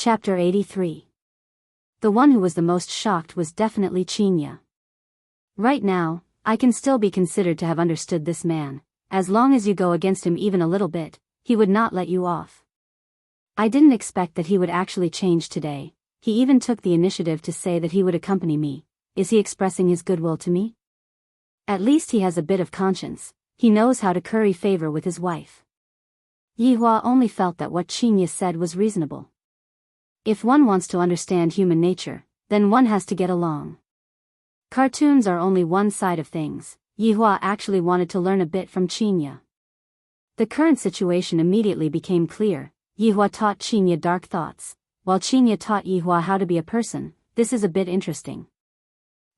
Chapter 83. The one who was the most shocked was definitely Chinya. Right now, I can still be considered to have understood this man. As long as you go against him even a little bit, he would not let you off. I didn't expect that he would actually change today. He even took the initiative to say that he would accompany me. Is he expressing his goodwill to me? At least he has a bit of conscience. He knows how to curry favor with his wife. Yihua only felt that what Chinya said was reasonable. If one wants to understand human nature, then one has to get along. Cartoons are only one side of things. Yihua actually wanted to learn a bit from Chinya. The current situation immediately became clear. Yihua taught Chinya dark thoughts, while Chinya taught Yihua how to be a person. This is a bit interesting.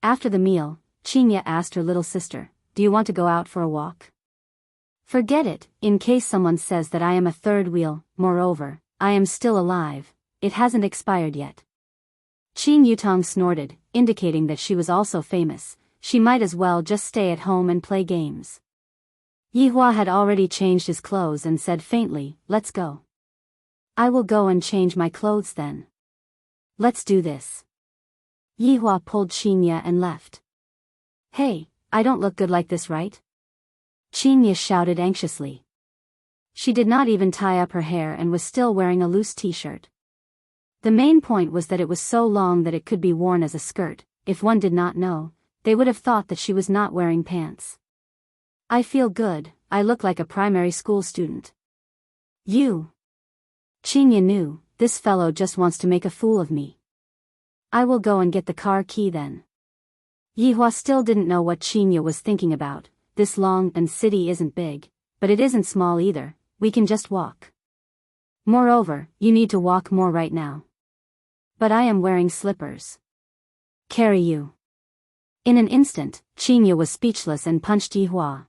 After the meal, Chinya asked her little sister, "Do you want to go out for a walk?" "Forget it, in case someone says that I am a third wheel. Moreover, I am still alive. It hasn't expired yet." Qin Yutong snorted, indicating that she was also famous. She might as well just stay at home and play games. Yihua had already changed his clothes and said faintly, "Let's go." "I will go and change my clothes then." "Let's do this." Yihua pulled Chinya and left. "Hey, I don't look good like this, right?" Chinya shouted anxiously. She did not even tie up her hair and was still wearing a loose t-shirt. The main point was that it was so long that it could be worn as a skirt. If one did not know, they would have thought that she was not wearing pants. "I feel good, I look like a primary school student." "You." Chinya knew, this fellow just wants to make a fool of me. "I will go and get the car key then." Yihua still didn't know what Chinya was thinking about. This long and city isn't big, but it isn't small either. We can just walk. Moreover, you need to walk more right now. "But I am wearing slippers." "Carry you." In an instant, Chinya was speechless and punched Yihua.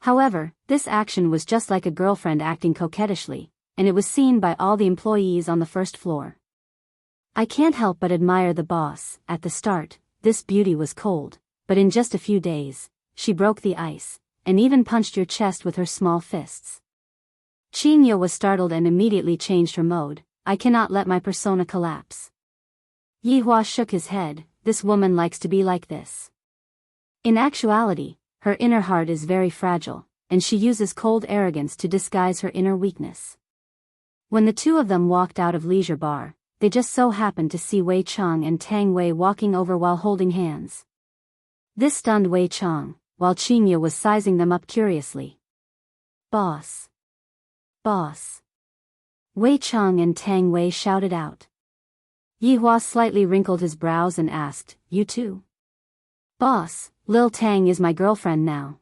However, this action was just like a girlfriend acting coquettishly, and it was seen by all the employees on the first floor. I can't help but admire the boss. At the start, this beauty was cold, but in just a few days, she broke the ice, and even punched your chest with her small fists. Chinya was startled and immediately changed her mode. "I cannot let my persona collapse." Yihua shook his head. This woman likes to be like this. In actuality, her inner heart is very fragile, and she uses cold arrogance to disguise her inner weakness. When the two of them walked out of Leisure Bar, they just so happened to see Wei Chang and Tang Wei walking over while holding hands. This stunned Wei Chang, while Chinya was sizing them up curiously. "Boss! Boss!" Wei Chang and Tang Wei shouted out. Yihua slightly wrinkled his brows and asked, "You too?" "Boss, Lil Tang is my girlfriend now."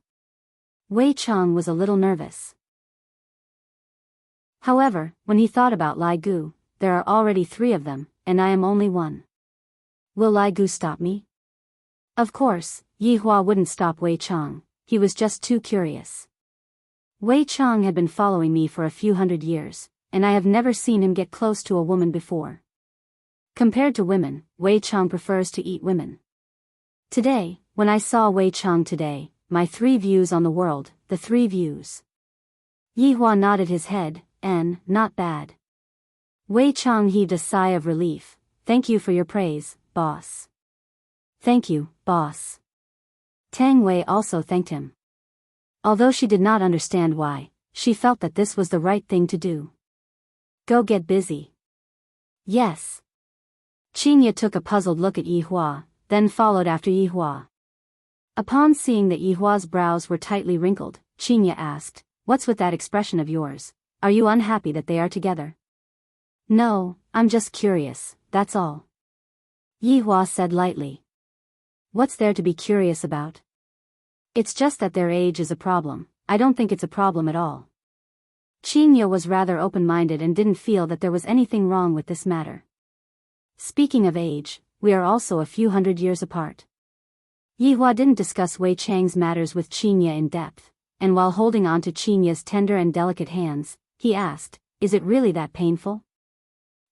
Wei Chang was a little nervous. However, when he thought about Lai Gu, there are already 3 of them, and I am only one. Will Lai Gu stop me? Of course, Yihua wouldn't stop Wei Chang. He was just too curious. Wei Chang had been following me for a few hundred years, and I have never seen him get close to a woman before. Compared to women, Wei Chang prefers to eat women. Today, when I saw Wei Chang today, my 3 views on the world, the 3 views. Yihua nodded his head, not bad. Wei Chang heaved a sigh of relief. "Thank you for your praise, boss." "Thank you, boss." Tang Wei also thanked him. Although she did not understand why, she felt that this was the right thing to do. "Go get busy." "Yes." Chinya took a puzzled look at Yihua, then followed after Yihua. Upon seeing that Yihua's brows were tightly wrinkled, Chinya asked, "What's with that expression of yours? Are you unhappy that they are together?" "No, I'm just curious, that's all." Yihua said lightly. "What's there to be curious about?" "It's just that their age is a problem. I don't think it's a problem at all." Chinya was rather open-minded and didn't feel that there was anything wrong with this matter. "Speaking of age, we are also a few hundred years apart." Yihua didn't discuss Wei Chang's matters with Chinya in depth, and while holding on to Chinya's tender and delicate hands, he asked, "Is it really that painful?"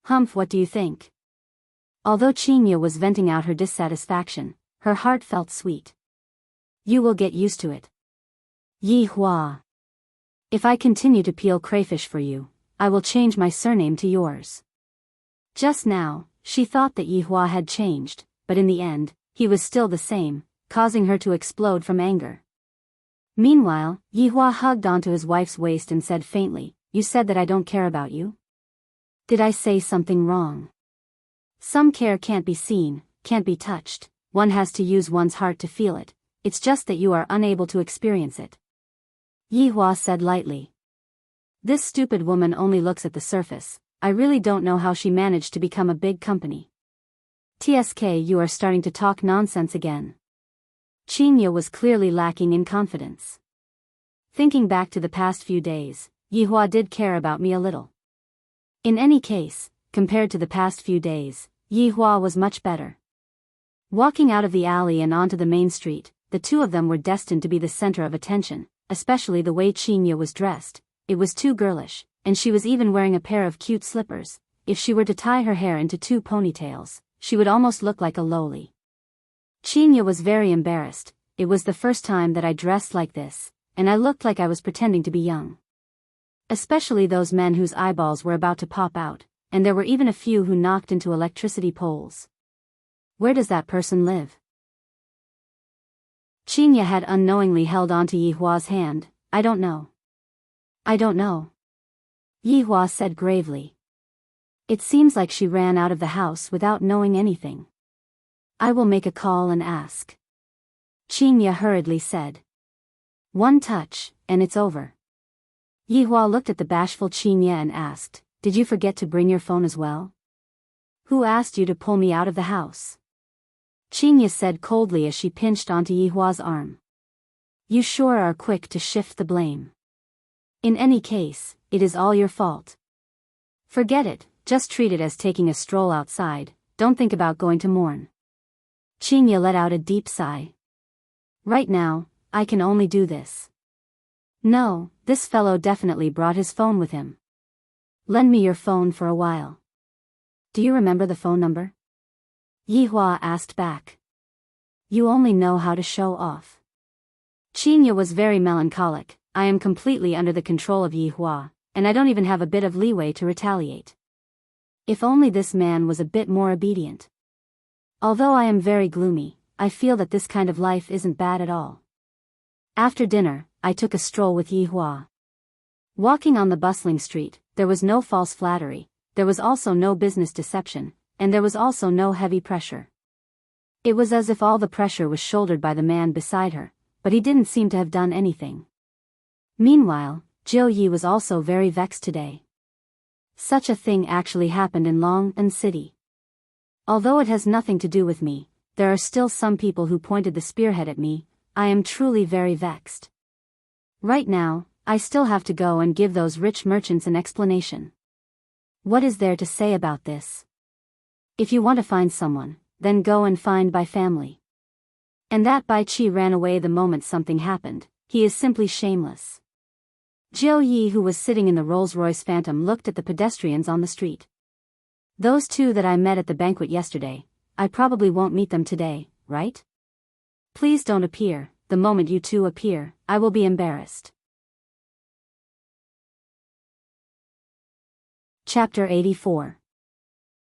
"Humph, what do you think?" Although Chinya was venting out her dissatisfaction, her heart felt sweet. "You will get used to it." Yihua. "If I continue to peel crayfish for you, I will change my surname to yours." Just now, she thought that Yi Hua had changed, but in the end, he was still the same, causing her to explode from anger. Meanwhile, Yi Hua hugged onto his wife's waist and said faintly, "You said that I don't care about you? Did I say something wrong? Some care can't be seen, can't be touched, one has to use one's heart to feel it, it's just that you are unable to experience it," Yi Hua said lightly. "This stupid woman only looks at the surface, I really don't know how she managed to become a big company." "TSK, you are starting to talk nonsense again." Chinya was clearly lacking in confidence. Thinking back to the past few days, Yi Hua did care about me a little. In any case, compared to the past few days, Yi Hua was much better. Walking out of the alley and onto the main street, the two of them were destined to be the center of attention, especially the way Chinya was dressed. It was too girlish, and she was even wearing a pair of cute slippers. If she were to tie her hair into two ponytails, she would almost look like a loli. Chinya was very embarrassed. It was the first time that I dressed like this, and I looked like I was pretending to be young. Especially those men whose eyeballs were about to pop out, and there were even a few who knocked into electricity poles. Where does that person live? Chinya had unknowingly held onto Yi Hua's hand. "I don't know." "I don't know," Yi Hua said gravely. "It seems like she ran out of the house without knowing anything." "I will make a call and ask," Chinya hurriedly said. "One touch, and it's over." Yi Hua looked at the bashful Chinya and asked, "Did you forget to bring your phone as well? Who asked you to pull me out of the house?" Chinya said coldly as she pinched onto Yi Hua's arm. "You sure are quick to shift the blame. In any case, it is all your fault. Forget it, just treat it as taking a stroll outside, don't think about going to mourn." Chinya let out a deep sigh. "Right now, I can only do this." "No, this fellow definitely brought his phone with him. Lend me your phone for a while." "Do you remember the phone number?" Yi Hua asked back. "You only know how to show off." Chinya was very melancholic. "I am completely under the control of Yi Hua, and I don't even have a bit of leeway to retaliate. If only this man was a bit more obedient. Although I am very gloomy, I feel that this kind of life isn't bad at all." After dinner, I took a stroll with Yi Hua. Walking on the bustling street, there was no false flattery, there was also no business deception, and there was also no heavy pressure. It was as if all the pressure was shouldered by the man beside her, but he didn't seem to have done anything. Meanwhile, Jiu Yi was also very vexed today. Such a thing actually happened in Long City. Although it has nothing to do with me, there are still some people who pointed the spearhead at me. I am truly very vexed. Right now, I still have to go and give those rich merchants an explanation. What is there to say about this? If you want to find someone, then go and find Bai family. And that Bai Chi ran away the moment something happened, he is simply shameless. Jiu Yi, who was sitting in the Rolls-Royce Phantom, looked at the pedestrians on the street. "Those two that I met at the banquet yesterday, I probably won't meet them today, right? Please don't appear. The moment you two appear, I will be embarrassed." Chapter 84.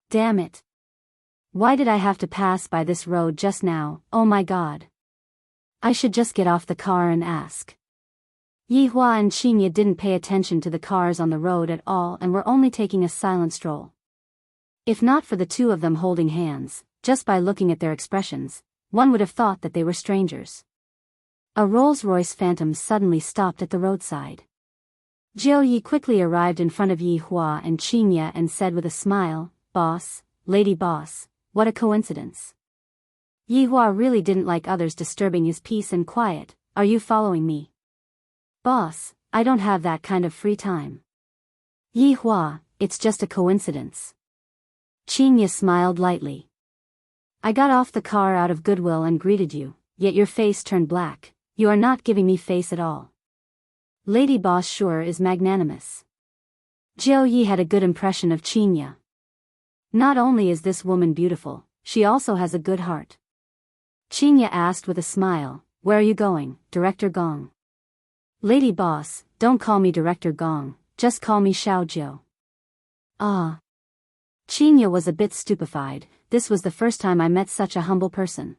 Damn it. Why did I have to pass by this road just now? Oh my god. I should just get off the car and ask. Yi Hua and Chinya didn't pay attention to the cars on the road at all and were only taking a silent stroll. If not for the two of them holding hands, just by looking at their expressions, one would have thought that they were strangers. A Rolls-Royce Phantom suddenly stopped at the roadside. Jiu Yi quickly arrived in front of Yi Hua and Chinya and said with a smile, "Boss, lady boss, what a coincidence." Yi Hua really didn't like others disturbing his peace and quiet. "Are you following me?" "Boss, I don't have that kind of free time." "Yi Hua, it's just a coincidence." Chinya smiled lightly. "I got off the car out of goodwill and greeted you, yet your face turned black. You are not giving me face at all. Lady boss sure is magnanimous." Jiu Yi had a good impression of Chinya. Not only is this woman beautiful, she also has a good heart. Chinya asked with a smile, "Where are you going, Director Gong?" "Lady boss, don't call me Director Gong, just call me Xiao Jiu." "Ah." Qinya was a bit stupefied. This was the first time I met such a humble person.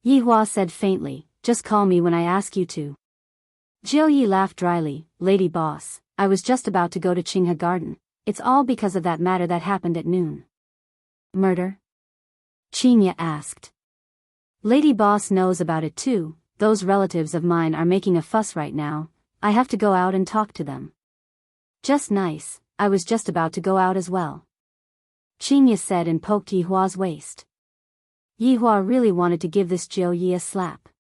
Yihua said faintly, "Just call me when I ask you to." Jiu Yi laughed dryly, "Lady boss, I was just about to go to Qinghe Garden. It's all because of that matter that happened at noon." "Murder?" Qinya asked. "Lady boss knows about it too. Those relatives of mine are making a fuss right now. I have to go out and talk to them." "Just nice, I was just about to go out as well," Qinya said and poked Yihua's waist. Yihua really wanted to give this Jiu Yi a slap.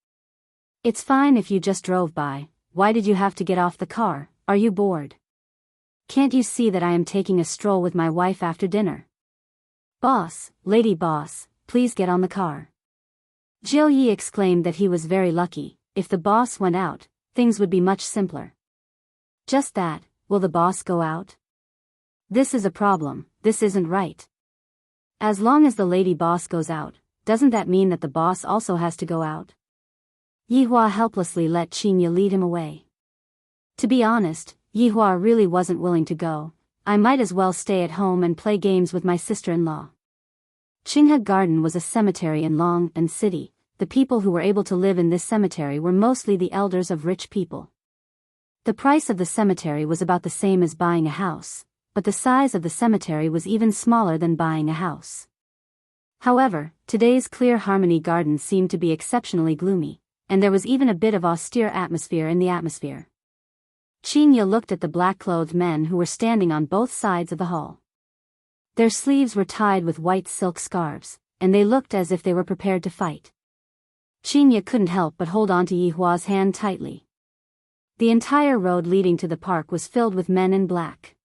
"It's fine if you just drove by. Why did you have to get off the car? Are you bored? Can't you see that I am taking a stroll with my wife after dinner?" "Boss, lady boss, please get on the car." Jiu Yi exclaimed that he was very lucky. If the boss went out, things would be much simpler. "Just that, will the boss go out? This is a problem, this isn't right. As long as the lady boss goes out, doesn't that mean that the boss also has to go out?" Yihua helplessly let Qinya lead him away. To be honest, Yihua really wasn't willing to go. I might as well stay at home and play games with my sister-in-law. Qinghe Garden was a cemetery in Long and City. The people who were able to live in this cemetery were mostly the elders of rich people. The price of the cemetery was about the same as buying a house, but the size of the cemetery was even smaller than buying a house. However, today's Clear Harmony Garden seemed to be exceptionally gloomy, and there was even a bit of austere atmosphere in the atmosphere. Qinya looked at the black-clothed men who were standing on both sides of the hall. Their sleeves were tied with white silk scarves, and they looked as if they were prepared to fight. Qinya couldn't help but hold on to Yihua's hand tightly. The entire road leading to the park was filled with men in black.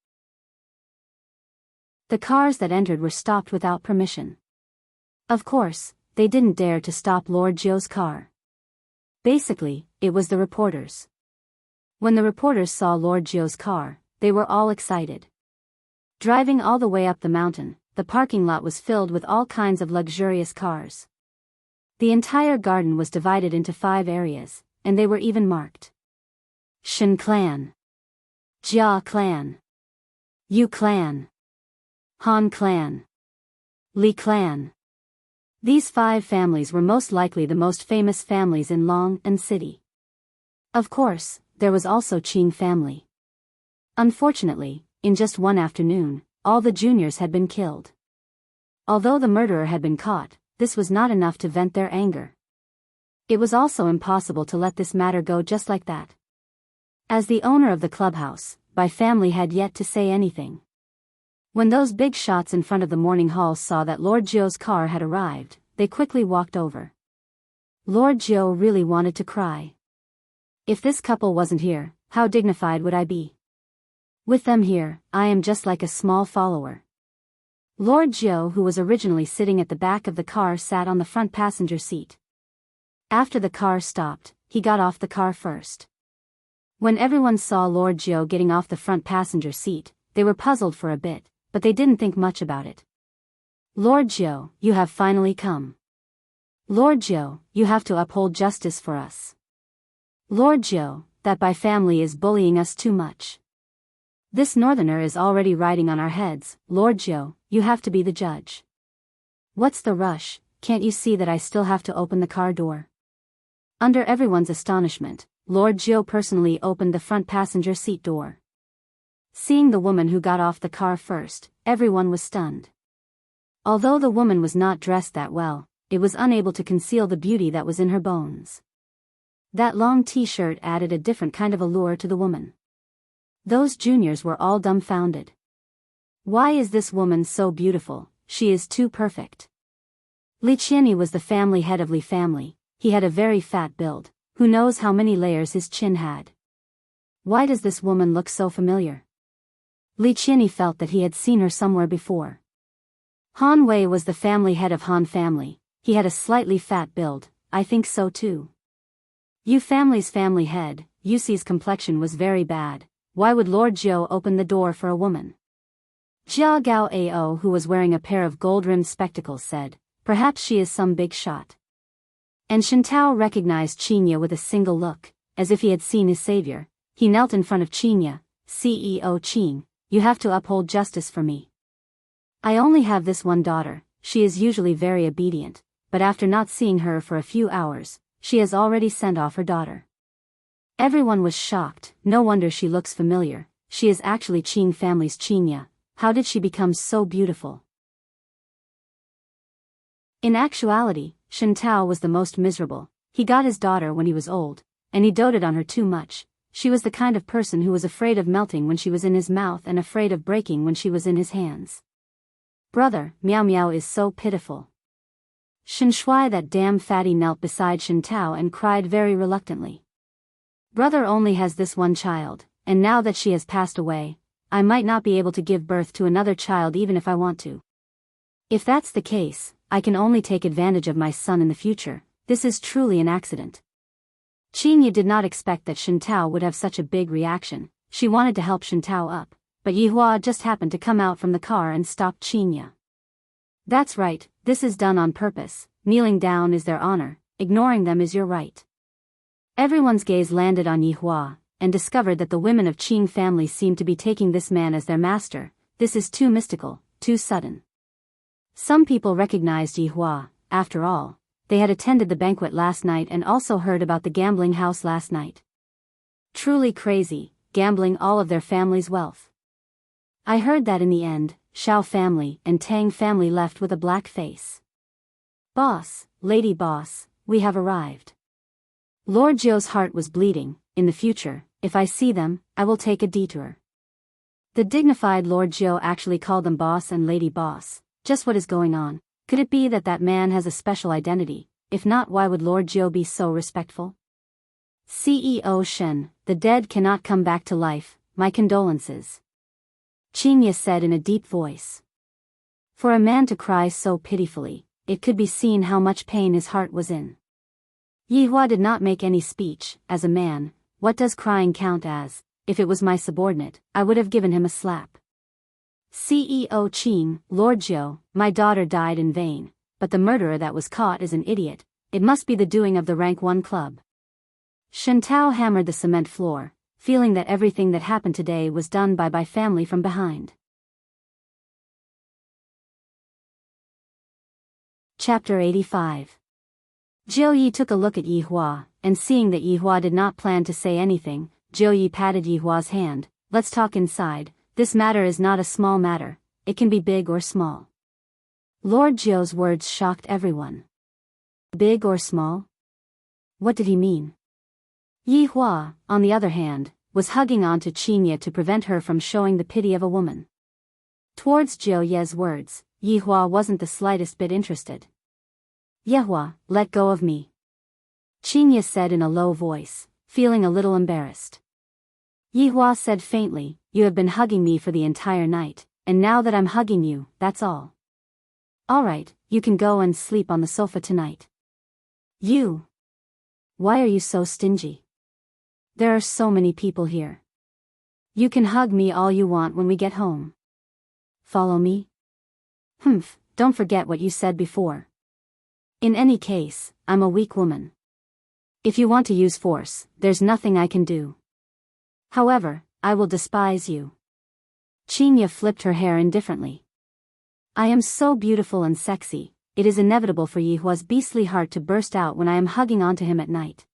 The cars that entered were stopped without permission. Of course, they didn't dare to stop Lord Jiu's car. Basically, it was the reporters. When the reporters saw Lord Jiu's car, they were all excited. Driving all the way up the mountain, the parking lot was filled with all kinds of luxurious cars. The entire garden was divided into 5 areas, and they were even marked. Shen Clan, Jia Clan, Yu Clan, Han Clan, Li Clan. These 5 families were most likely the most famous families in Long and City. Of course, there was also Qing family. Unfortunately, in just one afternoon, all the juniors had been killed. Although the murderer had been caught, this was not enough to vent their anger. It was also impossible to let this matter go just like that. As the owner of the clubhouse, Bai family had yet to say anything. When those big shots in front of the morning hall saw that Lord Jiu's car had arrived, they quickly walked over. Lord Jiu really wanted to cry. If this couple wasn't here, how dignified would I be? With them here, I am just like a small follower. Lord Jiu, who was originally sitting at the back of the car, sat on the front passenger seat. After the car stopped, he got off the car first. When everyone saw Lord Jiu getting off the front passenger seat, they were puzzled for a bit, but they didn't think much about it. "Lord Jiu, you have finally come. Lord Jiu, you have to uphold justice for us. Lord Jiu, that Bai family is bullying us too much. This northerner is already riding on our heads. Lord Jiu, you have to be the judge. What's the rush? Can't you see that I still have to open the car door?" Under everyone's astonishment, Lord Jiu personally opened the front passenger seat door. Seeing the woman who got off the car first, everyone was stunned. Although the woman was not dressed that well, it was unable to conceal the beauty that was in her bones. That long t-shirt added a different kind of allure to the woman. Those juniors were all dumbfounded. Why is this woman so beautiful? She is too perfect. Li Qianyi was the family head of Li family. He had a very fat build. Who knows how many layers his chin had? Why does this woman look so familiar? Li Qianyi felt that he had seen her somewhere before. Han Wei was the family head of Han family. He had a slightly fat build. I think so too. Yu family's family head, Yuxi's complexion was very bad. Why would Lord Jiu open the door for a woman? Jia Gao Ao, who was wearing a pair of gold-rimmed spectacles, said, "Perhaps she is some big shot." And Shintao recognized Qinya with a single look, as if he had seen his savior. He knelt in front of Qinya. "CEO Qing, you have to uphold justice for me. I only have this one daughter. She is usually very obedient, but after not seeing her for a few hours, she has already sent off her daughter. Everyone was shocked. No wonder she looks familiar. She is actually Qing family's Qinya. How did she become so beautiful? In actuality, Shen Tao was the most miserable. He got his daughter when he was old, and he doted on her too much. She was the kind of person who was afraid of melting when she was in his mouth and afraid of breaking when she was in his hands. Brother, Miao Miao is so pitiful. Shen Shui, that damn fatty, knelt beside Shen Tao and cried very reluctantly. Brother only has this one child, and now that she has passed away, I might not be able to give birth to another child even if I want to. If that's the case, I can only take advantage of my son in the future. This is truly an accident. Qinya did not expect that Shen Tao would have such a big reaction. She wanted to help Shen Tao up, but Yihua just happened to come out from the car and stopped Qinya. That's right, this is done on purpose. Kneeling down is their honor, ignoring them is your right. Everyone's gaze landed on Yihua, and discovered that the women of Qing family seemed to be taking this man as their master. This is too mystical, too sudden. Some people recognized Yihua. After all, they had attended the banquet last night and also heard about the gambling house last night. Truly crazy, gambling all of their family's wealth. I heard that in the end, Xiao family and Tang family left with a black face. Boss, lady boss, we have arrived. Lord Zhou's heart was bleeding. In the future, if I see them, I will take a detour. The dignified Lord Zhou actually called them boss and lady boss. Just what is going on? Could it be that that man has a special identity? If not, why would Lord Zhou be so respectful? CEO Shen, the dead cannot come back to life. My condolences. Qinya said in a deep voice. For a man to cry so pitifully, it could be seen how much pain his heart was in. Yihua did not make any speech. As a man, what does crying count as? If it was my subordinate, I would have given him a slap. CEO Qing, Lord Zhou, my daughter died in vain, but the murderer that was caught is an idiot. It must be the doing of the Rank 1 club. Shen Tao hammered the cement floor, feeling that everything that happened today was done by family from behind. Chapter 85. Jiu Yi took a look at Yihua, and seeing that Yihua did not plan to say anything, Jiu Yi patted Yihua's hand. Let's talk inside. This matter is not a small matter, it can be big or small. Lord Zhou's words shocked everyone. Big or small? What did he mean? Yihua, on the other hand, was hugging on to Qinya to prevent her from showing the pity of a woman. Towards Jiu Ye's words, Yihua wasn't the slightest bit interested. Yehua, let go of me. Qinya said in a low voice, feeling a little embarrassed. Yihua said faintly, you have been hugging me for the entire night, and now that I'm hugging you, that's all. Alright, you can go and sleep on the sofa tonight. You. Why are you so stingy? There are so many people here. You can hug me all you want when we get home. Follow me? Humph, don't forget what you said before. In any case, I'm a weak woman. If you want to use force, there's nothing I can do. However, I will despise you. Qinya flipped her hair indifferently. I am so beautiful and sexy, it is inevitable for Yihua's beastly heart to burst out when I am hugging onto him at night.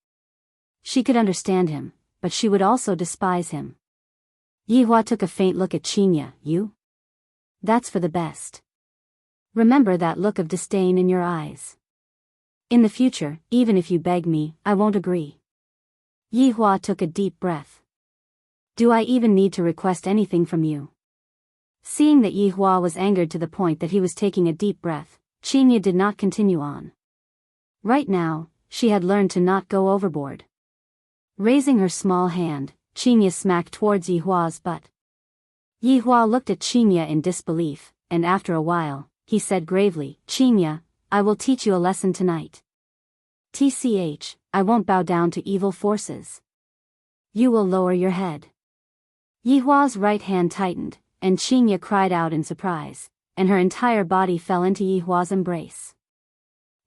She could understand him, but she would also despise him. Yihua took a faint look at Qinya. You? That's for the best. Remember that look of disdain in your eyes. In the future, even if you beg me, I won't agree. Yihua took a deep breath. Do I even need to request anything from you? Seeing that Yihua was angered to the point that he was taking a deep breath, Qinya did not continue on. Right now, she had learned to not go overboard. Raising her small hand, Qinya smacked towards Yihua's butt. Yihua looked at Qinya in disbelief, and after a while, he said gravely, Qinya, I will teach you a lesson tonight. TCH, I won't bow down to evil forces. You will lower your head. Yihua's right hand tightened, and Qinya cried out in surprise, and her entire body fell into Yihua's embrace.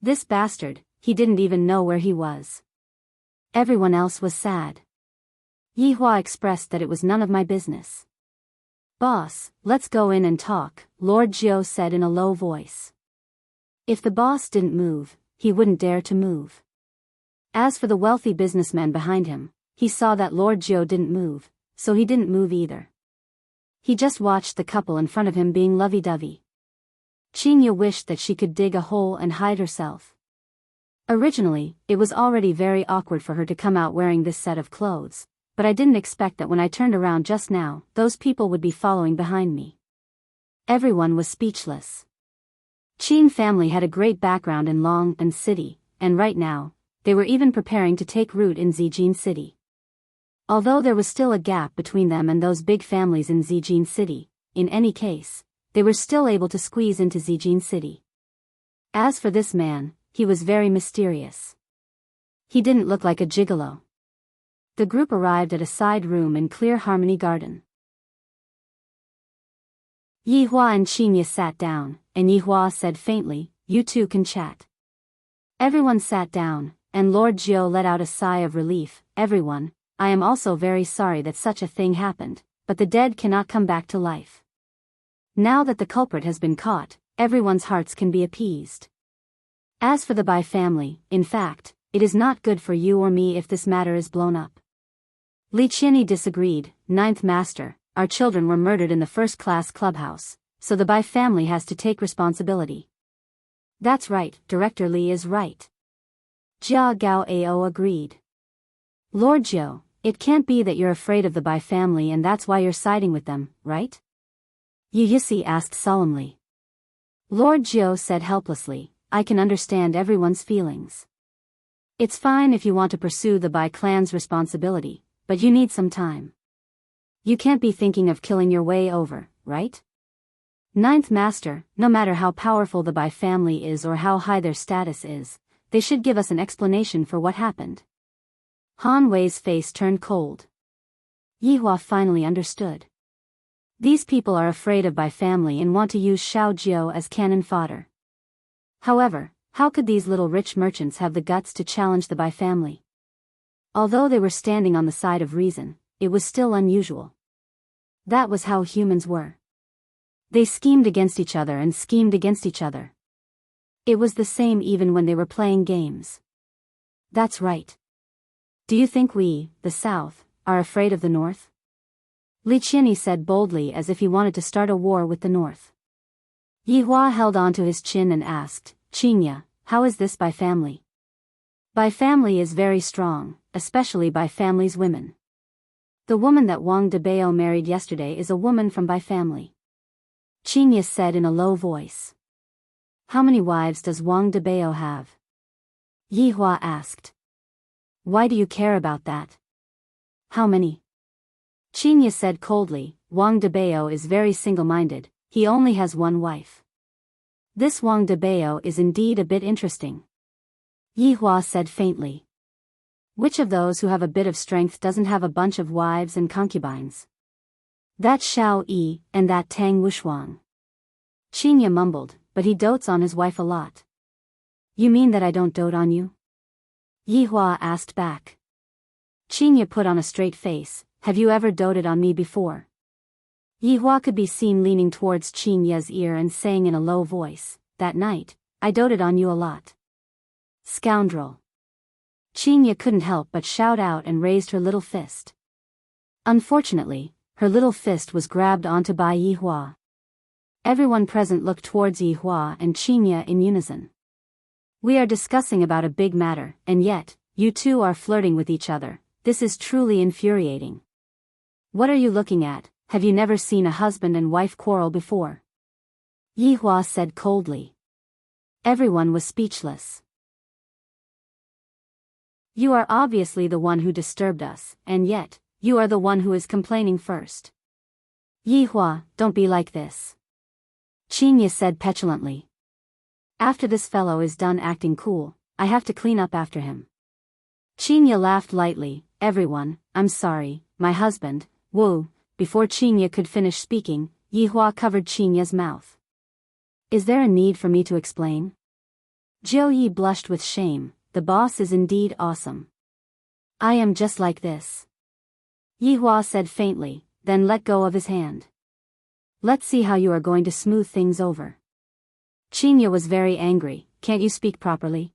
This bastard, he didn't even know where he was. Everyone else was sad. Yihua expressed that it was none of my business. Boss, let's go in and talk, Lord Jiao said in a low voice. If the boss didn't move, he wouldn't dare to move. As for the wealthy businessman behind him, he saw that Lord Jiao didn't move, so he didn't move either. He just watched the couple in front of him being lovey-dovey. Qinya wished that she could dig a hole and hide herself. Originally, it was already very awkward for her to come out wearing this set of clothes, but I didn't expect that when I turned around just now, those people would be following behind me. Everyone was speechless. Qin family had a great background in Long City, and right now, they were even preparing to take root in Zijin City. Although there was still a gap between them and those big families in Zijin City, in any case, they were still able to squeeze into Zijin City. As for this man, he was very mysterious. He didn't look like a gigolo. The group arrived at a side room in Clear Harmony Garden. Yihua and Qinya sat down, and Yihua said faintly, "You two can chat." Everyone sat down, and Lord Jiao let out a sigh of relief. "Everyone, I am also very sorry that such a thing happened, but the dead cannot come back to life. Now that the culprit has been caught, everyone's hearts can be appeased. As for the Bai family, in fact, it is not good for you or me if this matter is blown up." Li Qianyi disagreed. "Ninth Master, our children were murdered in the first-class clubhouse, so the Bai family has to take responsibility." "That's right, Director Li is right." Jia Gao Ao agreed. "Lord Jiao, it can't be that you're afraid of the Bai family and that's why you're siding with them, right?" Yu Yixi asked solemnly. Lord Jiao said helplessly, "I can understand everyone's feelings. It's fine if you want to pursue the Bai clan's responsibility, but you need some time. You can't be thinking of killing your way over, right? Ninth Master, no matter how powerful the Bai family is or how high their status is, they should give us an explanation for what happened." Han Wei's face turned cold. Yihua finally understood. These people are afraid of Bai family and want to use Xiao Jiao as cannon fodder. However, how could these little rich merchants have the guts to challenge the Bai family? Although they were standing on the side of reason, it was still unusual. That was how humans were. They schemed against each other and schemed against each other. It was the same even when they were playing games. That's right. Do you think we, the South, are afraid of the North? Li Qianyi said boldly as if he wanted to start a war with the North. Yihua held on to his chin and asked, "Qinya, how is this Bai family?" Bai family is very strong, especially Bai family's women. The woman that Wang Debao married yesterday is a woman from Bai family. Qinya said in a low voice. "How many wives does Wang Debao have?" Yihua asked. "Why do you care about that?" "How many?" Qinya said coldly, "Wang Debao is very single-minded, he only has one wife." "This Wang Debao is indeed a bit interesting." Yihua said faintly. "Which of those who have a bit of strength doesn't have a bunch of wives and concubines?" "That Xiao Yi, and that Tang Wushuang." Qinya mumbled, "But he dotes on his wife a lot." "You mean that I don't dote on you?" Yihua asked back. Qinya put on a straight face, "Have you ever doted on me before?" Yihua could be seen leaning towards Qinya's ear and saying in a low voice, "That night, I doted on you a lot." "Scoundrel." Qinya couldn't help but shout out and raised her little fist. Unfortunately, her little fist was grabbed onto by Yihua. Everyone present looked towards Yihua and Qinya in unison. "We are discussing about a big matter, and yet, you two are flirting with each other. This is truly infuriating. What are you looking at? Have you never seen a husband and wife quarrel before?" Yihua said coldly. Everyone was speechless. "You are obviously the one who disturbed us, and yet, you are the one who is complaining first." "Yihua, don't be like this," Qinya said petulantly. "After this fellow is done acting cool, I have to clean up after him." Qinya laughed lightly. "Everyone, I'm sorry, my husband, Wu." Before Qinya could finish speaking, Yihua covered Qinya's mouth. "Is there a need for me to explain?" Jiao Yi blushed with shame. "The boss is indeed awesome. I am just like this." Yihua said faintly, then let go of his hand. Let's see how you are going to smooth things over. Chinya was very angry. Can't you speak properly?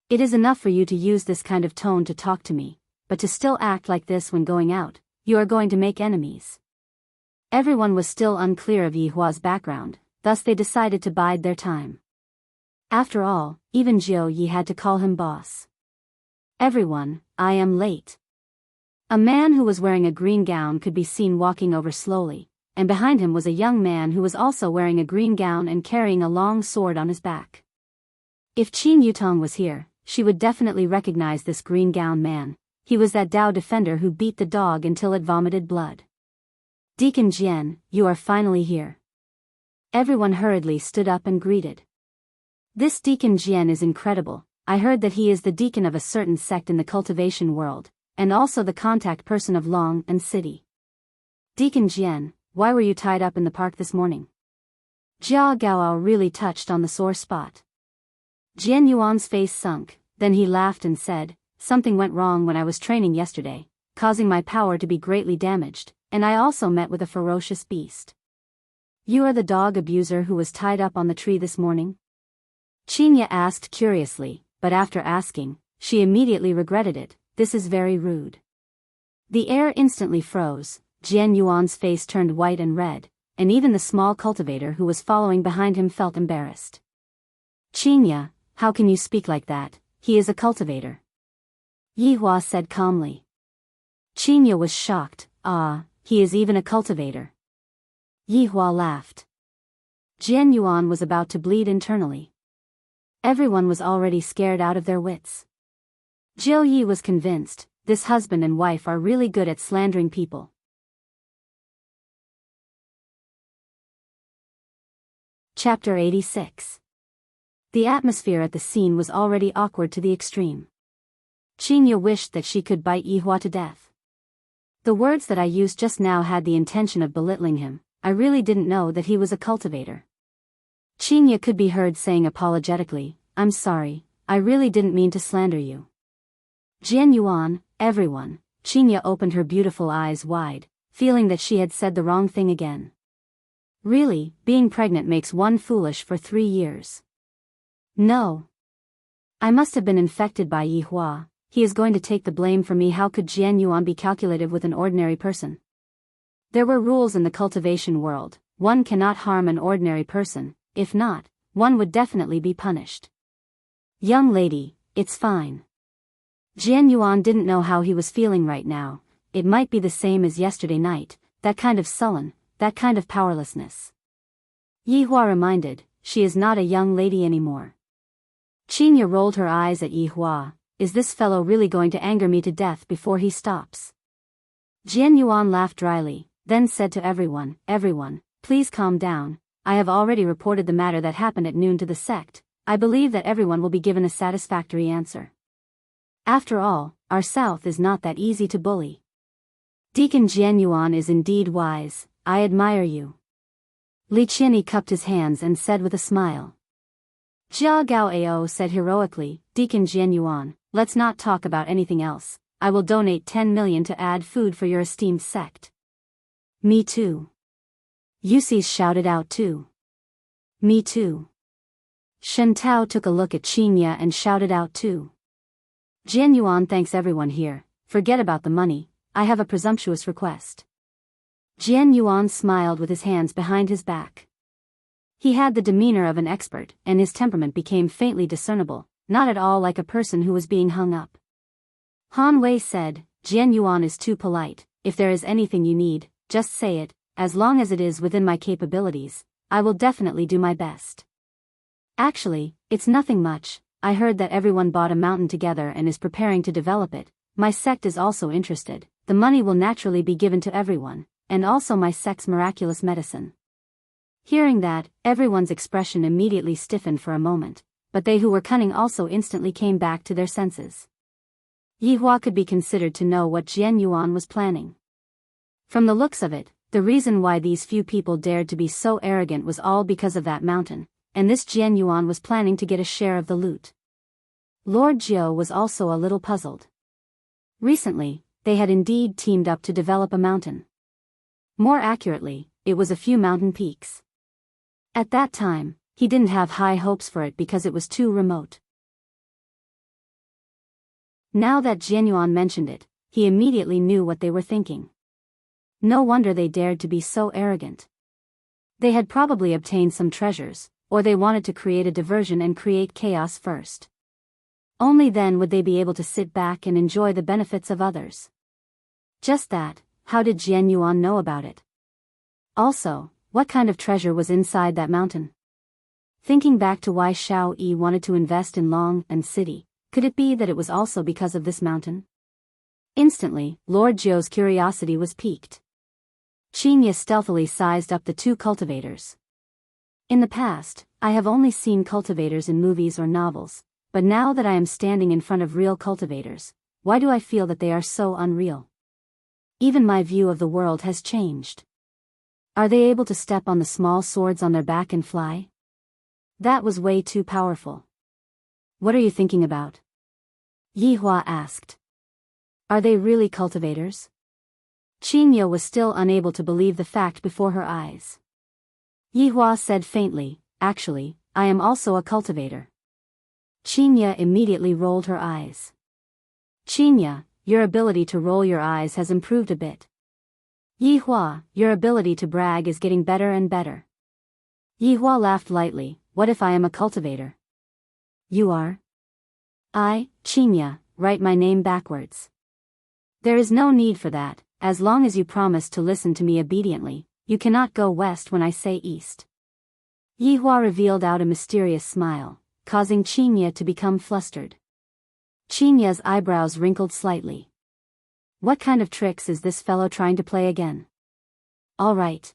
It is enough for you to use this kind of tone to talk to me, but to still act like this when going out, you are going to make enemies. Everyone was still unclear of Yihua's background, thus they decided to bide their time. After all, even Jiu Yi had to call him boss. Everyone, I am late. A man who was wearing a green gown could be seen walking over slowly, and behind him was a young man who was also wearing a green gown and carrying a long sword on his back. If Qin Yutong was here, she would definitely recognize this green gown man. He was that Dao defender who beat the dog until it vomited blood. Deacon Jian, you are finally here. Everyone hurriedly stood up and greeted. This Deacon Jian is incredible. I heard that he is the deacon of a certain sect in the cultivation world, and also the contact person of Long and City. Deacon Jian, why were you tied up in the park this morning? Jia Gaoao really touched on the sore spot. Jian Yuan's face sunk, then he laughed and said, something went wrong when I was training yesterday, causing my power to be greatly damaged, and I also met with a ferocious beast. You are the dog abuser who was tied up on the tree this morning? Chinya asked curiously, but after asking, she immediately regretted it. This is very rude. The air instantly froze, Jian Yuan's face turned white and red, and even the small cultivator who was following behind him felt embarrassed. Chinya, how can you speak like that? He is a cultivator. Yihua said calmly. Chinya was shocked. Ah, he is even a cultivator. Yihua laughed. Jian Yuan was about to bleed internally. Everyone was already scared out of their wits. Jiu Yi was convinced, this husband and wife are really good at slandering people. Chapter 86. The atmosphere at the scene was already awkward to the extreme. Chinya wished that she could bite Yihua to death. The words that I used just now had the intention of belittling him. I really didn't know that he was a cultivator. Chinya could be heard saying apologetically, I'm sorry, I really didn't mean to slander you. Jian Yuan, everyone, Chinya opened her beautiful eyes wide, feeling that she had said the wrong thing again. Really, being pregnant makes one foolish for 3 years. No. I must have been infected by Yihua. He is going to take the blame for me. How could Jian Yuan be calculative with an ordinary person? There were rules in the cultivation world. One cannot harm an ordinary person. If not, one would definitely be punished. Young lady, it's fine. Jian Yuan didn't know how he was feeling right now. It might be the same as yesterday night, that kind of sullen, that kind of powerlessness. Yihua reminded, she is not a young lady anymore. Chinya rolled her eyes at Yihua. Is this fellow really going to anger me to death before he stops? Jian Yuan laughed dryly, then said to everyone, please calm down. I have already reported the matter that happened at noon to the sect. I believe that everyone will be given a satisfactory answer. After all, our south is not that easy to bully. Deacon Jian Yuan is indeed wise. I admire you. Li Qianyi cupped his hands and said with a smile. Jia Gaoao said heroically, Deacon Jian Yuan, let's not talk about anything else. I will donate 10 million to add food for your esteemed sect. Me too. Yusis shouted out too. Me too. Shen Tao took a look at Chinya and shouted out too. Jian Yuan thanks everyone here. Forget about the money. I have a presumptuous request. Jian Yuan smiled with his hands behind his back. He had the demeanor of an expert, and his temperament became faintly discernible, not at all like a person who was being hung up. Han Wei said, Jian Yuan is too polite. If there is anything you need, just say it. As long as it is within my capabilities, I will definitely do my best. Actually, it's nothing much. I heard that everyone bought a mountain together and is preparing to develop it. My sect is also interested. The money will naturally be given to everyone, and also my sect's miraculous medicine. Hearing that, everyone's expression immediately stiffened for a moment, but they who were cunning also instantly came back to their senses. Yihua could be considered to know what Jian Yuan was planning. From the looks of it, the reason why these few people dared to be so arrogant was all because of that mountain, and this Jian Yuan was planning to get a share of the loot. Lord Jiu was also a little puzzled. Recently, they had indeed teamed up to develop a mountain. More accurately, it was a few mountain peaks. At that time, he didn't have high hopes for it because it was too remote. Now that Jianyuan mentioned it, he immediately knew what they were thinking. No wonder they dared to be so arrogant. They had probably obtained some treasures, or they wanted to create a diversion and create chaos first. Only then would they be able to sit back and enjoy the benefits of others. Just that, how did Jianyuan know about it? Also, what kind of treasure was inside that mountain? Thinking back to why Xiao Yi wanted to invest in Long and City, could it be that it was also because of this mountain? Instantly, Lord Zhou's curiosity was piqued. Qinya stealthily sized up the two cultivators. In the past, I have only seen cultivators in movies or novels, but now that I am standing in front of real cultivators, why do I feel that they are so unreal? Even my view of the world has changed. Are they able to step on the small swords on their back and fly? That was way too powerful. What are you thinking about? Yi Hua asked. Are they really cultivators? Qinya was still unable to believe the fact before her eyes. Yi Hua said faintly, actually, I am also a cultivator. Qinya immediately rolled her eyes. Qinya, your ability to roll your eyes has improved a bit. Yi Hua, your ability to brag is getting better and better. Yi Hua laughed lightly, what if I am a cultivator? You are? Qinya, write my name backwards. There is no need for that, as long as you promise to listen to me obediently, you cannot go west when I say east. Yi Hua revealed out a mysterious smile, causing Qinya to become flustered. Qinya's eyebrows wrinkled slightly. What kind of tricks is this fellow trying to play again? All right.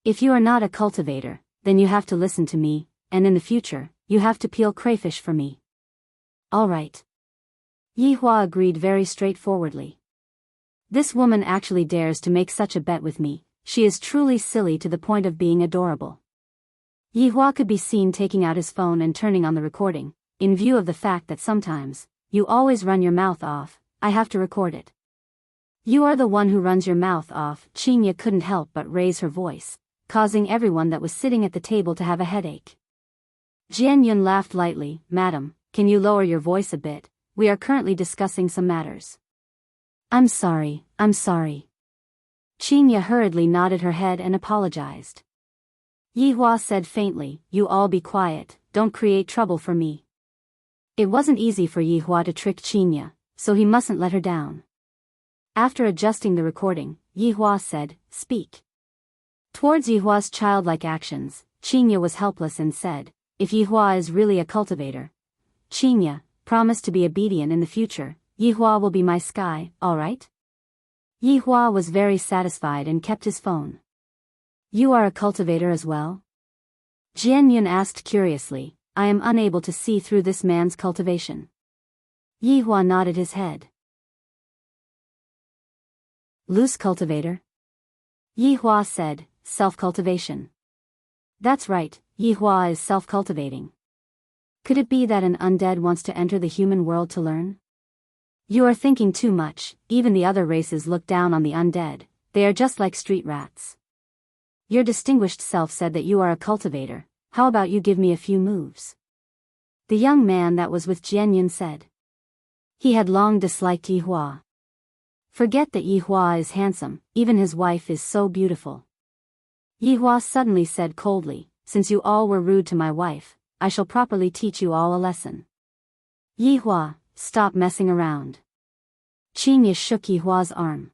If you are not a cultivator, then you have to listen to me, and in the future, you have to peel crayfish for me. All right. Yi Hua agreed very straightforwardly. This woman actually dares to make such a bet with me, she is truly silly to the point of being adorable. Yi Hua could be seen taking out his phone and turning on the recording, in view of the fact that sometimes, you always run your mouth off, I have to record it. You are the one who runs your mouth off, Qinya couldn't help but raise her voice, causing everyone that was sitting at the table to have a headache. Jianyun laughed lightly, Madam, can you lower your voice a bit, we are currently discussing some matters. I'm sorry. Qinya hurriedly nodded her head and apologized. Yi Hua said faintly, you all be quiet, don't create trouble for me. It wasn't easy for Yi Hua to trick Qinya, so he mustn't let her down. After adjusting the recording, Yi Hua said, speak. Towards Yi Hua's childlike actions, Qinya was helpless and said, if Yi Hua is really a cultivator, Qinya, promise to be obedient in the future, Yi Hua will be my sky, alright? Yi Hua was very satisfied and kept his phone. You are a cultivator as well? Jianyun asked curiously, I am unable to see through this man's cultivation. Yi Hua nodded his head. Loose cultivator? Yi Hua said, self-cultivation. That's right, Yi Hua is self-cultivating. Could it be that an undead wants to enter the human world to learn? You are thinking too much, even the other races look down on the undead, they are just like street rats. Your distinguished self said that you are a cultivator, how about you give me a few moves? The young man that was with Jianyun said. He had long disliked Yi Hua. Forget that Yi Hua is handsome, even his wife is so beautiful. Yi Hua suddenly said coldly, since you all were rude to my wife, I shall properly teach you all a lesson. Yi Hua, stop messing around. Qinya shook Yi Hua's arm.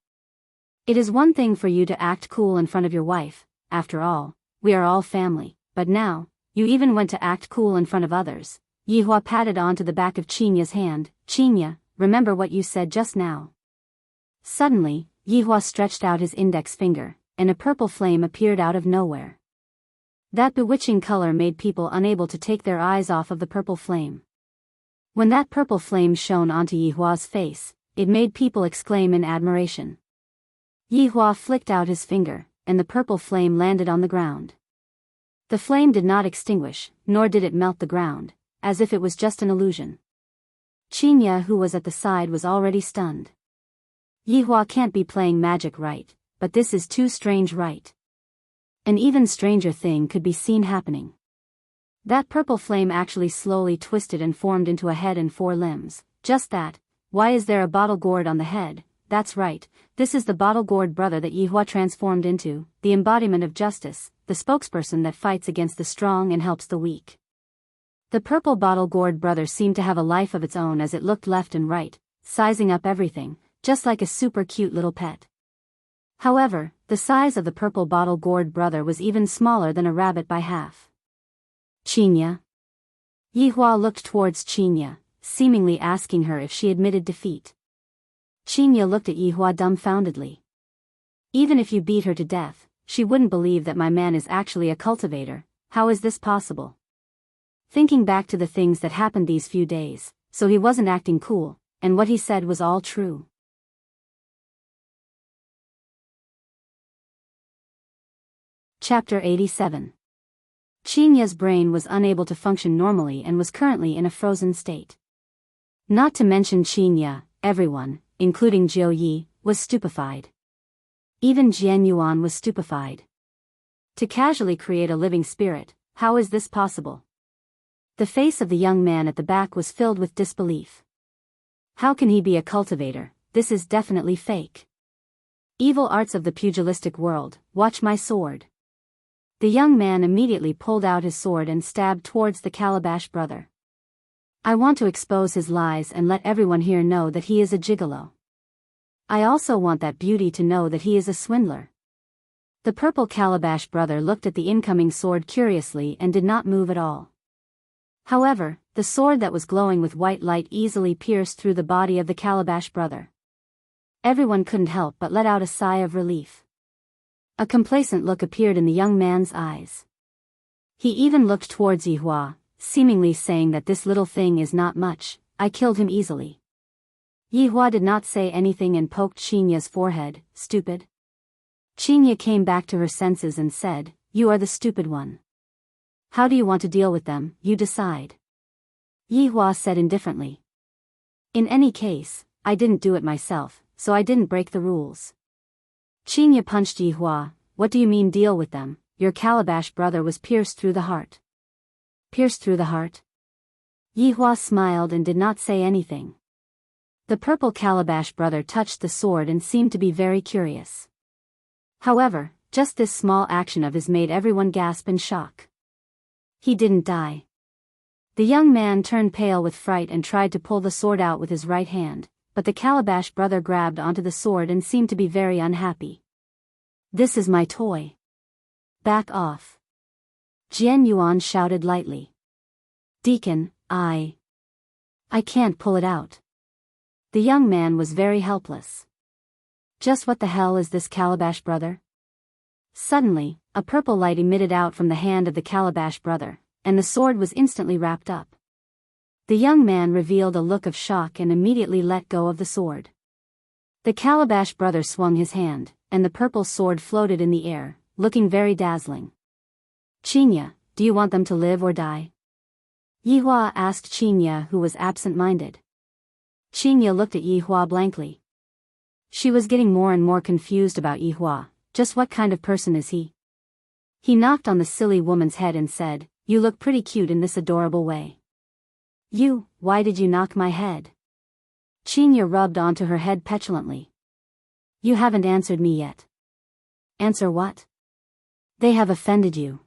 It is one thing for you to act cool in front of your wife, after all, we are all family, but now, you even went to act cool in front of others. Yi Hua patted onto the back of Qinya's hand, Qinya, remember what you said just now. Suddenly, Yi Hua stretched out his index finger, and a purple flame appeared out of nowhere. That bewitching color made people unable to take their eyes off of the purple flame. When that purple flame shone onto Yi Hua's face, it made people exclaim in admiration. Yi Hua flicked out his finger, and the purple flame landed on the ground. The flame did not extinguish, nor did it melt the ground, as if it was just an illusion. Qinya, who was at the side, was already stunned. Yi Hua can't be playing magic right, but this is too strange, right? An even stranger thing could be seen happening. That purple flame actually slowly twisted and formed into a head and 4 limbs. Just that. Why is there a bottle gourd on the head? That's right, this is the bottle gourd brother that Yihua transformed into, the embodiment of justice, the spokesperson that fights against the strong and helps the weak. The purple bottle gourd brother seemed to have a life of its own as it looked left and right, sizing up everything, just like a super cute little pet. However, the size of the purple bottle gourd brother was even smaller than a rabbit by half. Qinya? Yihua looked towards Qinya, seemingly asking her if she admitted defeat. Qinya looked at Yihua dumbfoundedly. Even if you beat her to death, she wouldn't believe that my man is actually a cultivator. How is this possible? Thinking back to the things that happened these few days, so he wasn't acting cool, and what he said was all true. Chapter 87. Qinya's brain was unable to function normally and was currently in a frozen state. Not to mention Qinya, everyone, including Jiu Yi, was stupefied. Even Jian Yuan was stupefied. To casually create a living spirit, how is this possible? The face of the young man at the back was filled with disbelief. How can he be a cultivator? This is definitely fake. Evil arts of the pugilistic world, watch my sword. The young man immediately pulled out his sword and stabbed towards the Calabash brother. I want to expose his lies and let everyone here know that he is a gigolo. I also want that beauty to know that he is a swindler. The purple Calabash brother looked at the incoming sword curiously and did not move at all. However, the sword that was glowing with white light easily pierced through the body of the Calabash brother. Everyone couldn't help but let out a sigh of relief. A complacent look appeared in the young man's eyes. He even looked towards Yihua, seemingly saying that this little thing is not much, I killed him easily. Yihua did not say anything and poked Qinya's forehead, stupid. Qinya came back to her senses and said, you are the stupid one. How do you want to deal with them, you decide. Yihua said indifferently. In any case, I didn't do it myself, so I didn't break the rules. Qinya punched Yihua. What do you mean deal with them? Your Calabash brother was pierced through the heart. Pierced through the heart? Yihua smiled and did not say anything. The purple Calabash brother touched the sword and seemed to be very curious. However, just this small action of his made everyone gasp in shock. He didn't die. The young man turned pale with fright and tried to pull the sword out with his right hand, but the Calabash brother grabbed onto the sword and seemed to be very unhappy. This is my toy. Back off. Jian Yuan shouted lightly. Deacon, I can't pull it out. The young man was very helpless. Just what the hell is this Calabash brother? Suddenly, a purple light emitted out from the hand of the Calabash brother, and the sword was instantly wrapped up. The young man revealed a look of shock and immediately let go of the sword. The Calabash brother swung his hand, and the purple sword floated in the air, looking very dazzling. Qinya, do you want them to live or die? Yihua asked Qinya, who was absent-minded. Qinya looked at Yihua blankly. She was getting more and more confused about Yihua. Just what kind of person is he? He knocked on the silly woman's head and said, you look pretty cute in this adorable way. Why did you knock my head? Qinya rubbed onto her head petulantly. You haven't answered me yet. Answer what? They have offended you.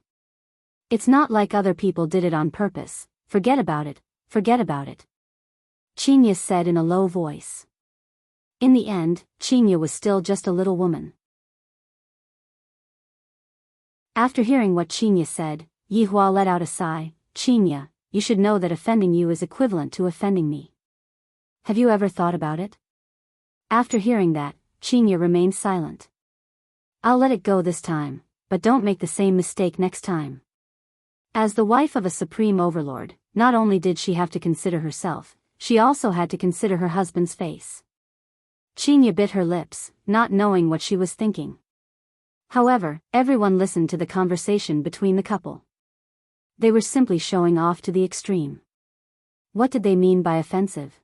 It's not like other people did it on purpose. Forget about it, forget about it. Qinya said in a low voice. In the end, Qinya was still just a little woman. After hearing what Qinya said, Yihua let out a sigh. Qinya, you should know that offending you is equivalent to offending me. Have you ever thought about it? After hearing that, Qinya remained silent. I'll let it go this time, but don't make the same mistake next time. As the wife of a supreme overlord, not only did she have to consider herself, she also had to consider her husband's face. Qinya bit her lips, not knowing what she was thinking. However, everyone listened to the conversation between the couple. They were simply showing off to the extreme. What did they mean by offensive?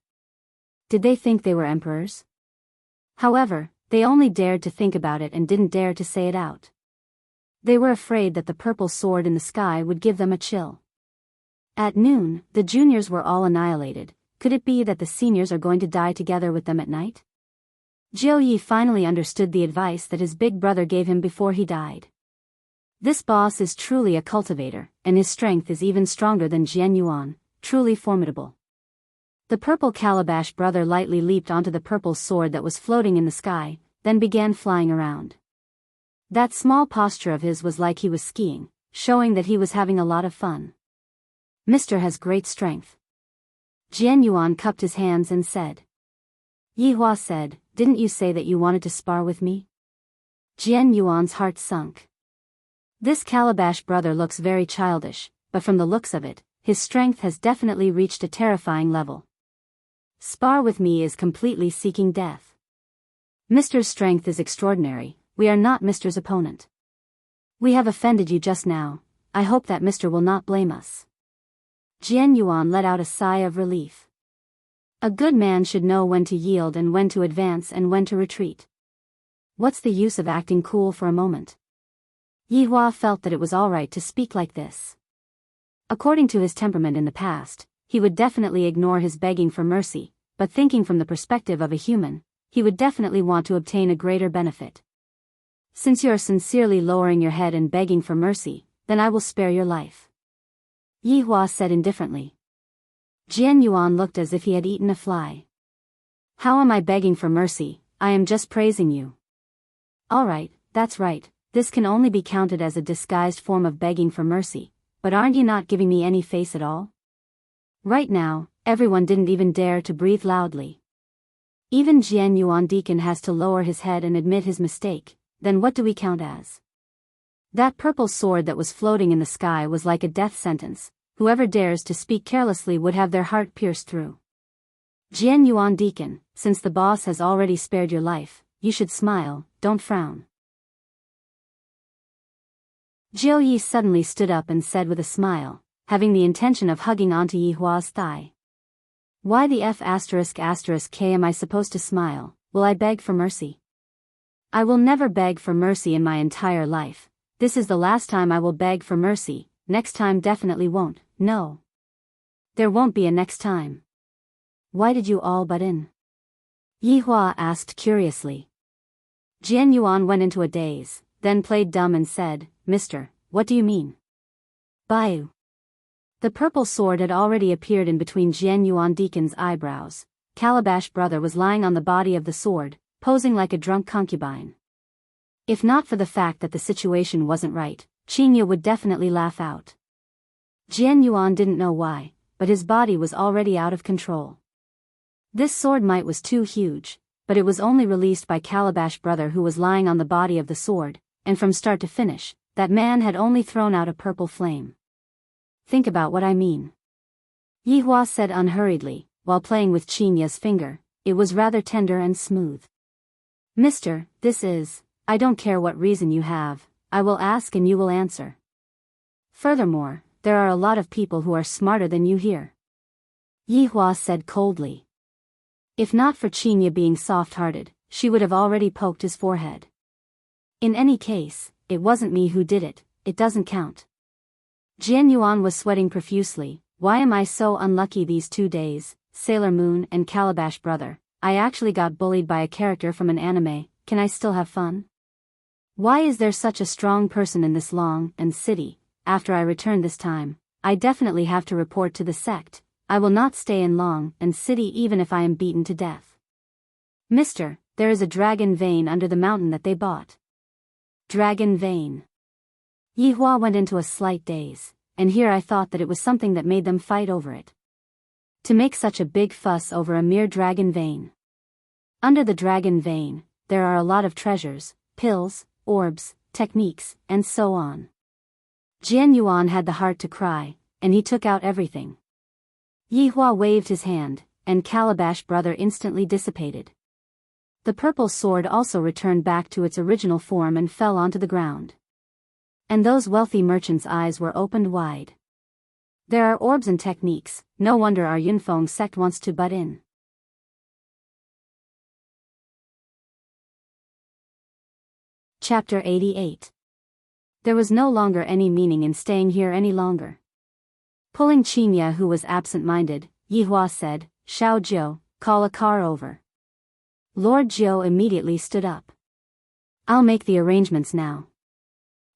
Did they think they were emperors? However, they only dared to think about it and didn't dare to say it out. They were afraid that the purple sword in the sky would give them a chill. At noon, the juniors were all annihilated. Could it be that the seniors are going to die together with them at night? Jiu Yi finally understood the advice that his big brother gave him before he died. This boss is truly a cultivator, and his strength is even stronger than Jian Yuan, truly formidable. The purple calabash brother lightly leaped onto the purple sword that was floating in the sky, then began flying around. That small posture of his was like he was skiing, showing that he was having a lot of fun. Mr. has great strength. Jian Yuan cupped his hands and said. Yi Hua said, didn't you say that you wanted to spar with me? Jian Yuan's heart sunk. This calabash brother looks very childish, but from the looks of it, his strength has definitely reached a terrifying level. Spar with me is completely seeking death. Mr.'s strength is extraordinary, we are not Mr.'s opponent. We have offended you just now, I hope that Mr. will not blame us. Jian Yuan let out a sigh of relief. A good man should know when to yield and when to advance and when to retreat. What's the use of acting cool for a moment? Yi Hua felt that it was alright to speak like this. According to his temperament in the past, he would definitely ignore his begging for mercy, but thinking from the perspective of a human, he would definitely want to obtain a greater benefit. Since you are sincerely lowering your head and begging for mercy, then I will spare your life. Yi Hua said indifferently. Jian Yuan looked as if he had eaten a fly. How am I begging for mercy? I am just praising you. Alright, that's right, this can only be counted as a disguised form of begging for mercy, but aren't you not giving me any face at all? Right now, everyone didn't even dare to breathe loudly. Even Jian Yuan Deacon has to lower his head and admit his mistake, then what do we count as? That purple sword that was floating in the sky was like a death sentence. Whoever dares to speak carelessly would have their heart pierced through. Jian Yuan Deacon, since the boss has already spared your life, you should smile, don't frown. Jiu Yi suddenly stood up and said with a smile, having the intention of hugging onto Yi Hua's thigh. Why the F*** am I supposed to smile? Will I beg for mercy? I will never beg for mercy in my entire life. This is the last time I will beg for mercy, next time definitely won't, no. There won't be a next time. Why did you all butt in? Yi Hua asked curiously. Jian Yuan went into a daze, then played dumb and said, Mister, what do you mean? Baiu. The purple sword had already appeared in between Jian Yuan Deacon's eyebrows. Calabash brother was lying on the body of the sword, posing like a drunk concubine. If not for the fact that the situation wasn't right, Qinya would definitely laugh out. Jian Yuan didn't know why, but his body was already out of control. This sword might was too huge, but it was only released by Calabash brother who was lying on the body of the sword, and from start to finish, that man had only thrown out a purple flame. Think about what I mean. Yi Hua said unhurriedly, while playing with Qinya's finger, it was rather tender and smooth. Mister, this is, I don't care what reason you have, I will ask and you will answer. Furthermore, there are a lot of people who are smarter than you here. Yi Hua said coldly. If not for Qinya being soft-hearted, she would have already poked his forehead. In any case, it wasn't me who did it, it doesn't count. Jian Yuan was sweating profusely. Why am I so unlucky these 2 days, Sailor Moon and Calabash brother? I actually got bullied by a character from an anime, can I still have fun? Why is there such a strong person in this long and city? After I return this time, I definitely have to report to the sect. I will not stay in long and city even if I am beaten to death. Mister, there is a dragon vein under the mountain that they bought. Dragon vein. Yi Hua went into a slight daze, and here I thought that it was something that made them fight over it. To make such a big fuss over a mere dragon vein. Under the dragon vein, there are a lot of treasures, pills, orbs, techniques, and so on. Jian Yuan had the heart to cry, and he took out everything. Yi Hua waved his hand, and Calabash brother instantly dissipated. The purple sword also returned back to its original form and fell onto the ground. And those wealthy merchants' eyes were opened wide. There are orbs and techniques, no wonder our Yunfeng sect wants to butt in. Chapter 88. There was no longer any meaning in staying here any longer. Pulling Qinya, who was absent-minded, Yihua said, "Xiao Jiu, call a car over." Lord Jiu immediately stood up. "I'll make the arrangements now."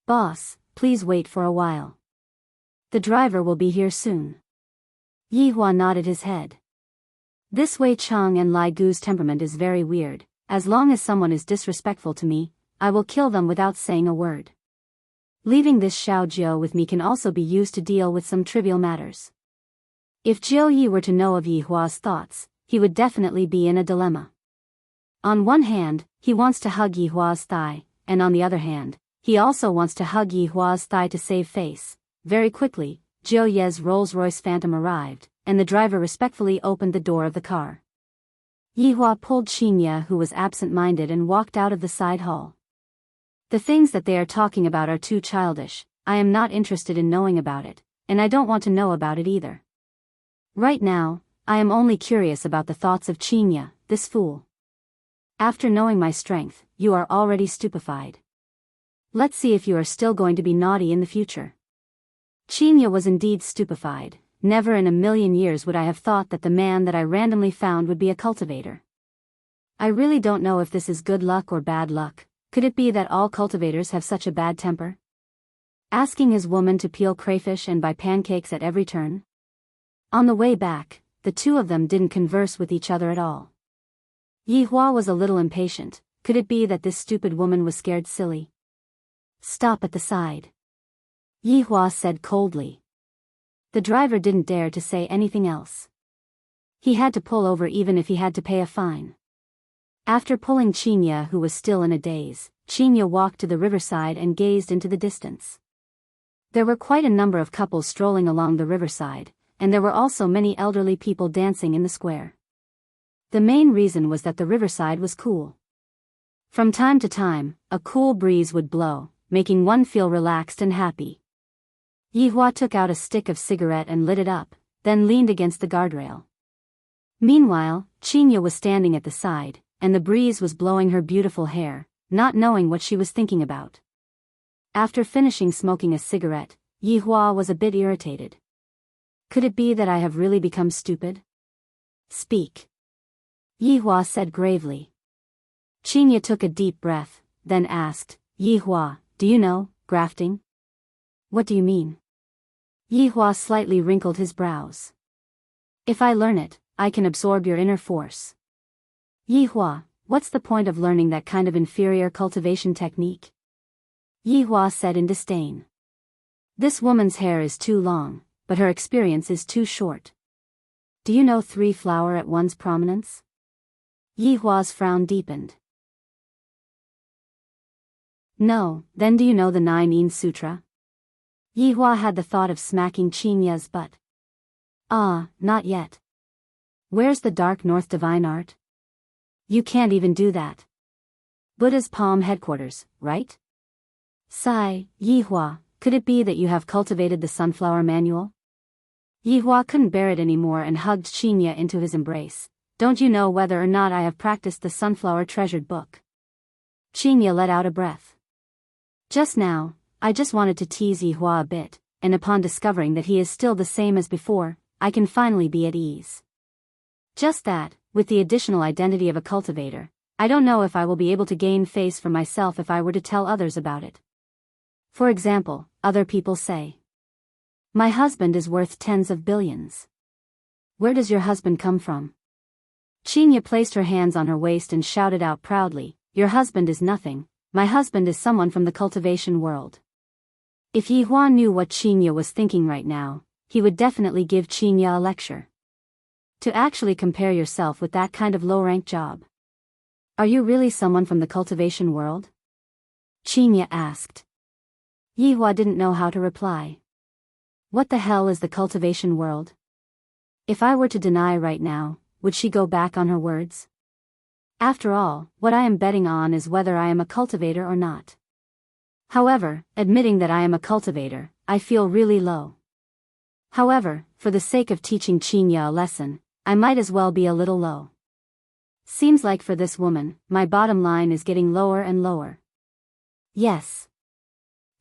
"Boss, please wait for a while. The driver will be here soon." Yihua nodded his head. This Wei Cheng and Lai Gu's temperament is very weird. As long as someone is disrespectful to me, I will kill them without saying a word. Leaving this Xiao Jiu with me can also be used to deal with some trivial matters. If Jiu Yi were to know of Yihua's thoughts, he would definitely be in a dilemma. On one hand, he wants to hug Yihua's thigh, and on the other hand, he also wants to hug Yihua's thigh to save face. Very quickly, Jiu Ye's Rolls-Royce Phantom arrived, and the driver respectfully opened the door of the car. Yihua pulled Qinya, who was absent-minded, and walked out of the side hall. The things that they are talking about are too childish. I am not interested in knowing about it, and I don't want to know about it either. Right now, I am only curious about the thoughts of Qinya, this fool. After knowing my strength, you are already stupefied. Let's see if you are still going to be naughty in the future. Qinya was indeed stupefied. Never in a million years would I have thought that the man that I randomly found would be a cultivator. I really don't know if this is good luck or bad luck. Could it be that all cultivators have such a bad temper? Asking his woman to peel crayfish and buy pancakes at every turn? On the way back, the two of them didn't converse with each other at all. Yihua was a little impatient. Could it be that this stupid woman was scared silly? "Stop at the side," Yihua said coldly. The driver didn't dare to say anything else. He had to pull over even if he had to pay a fine. After pulling Qinya, who was still in a daze, Qinya walked to the riverside and gazed into the distance. There were quite a number of couples strolling along the riverside, and there were also many elderly people dancing in the square. The main reason was that the riverside was cool. From time to time, a cool breeze would blow, making one feel relaxed and happy. Yihua took out a stick of cigarette and lit it up, then leaned against the guardrail. Meanwhile, Qinya was standing at the side, and the breeze was blowing her beautiful hair, not knowing what she was thinking about. After finishing smoking a cigarette, Yihua was a bit irritated. Could it be that I have really become stupid? "Speak," Yihua said gravely. Qinya took a deep breath, then asked, "Yihua, do you know grafting?" "What do you mean?" Yihua slightly wrinkled his brows. "If I learn it, I can absorb your inner force." "Yihua, what's the point of learning that kind of inferior cultivation technique?" Yihua said in disdain. "This woman's hair is too long, but her experience is too short. Do you know 3 flower at one's prominence?" Yihua's frown deepened. "No, then do you know the 9 Sutra?" Yihua had the thought of smacking Qinya's butt. "Ah, not yet." "Where's the Dark North Divine Art?" "You can't even do that." "Buddha's palm headquarters, right?" Sigh, Yihua, could it be that you have cultivated the Sunflower Manual? Yihua couldn't bear it anymore and hugged Qinya into his embrace. "Don't you know whether or not I have practiced the Sunflower Treasured Book?" Qinya let out a breath. "Just now, I just wanted to tease Yihua a bit, and upon discovering that he is still the same as before, I can finally be at ease. Just that, with the additional identity of a cultivator, I don't know if I will be able to gain face for myself if I were to tell others about it. For example, other people say, 'My husband is worth tens of billions.' Where does your husband come from?" Qinya placed her hands on her waist and shouted out proudly, "Your husband is nothing. My husband is someone from the cultivation world." If Yihua knew what Qinya was thinking right now, he would definitely give Qinya a lecture. To actually compare yourself with that kind of low-rank job. "Are you really someone from the cultivation world?" Qinya asked. Yihua didn't know how to reply. What the hell is the cultivation world? If I were to deny right now, would she go back on her words? After all, what I am betting on is whether I am a cultivator or not. However, admitting that I am a cultivator, I feel really low. However, for the sake of teaching Qinya a lesson, I might as well be a little low. Seems like for this woman, my bottom line is getting lower and lower. Yes.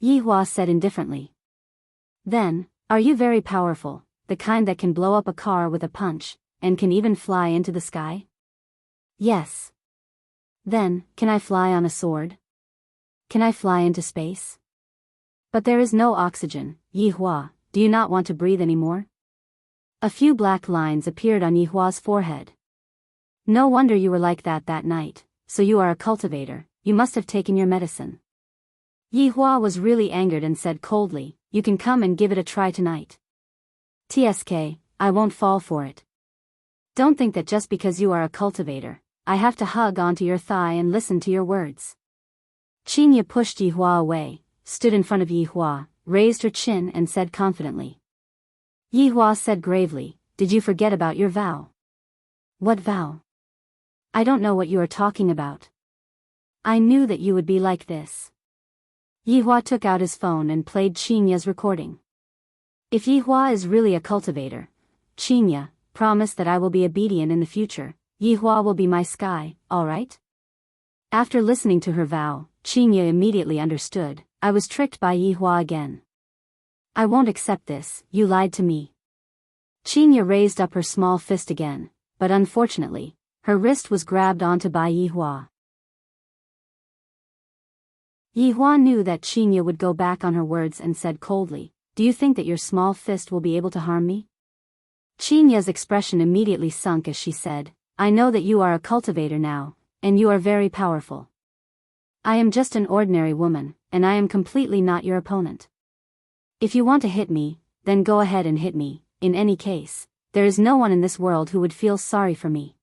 Yihua said indifferently. Then, are you very powerful, the kind that can blow up a car with a punch, and can even fly into the sky? Yes. Then, can I fly on a sword? Can I fly into space? But there is no oxygen, Yihua, do you not want to breathe anymore? A few black lines appeared on Yihua's forehead. No wonder you were like that night, so you are a cultivator, you must have taken your medicine. Yihua was really angered and said coldly, you can come and give it a try tonight. TSK, I won't fall for it. Don't think that just because you are a cultivator, I have to hug onto your thigh and listen to your words. Qinya pushed Yihua away, stood in front of Yihua, raised her chin and said confidently. Yihua said gravely, did you forget about your vow? What vow? I don't know what you are talking about. I knew that you would be like this. Yihua took out his phone and played Qinya's recording. If Yihua is really a cultivator, Qinya, promise that I will be obedient in the future, Yihua will be my sky, alright? After listening to her vow, Qinya immediately understood, I was tricked by Yihua again. I won't accept this, you lied to me. Qinya raised up her small fist again, but unfortunately, her wrist was grabbed onto by Yihua. Yihua knew that Qinya would go back on her words and said coldly, do you think that your small fist will be able to harm me? Qinya's expression immediately sunk as she said, I know that you are a cultivator now, and you are very powerful. I am just an ordinary woman, and I am completely not your opponent. If you want to hit me, then go ahead and hit me, in any case, there is no one in this world who would feel sorry for me.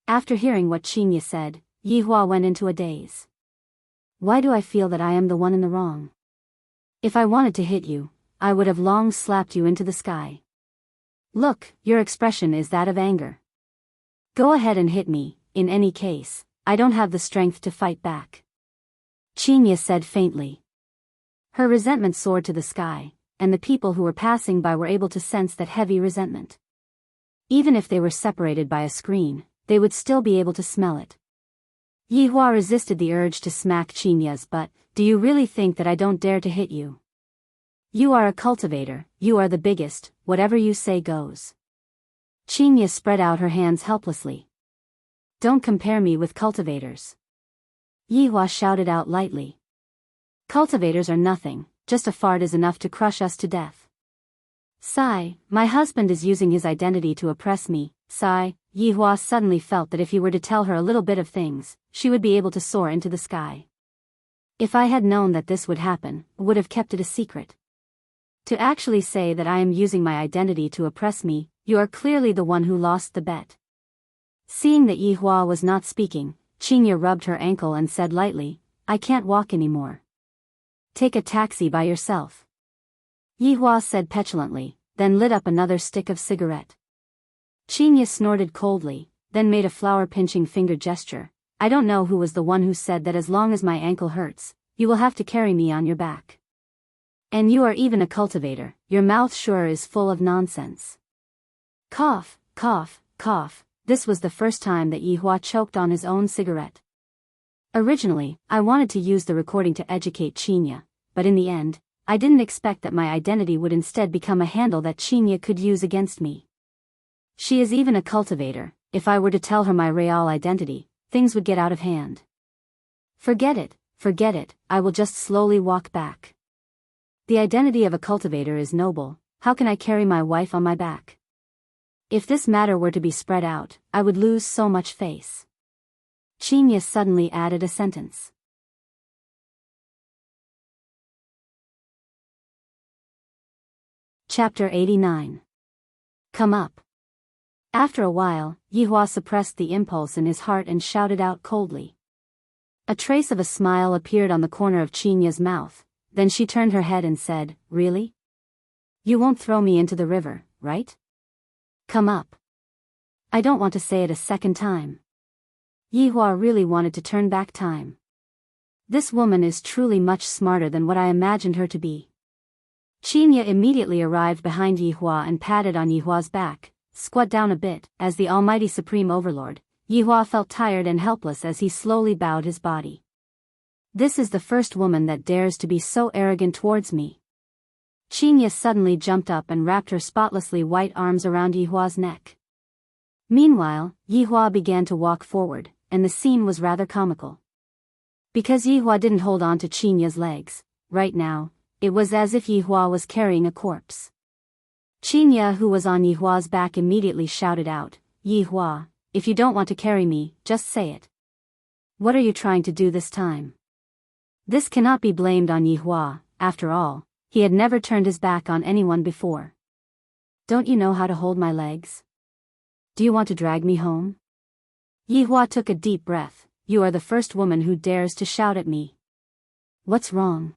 After hearing what Qinya said, Yihua went into a daze. Why do I feel that I am the one in the wrong? If I wanted to hit you, I would have long slapped you into the sky. Look, your expression is that of anger. Go ahead and hit me, in any case, I don't have the strength to fight back. Qinya said faintly. Her resentment soared to the sky, and the people who were passing by were able to sense that heavy resentment. Even if they were separated by a screen, they would still be able to smell it. Yihua resisted the urge to smack Qinya's butt. Do you really think that I don't dare to hit you? You are a cultivator, you are the biggest, whatever you say goes. Qinya spread out her hands helplessly. Don't compare me with cultivators. Yihua shouted out lightly. Cultivators are nothing, just a fart is enough to crush us to death. Sigh, my husband is using his identity to oppress me. Sigh, Yihua suddenly felt that if he were to tell her a little bit of things, she would be able to soar into the sky. If I had known that this would happen, I would have kept it a secret. To actually say that I am using my identity to oppress me, you are clearly the one who lost the bet. Seeing that Yihua was not speaking, Qinya rubbed her ankle and said lightly, I can't walk anymore. Take a taxi by yourself. Yihua said petulantly, then lit up another stick of cigarette. Qinya snorted coldly, then made a flower-pinching finger gesture. I don't know who was the one who said that as long as my ankle hurts, you will have to carry me on your back. And you are even a cultivator, your mouth sure is full of nonsense. Cough, cough, cough, this was the first time that Yihua choked on his own cigarette. Originally, I wanted to use the recording to educate Qinya, but in the end, I didn't expect that my identity would instead become a handle that Qinya could use against me. She is even a cultivator. If I were to tell her my real identity, things would get out of hand. Forget it, I will just slowly walk back. The identity of a cultivator is noble, how can I carry my wife on my back? If this matter were to be spread out, I would lose so much face. Qinya suddenly added a sentence. Chapter 89. Come up. After a while, Yihua suppressed the impulse in his heart and shouted out coldly. A trace of a smile appeared on the corner of Qinya's mouth, then she turned her head and said, Really? You won't throw me into the river, right? Come up. I don't want to say it a second time. Yihua really wanted to turn back time. This woman is truly much smarter than what I imagined her to be. Qinya immediately arrived behind Yihua and patted on Yihua's back. Squat down a bit. As the almighty supreme overlord, Yihua felt tired and helpless as he slowly bowed his body. This is the first woman that dares to be so arrogant towards me. Qinya suddenly jumped up and wrapped her spotlessly white arms around Yihua's neck. Meanwhile, Yihua began to walk forward, and the scene was rather comical. Because Yihua didn't hold on to Qinya's legs, right now, it was as if Yihua was carrying a corpse. Qinya, who was on Yihua's back, immediately shouted out, "Yihua, if you don't want to carry me, just say it. What are you trying to do this time?" This cannot be blamed on Yihua, after all, he had never turned his back on anyone before. "Don't you know how to hold my legs? Do you want to drag me home?" Yihua took a deep breath. "You are the first woman who dares to shout at me. What's wrong?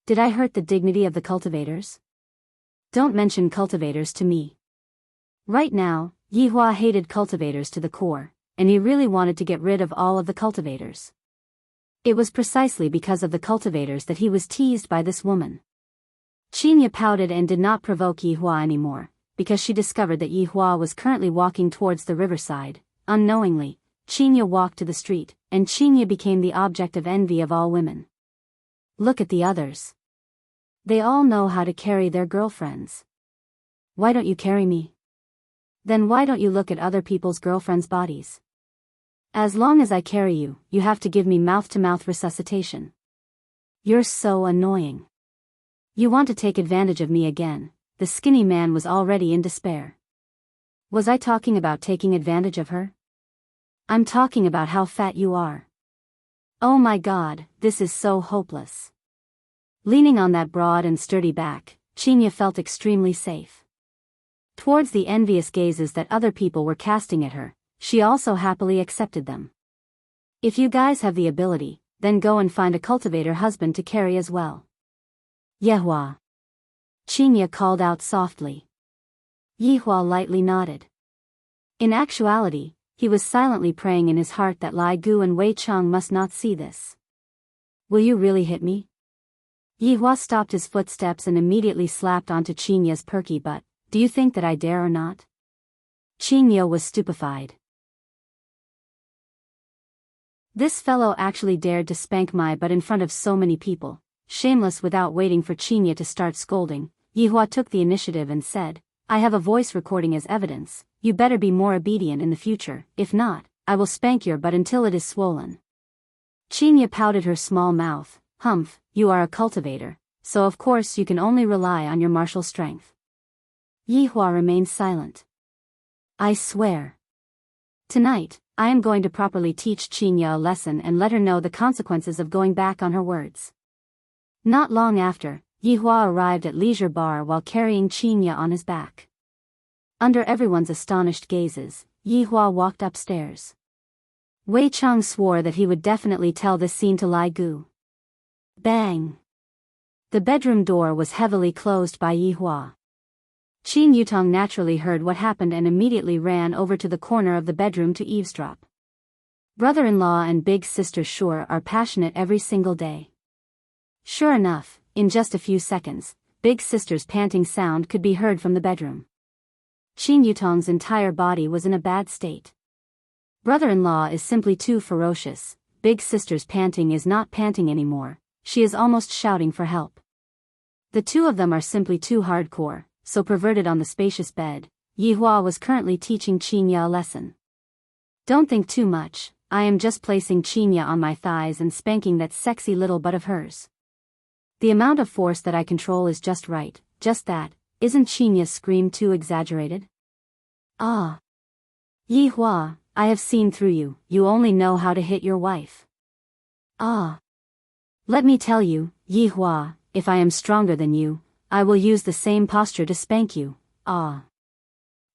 Did I hurt the dignity of the cultivators? Don't mention cultivators to me." Right now, Yihua hated cultivators to the core, and he really wanted to get rid of all of the cultivators. It was precisely because of the cultivators that he was teased by this woman. Qinya pouted and did not provoke Yihua anymore, because she discovered that Yihua was currently walking towards the riverside. Unknowingly, Qinya walked to the street, and Qinya became the object of envy of all women. Look at the others. They all know how to carry their girlfriends. Why don't you carry me? Then why don't you look at other people's girlfriends' bodies? As long as I carry you, you have to give me mouth-to-mouth resuscitation. You're so annoying. You want to take advantage of me again. The skinny man was already in despair. Was I talking about taking advantage of her? I'm talking about how fat you are. Oh my God, this is so hopeless. Leaning on that broad and sturdy back, Qinya felt extremely safe. Towards the envious gazes that other people were casting at her, she also happily accepted them. If you guys have the ability, then go and find a cultivator husband to carry as well. Yehua. Qinya called out softly. Yihua lightly nodded. In actuality, he was silently praying in his heart that Lai Gu and Wei Chang must not see this. Will you really hit me? Yihua stopped his footsteps and immediately slapped onto Qinya's perky butt. Do you think that I dare or not? Qinya was stupefied. This fellow actually dared to spank my butt in front of so many people. Shameless. Without waiting for Qinya to start scolding, Yihua took the initiative and said, I have a voice recording as evidence. You better be more obedient in the future. If not, I will spank your butt until it is swollen. Qinya pouted her small mouth. Humph, you are a cultivator, so of course you can only rely on your martial strength. Yihua remained silent. I swear. Tonight, I am going to properly teach Qinya a lesson and let her know the consequences of going back on her words. Not long after, Yihua arrived at Leisure Bar while carrying Qinya on his back. Under everyone's astonished gazes, Yihua walked upstairs. Wei Chang swore that he would definitely tell this scene to Lai Gu. Bang! The bedroom door was heavily closed by Yihua. Qin Yutong naturally heard what happened and immediately ran over to the corner of the bedroom to eavesdrop. Brother-in-law and big sister sure are passionate every single day. Sure enough, in just a few seconds, big sister's panting sound could be heard from the bedroom. Qin Yutong's entire body was in a bad state. Brother-in-law is simply too ferocious. Big sister's panting is not panting anymore, she is almost shouting for help. The two of them are simply too hardcore, so perverted. On the spacious bed, Yihua was currently teaching Qinya a lesson. Don't think too much, I am just placing Qinya on my thighs and spanking that sexy little butt of hers. The amount of force that I control is just right, just that. Isn't Qinya's scream too exaggerated? Ah! Yihua, I have seen through you, you only know how to hit your wife. Ah! Let me tell you, Yihua, if I am stronger than you, I will use the same posture to spank you. Ah!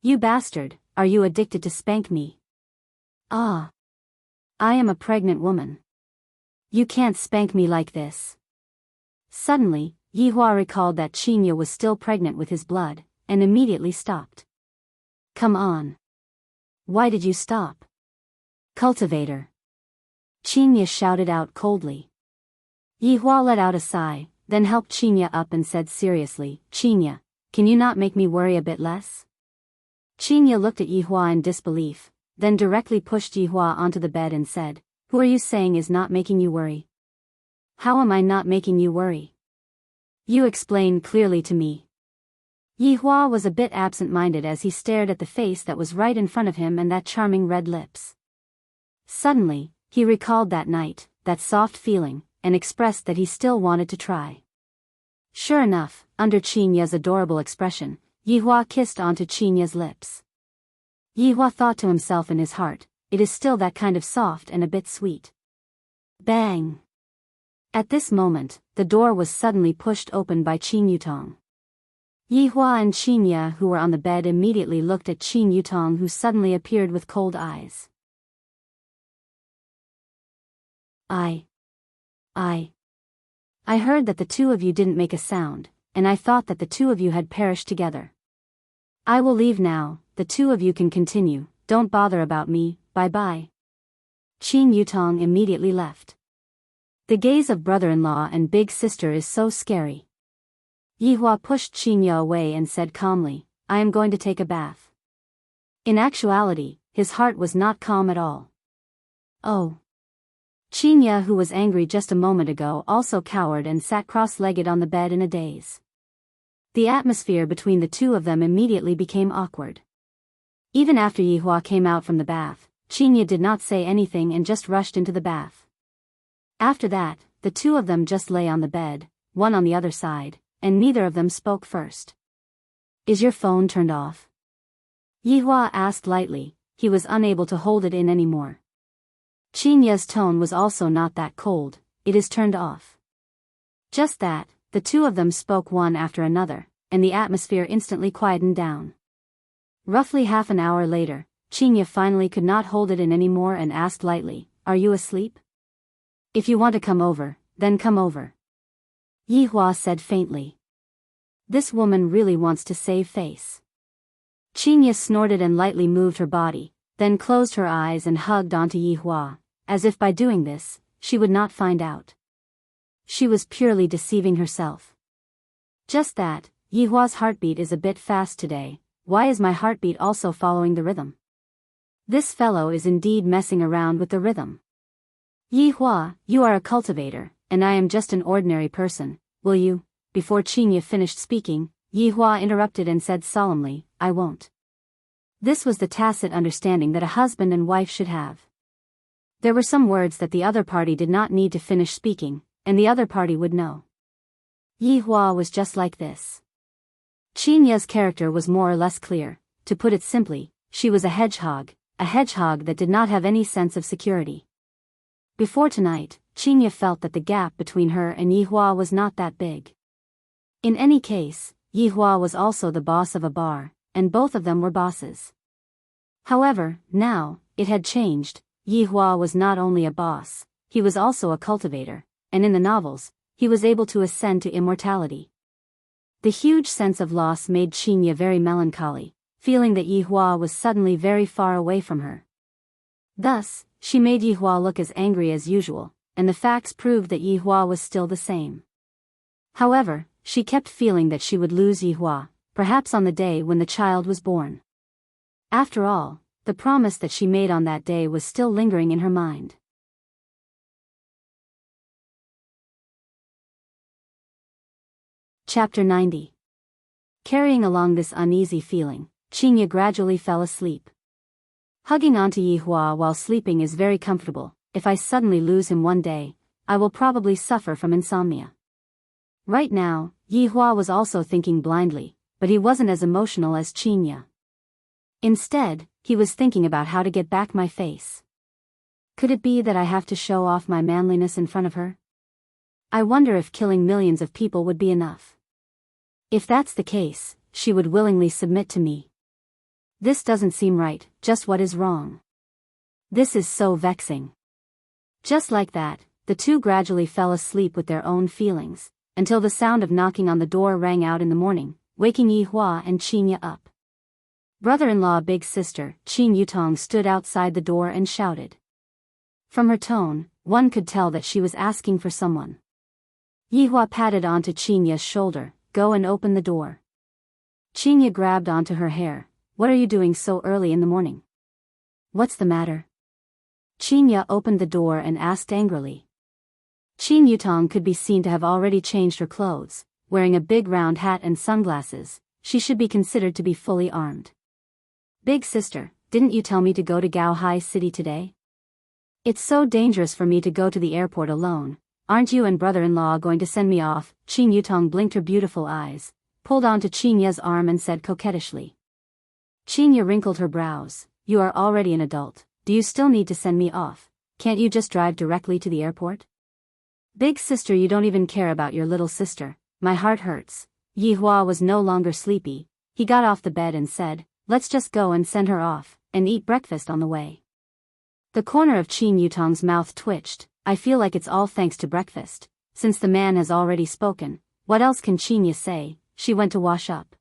You bastard, are you addicted to spank me? Ah! I am a pregnant woman. You can't spank me like this. Suddenly, Yihua recalled that Qinya was still pregnant with his blood, and immediately stopped. Come on. Why did you stop? Cultivator. Qinya shouted out coldly. Yihua let out a sigh, then helped Qinya up and said seriously, Qinya, can you not make me worry a bit less? Qinya looked at Yihua in disbelief, then directly pushed Yihua onto the bed and said, Who are you saying is not making you worry? How am I not making you worry? You explain clearly to me. Yi Hua was a bit absent-minded as he stared at the face that was right in front of him and that charming red lips. Suddenly, he recalled that night, that soft feeling, and expressed that he still wanted to try. Sure enough, under Qinya's adorable expression, Yi Hua kissed onto Qinya's lips. Yi Hua thought to himself in his heart, it is still that kind of soft and a bit sweet. Bang! At this moment, the door was suddenly pushed open by Qin Yutong. Yi Hua and Qinya, who were on the bed, immediately looked at Qin Yutong, who suddenly appeared with cold eyes. I heard that the two of you didn't make a sound, and I thought that the two of you had perished together. I will leave now, the two of you can continue, don't bother about me, bye-bye. Qin Yutong immediately left. The gaze of brother-in-law and big sister is so scary. Yi Hua pushed Qinya away and said calmly, I am going to take a bath. In actuality, his heart was not calm at all. Oh. Qinya, who was angry just a moment ago, also cowered and sat cross-legged on the bed in a daze. The atmosphere between the two of them immediately became awkward. Even after Yi Hua came out from the bath, Qinya did not say anything and just rushed into the bath. After that, the two of them just lay on the bed, one on the other side, and neither of them spoke first. Is your phone turned off? Yi Hua asked lightly. He was unable to hold it in anymore. Qinya's tone was also not that cold. It is turned off. Just that, the two of them spoke one after another, and the atmosphere instantly quietened down. Roughly half an hour later, Qinya finally could not hold it in anymore and asked lightly, Are you asleep? If you want to come over, then come over. Yi Hua said faintly. This woman really wants to save face. Qinya snorted and lightly moved her body, then closed her eyes and hugged onto Yi Hua, as if by doing this, she would not find out. She was purely deceiving herself. Just that, Yi Hua's heartbeat is a bit fast today. Why is my heartbeat also following the rhythm? This fellow is indeed messing around with the rhythm. Yi Hua, you are a cultivator, and I am just an ordinary person, will you? Before Qinya finished speaking, Yi Hua interrupted and said solemnly, I won't. This was the tacit understanding that a husband and wife should have. There were some words that the other party did not need to finish speaking, and the other party would know. Yi Hua was just like this. Qinya's character was more or less clear. To put it simply, she was a hedgehog that did not have any sense of security. Before tonight, Qinya felt that the gap between her and Yi Hua was not that big. In any case, Yi Hua was also the boss of a bar, and both of them were bosses. However, now, it had changed. Yi Hua was not only a boss, he was also a cultivator, and in the novels, he was able to ascend to immortality. The huge sense of loss made Qinya very melancholy, feeling that Yi Hua was suddenly very far away from her. Thus, she made Yi Hua look as angry as usual, and the facts proved that Yi Hua was still the same. However, she kept feeling that she would lose Yi Hua, perhaps on the day when the child was born. After all, the promise that she made on that day was still lingering in her mind. Chapter 90. Carrying along this uneasy feeling, Qinya gradually fell asleep. Hugging onto Yi Hua while sleeping is very comfortable. If I suddenly lose him one day, I will probably suffer from insomnia. Right now, Yi Hua was also thinking blindly, but he wasn't as emotional as Qinya. Instead, he was thinking about how to get back my face. Could it be that I have to show off my manliness in front of her? I wonder if killing millions of people would be enough. If that's the case, she would willingly submit to me. This doesn't seem right. Just what is wrong? This is so vexing. Just like that, the two gradually fell asleep with their own feelings, until the sound of knocking on the door rang out in the morning, waking Yi Hua and Qinya up. Brother-in-law big sister, Qin Yutong, stood outside the door and shouted. From her tone, one could tell that she was asking for someone. Yi Hua patted onto Qinya's shoulder. Go and open the door. Qinya grabbed onto her hair. What are you doing so early in the morning? What's the matter? Qinya opened the door and asked angrily. Qin Yutong could be seen to have already changed her clothes, wearing a big round hat and sunglasses. She should be considered to be fully armed. Big sister, didn't you tell me to go to Gaohai City today? It's so dangerous for me to go to the airport alone. Aren't you and brother-in-law going to send me off? Qin Yutong blinked her beautiful eyes, pulled onto Qinya's arm and said coquettishly. Qinya wrinkled her brows. You are already an adult. Do you still need to send me off? Can't you just drive directly to the airport? Big sister, you don't even care about your little sister. My heart hurts. Yi Hua was no longer sleepy. He got off the bed and said, let's just go and send her off, and eat breakfast on the way. The corner of Qin Yutong's mouth twitched. I feel like it's all thanks to breakfast. Since the man has already spoken, what else can Qinya say? She went to wash up.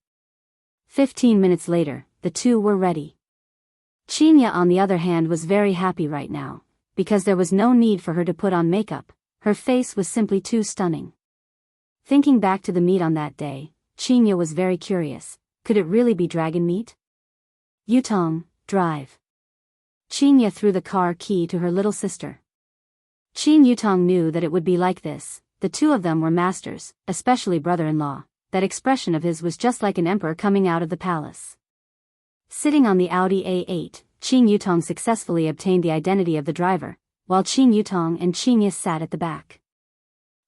15 minutes later, the two were ready. Qinya, on the other hand, was very happy right now, because there was no need for her to put on makeup. Her face was simply too stunning. Thinking back to the meat on that day, Qinya was very curious. Could it really be dragon meat? Yutong, drive. Qinya threw the car key to her little sister. Qin Yutong knew that it would be like this. The two of them were masters, especially brother-in-law. That expression of his was just like an emperor coming out of the palace. Sitting on the Audi A8, Qin Yutong successfully obtained the identity of the driver, while Qin Yutong and Qinya sat at the back.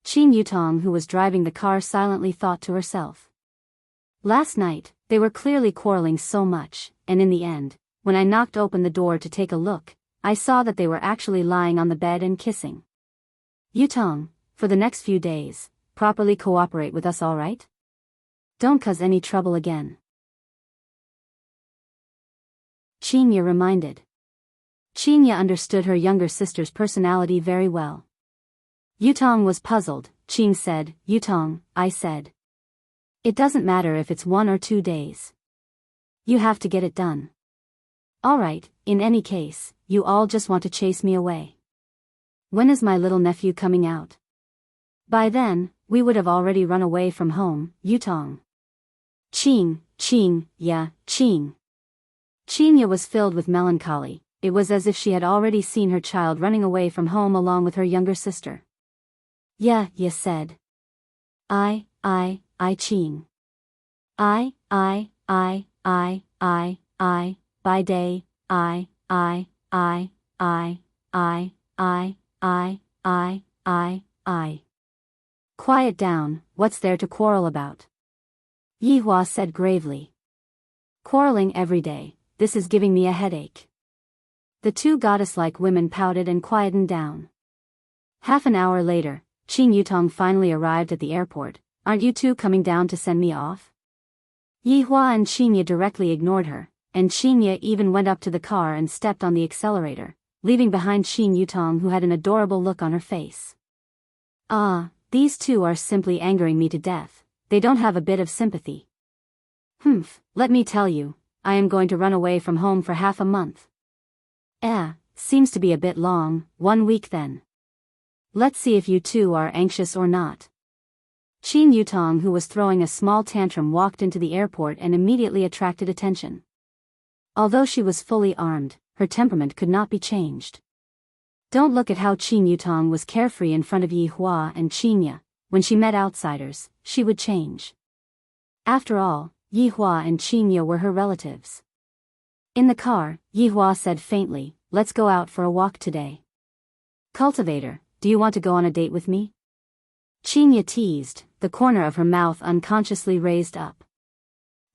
Qin Yutong, who was driving the car, silently thought to herself. Last night, they were clearly quarreling so much, and in the end, when I knocked open the door to take a look, I saw that they were actually lying on the bed and kissing. Yutong, for the next few days, properly cooperate with us, all right? Don't cause any trouble again. Qinya reminded. Qinya understood her younger sister's personality very well. Yutong was puzzled. Qin said, Yutong, I said. It doesn't matter if it's 1 or 2 days. You have to get it done. All right, in any case, you all just want to chase me away. When is my little nephew coming out? By then, we would have already run away from home, Yutong. Qin. Qinya was filled with melancholy. It was as if she had already seen her child running away from home along with her younger sister. Yeah, said. I, Qin. I, by day, I. Quiet down, what's there to quarrel about? Yi Hua said gravely. Quarreling every day, this is giving me a headache. The two goddess-like women pouted and quietened down. Half an hour later, Qin Yutong finally arrived at the airport. Aren't you two coming down to send me off? Yi Hua and Qinya directly ignored her, and Qinya even went up to the car and stepped on the accelerator, leaving behind Qin Yutong, who had an adorable look on her face. Ah, these two are simply angering me to death. They don't have a bit of sympathy. Let me tell you, I am going to run away from home for half a month. Seems to be a bit long. 1 week then. Let's see if you two are anxious or not. Qin Yutong, who was throwing a small tantrum, walked into the airport and immediately attracted attention. Although she was fully armed, her temperament could not be changed. Don't look at how Qin Yutong was carefree in front of Yi Hua and Qinya. When she met outsiders, she would change. After all, Yi Hua and Qinya were her relatives. In the car, Yi Hua said faintly, let's go out for a walk today. Cultivator, do you want to go on a date with me? Qinya teased, the corner of her mouth unconsciously raised up.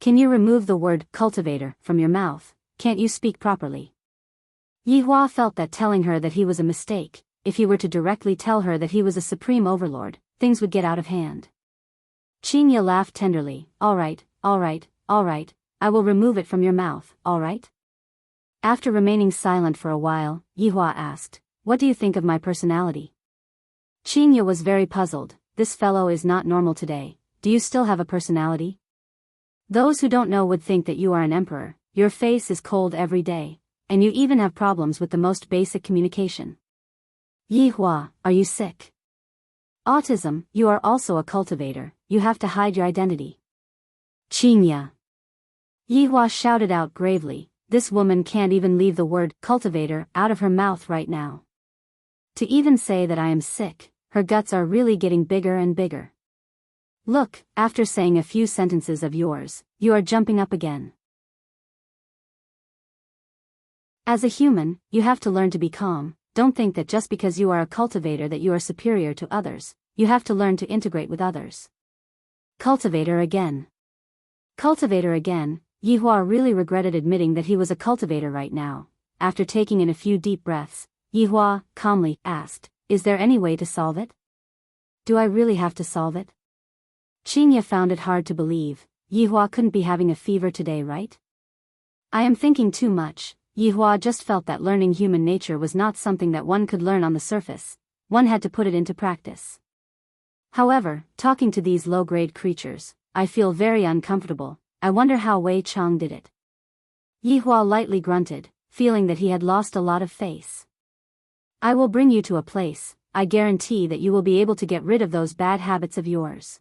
Can you remove the word cultivator from your mouth? Can't you speak properly? Yi Hua felt that telling her that he was a mistake. If he were to directly tell her that he was a supreme overlord, things would get out of hand. Qinya laughed tenderly. All right, I will remove it from your mouth, all right? After remaining silent for a while, Yi Hua asked, what do you think of my personality? Qinya was very puzzled. This fellow is not normal today. Do you still have a personality? Those who don't know would think that you are an emperor. Your face is cold every day, and you even have problems with the most basic communication. Yi Hua, are you sick? Autism, you are also a cultivator. You have to hide your identity. Qinya. Yi Hua shouted out gravely, this woman can't even leave the word cultivator out of her mouth right now. To even say that I am sick, her guts are really getting bigger and bigger. Look, after saying a few sentences of yours, you are jumping up again. As a human, you have to learn to be calm. Don't think that just because you are a cultivator that you are superior to others. You have to learn to integrate with others. Cultivator again. Cultivator again. Yihua really regretted admitting that he was a cultivator right now. After taking in a few deep breaths, Yihua calmly asked, "Is there any way to solve it? Do I really have to solve it?" Qinya found it hard to believe. Yihua couldn't be having a fever today, right? I am thinking too much. Yihua just felt that learning human nature was not something that one could learn on the surface. One had to put it into practice. However, talking to these low-grade creatures, I feel very uncomfortable. I wonder how Wei Chang did it. Yihua lightly grunted, feeling that he had lost a lot of face. I will bring you to a place. I guarantee that you will be able to get rid of those bad habits of yours.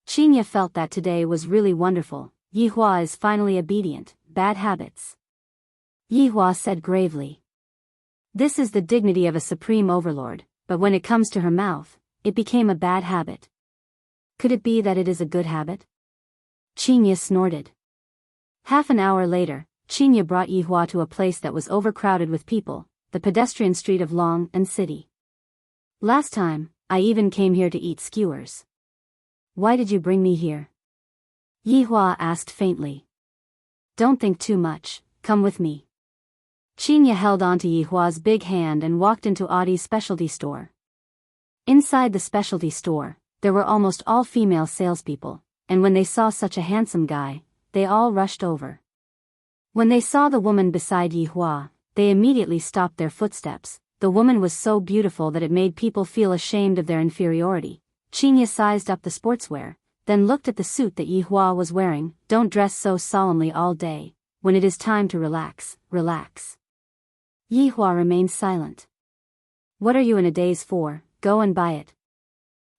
Qinya felt that today was really wonderful. Yihua is finally obedient. Bad habits. Yihua said gravely. This is the dignity of a supreme overlord, but when it comes to her mouth, it became a bad habit. Could it be that it is a good habit? Qinya snorted. Half an hour later, Qinya brought Yihua to a place that was overcrowded with people, the pedestrian street of Long and City. Last time, I even came here to eat skewers. Why did you bring me here? Yihua asked faintly. Don't think too much, come with me. Qinya held onto Yihua's big hand and walked into Audie's specialty store. Inside the specialty store, there were almost all female salespeople, and when they saw such a handsome guy, they all rushed over. When they saw the woman beside Yihua, they immediately stopped their footsteps. The woman was so beautiful that it made people feel ashamed of their inferiority. Qinya sized up the sportswear, then looked at the suit that Yihua was wearing. Don't dress so solemnly all day. When it is time to relax, relax. Yihua remained silent. What are you in a daze for? Go and buy it.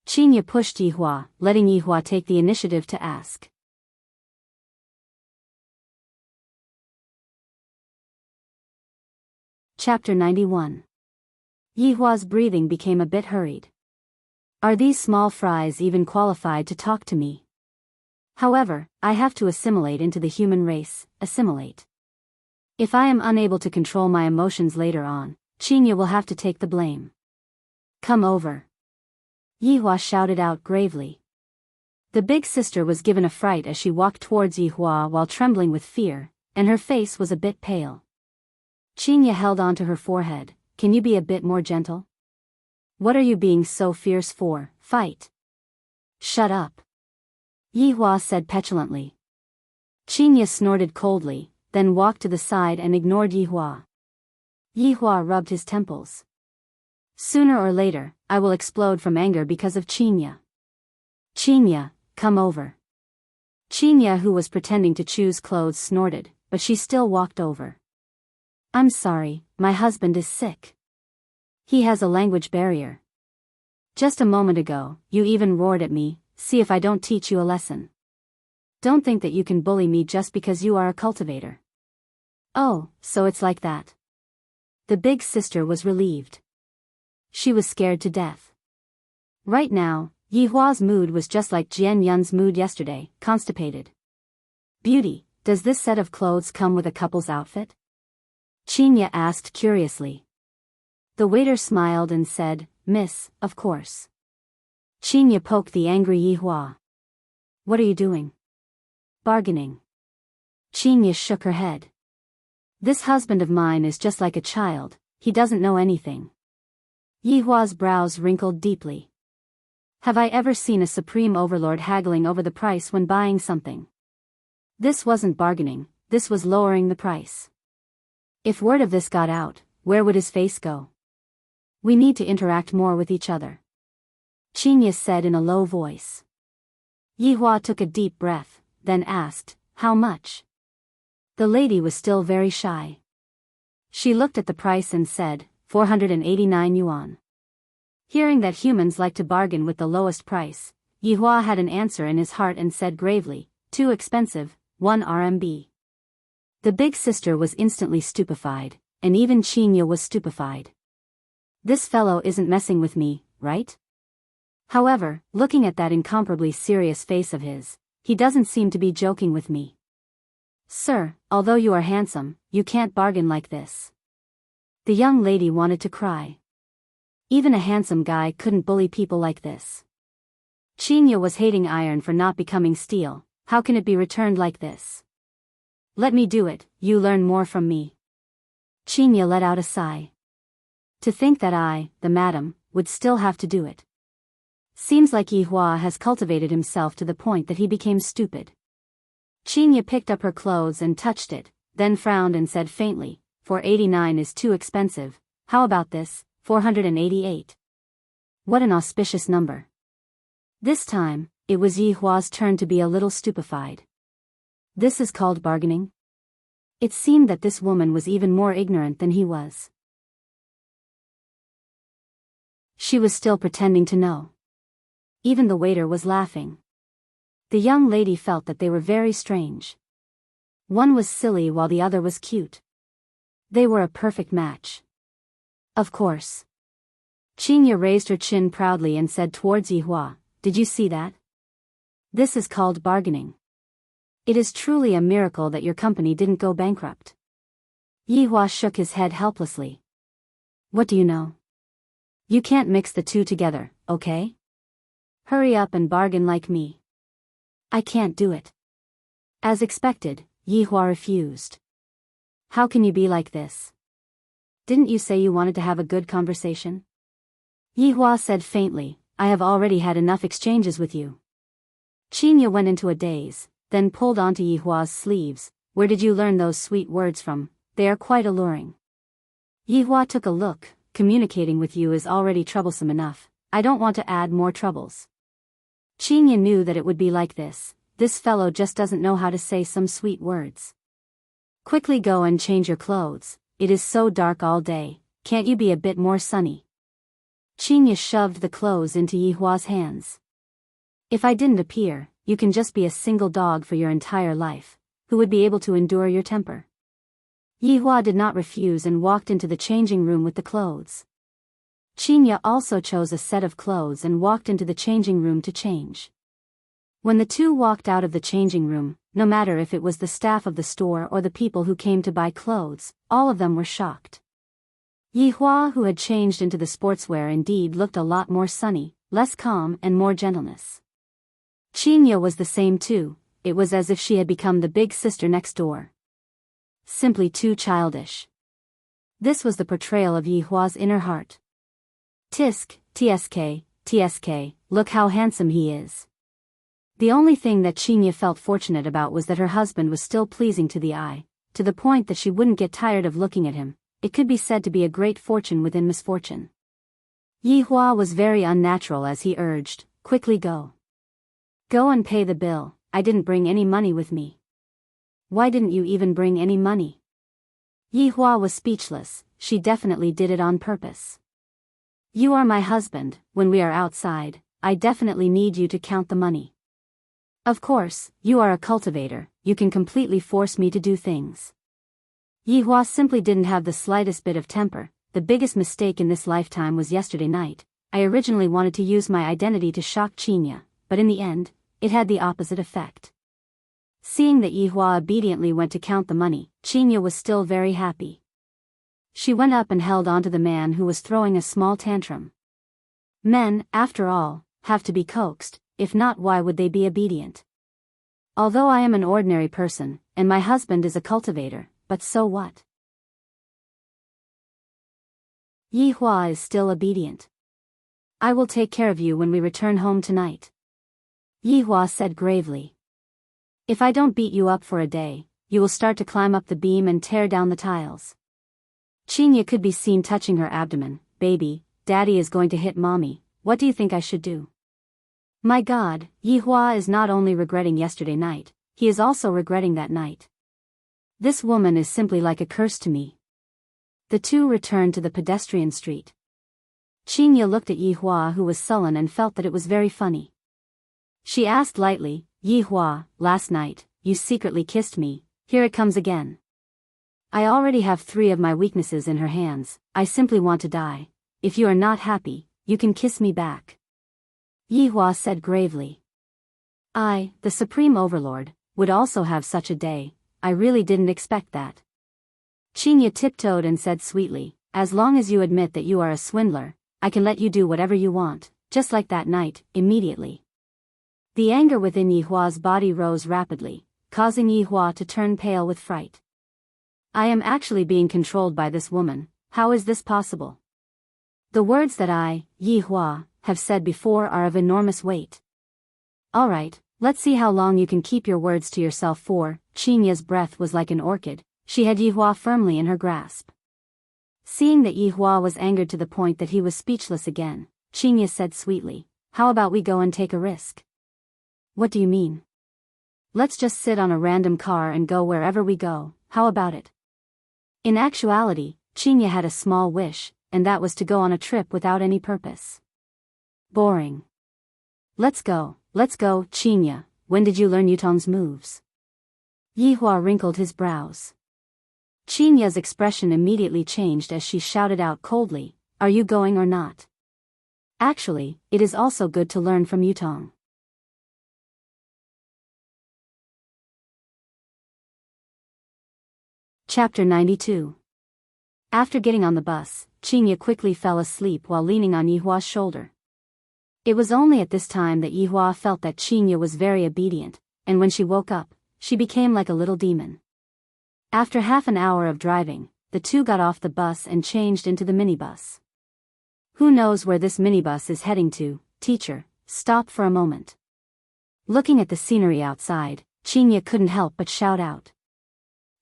Qinya pushed Yihua, letting Yihua take the initiative to ask. Chapter 91. Yihua's breathing became a bit hurried. Are these small fries even qualified to talk to me? However, I have to assimilate into the human race, assimilate. If I am unable to control my emotions later on, Qinya will have to take the blame. Come over. Yihua shouted out gravely. The big sister was given a fright as she walked towards Yihua while trembling with fear, and her face was a bit pale. Qinya held onto her forehead. Can you be a bit more gentle? What are you being so fierce for? Fight. Shut up. Yihua said petulantly. Qinya snorted coldly, then walked to the side and ignored Yihua. Yihua rubbed his temples. Sooner or later, I will explode from anger because of Qinya. Qinya, come over. Qinya, who was pretending to choose clothes, snorted, but she still walked over. I'm sorry, my husband is sick. He has a language barrier. Just a moment ago, you even roared at me. See if I don't teach you a lesson. Don't think that you can bully me just because you are a cultivator. Oh, so it's like that. The big sister was relieved. She was scared to death. Right now, Yihua's mood was just like Jian Yun's mood yesterday, constipated. Beauty, does this set of clothes come with a couple's outfit? Qinya asked curiously. The waiter smiled and said, Miss, of course. Qinya poked the angry Yihua. What are you doing? Bargaining. Qinya shook her head. This husband of mine is just like a child, he doesn't know anything. Yihua's brows wrinkled deeply. Have I ever seen a supreme overlord haggling over the price when buying something? This wasn't bargaining, this was lowering the price. If word of this got out, where would his face go? We need to interact more with each other. Qinya said in a low voice. Yihua took a deep breath, then asked, how much? The lady was still very shy. She looked at the price and said, 489 yuan. Hearing that humans like to bargain with the lowest price, Yihua had an answer in his heart and said gravely, too expensive, 1 RMB. The big sister was instantly stupefied, and even Qinya was stupefied. This fellow isn't messing with me, right? However, looking at that incomparably serious face of his, he doesn't seem to be joking with me. Sir, although you are handsome, you can't bargain like this. The young lady wanted to cry. Even a handsome guy couldn't bully people like this. Chinya was hating iron for not becoming steel. How can it be returned like this? Let me do it, you learn more from me. Chinya let out a sigh. To think that I, the madam, would still have to do it. Seems like Yi Hua has cultivated himself to the point that he became stupid. Chinya picked up her clothes and touched it, then frowned and said faintly, 489 is too expensive, how about this, 488? What an auspicious number. This time, it was Yi Hua's turn to be a little stupefied. This is called bargaining? It seemed that this woman was even more ignorant than he was. She was still pretending to know. Even the waiter was laughing. The young lady felt that they were very strange. One was silly while the other was cute. They were a perfect match. Of course. Chinya raised her chin proudly and said towards Yi Hua, did you see that? This is called bargaining. It is truly a miracle that your company didn't go bankrupt. Yi Hua shook his head helplessly. What do you know? You can't mix the two together, okay? Hurry up and bargain like me. I can't do it. As expected, Yi Hua refused. How can you be like this? Didn't you say you wanted to have a good conversation? Yi Hua said faintly, I have already had enough exchanges with you. Chinya went into a daze, then pulled onto Yi Hua's sleeves. Where did you learn those sweet words from? They are quite alluring. Yi Hua took a look. Communicating with you is already troublesome enough. I don't want to add more troubles. Chinya knew that it would be like this. This fellow just doesn't know how to say some sweet words. Quickly go and change your clothes. It is so dark all day. Can't you be a bit more sunny? Chinya shoved the clothes into Yi Hua's hands. If I didn't appear, you can just be a single dog for your entire life. Who would be able to endure your temper? Yi Hua did not refuse and walked into the changing room with the clothes. Chinya also chose a set of clothes and walked into the changing room to change. When the two walked out of the changing room, no matter if it was the staff of the store or the people who came to buy clothes, all of them were shocked. Yi Hua, who had changed into the sportswear, indeed looked a lot more sunny, less calm and more gentleness. Chinya was the same too. It was as if she had become the big sister next door. Simply too childish. This was the portrayal of Yi Hua's inner heart. Tisk, tsk, look how handsome he is. The only thing that Chinya felt fortunate about was that her husband was still pleasing to the eye, to the point that she wouldn't get tired of looking at him. It could be said to be a great fortune within misfortune. Yi Hua was very unnatural as he urged, quickly go. Go and pay the bill. I didn't bring any money with me. Why didn't you even bring any money? Yi Hua was speechless. She definitely did it on purpose. You are my husband. When we are outside, I definitely need you to count the money. Of course, you are a cultivator. You can completely force me to do things. Yi Hua simply didn't have the slightest bit of temper. The biggest mistake in this lifetime was yesterday night. I originally wanted to use my identity to shock Chinya, but in the end, it had the opposite effect. Seeing that Yi Hua obediently went to count the money, Chinya was still very happy. She went up and held onto the man who was throwing a small tantrum. Men, after all, have to be coaxed, if not why would they be obedient? Although I am an ordinary person, and my husband is a cultivator, but so what? Yi Hua is still obedient. I will take care of you when we return home tonight. Yi Hua said gravely. If I don't beat you up for a day, you will start to climb up the beam and tear down the tiles. Chinya could be seen touching her abdomen. Baby, Daddy is going to hit Mommy. What do you think I should do? My God, Yi Hua is not only regretting yesterday night, he is also regretting that night. This woman is simply like a curse to me. The two returned to the pedestrian street. Chinya looked at Yi Hua, who was sullen, and felt that it was very funny. She asked lightly, Yi Hua, last night, you secretly kissed me. Here it comes again. I already have 3 of my weaknesses in her hands. I simply want to die. If you are not happy, you can kiss me back. Yihua said gravely. I, the Supreme Overlord, would also have such a day. I really didn't expect that. Qinya tiptoed and said sweetly, as long as you admit that you are a swindler, I can let you do whatever you want, just like that night, immediately. The anger within Yihua's body rose rapidly, causing Yihua to turn pale with fright. I am actually being controlled by this woman, how is this possible? The words that I, Yihua, have said before are of enormous weight. Alright, let's see how long you can keep your words to yourself for. Qinya's breath was like an orchid, she had Yihua firmly in her grasp. Seeing that Yihua was angered to the point that he was speechless again, Qinya said sweetly, how about we go and take a risk? What do you mean? Let's just sit on a random car and go wherever we go, how about it? In actuality, Qinya had a small wish, and that was to go on a trip without any purpose. Boring. Let's go, Qinya, when did you learn Yutong's moves? Yihua wrinkled his brows. Qinya's expression immediately changed as she shouted out coldly, are you going or not? Actually, it is also good to learn from Yutong. Chapter 92. After getting on the bus, Qinya quickly fell asleep while leaning on Yihua's shoulder. It was only at this time that Yihua felt that Qinya was very obedient, and when she woke up, she became like a little demon. After half an hour of driving, the two got off the bus and changed into the minibus. Who knows where this minibus is heading to, teacher, stop for a moment. Looking at the scenery outside, Qinya couldn't help but shout out.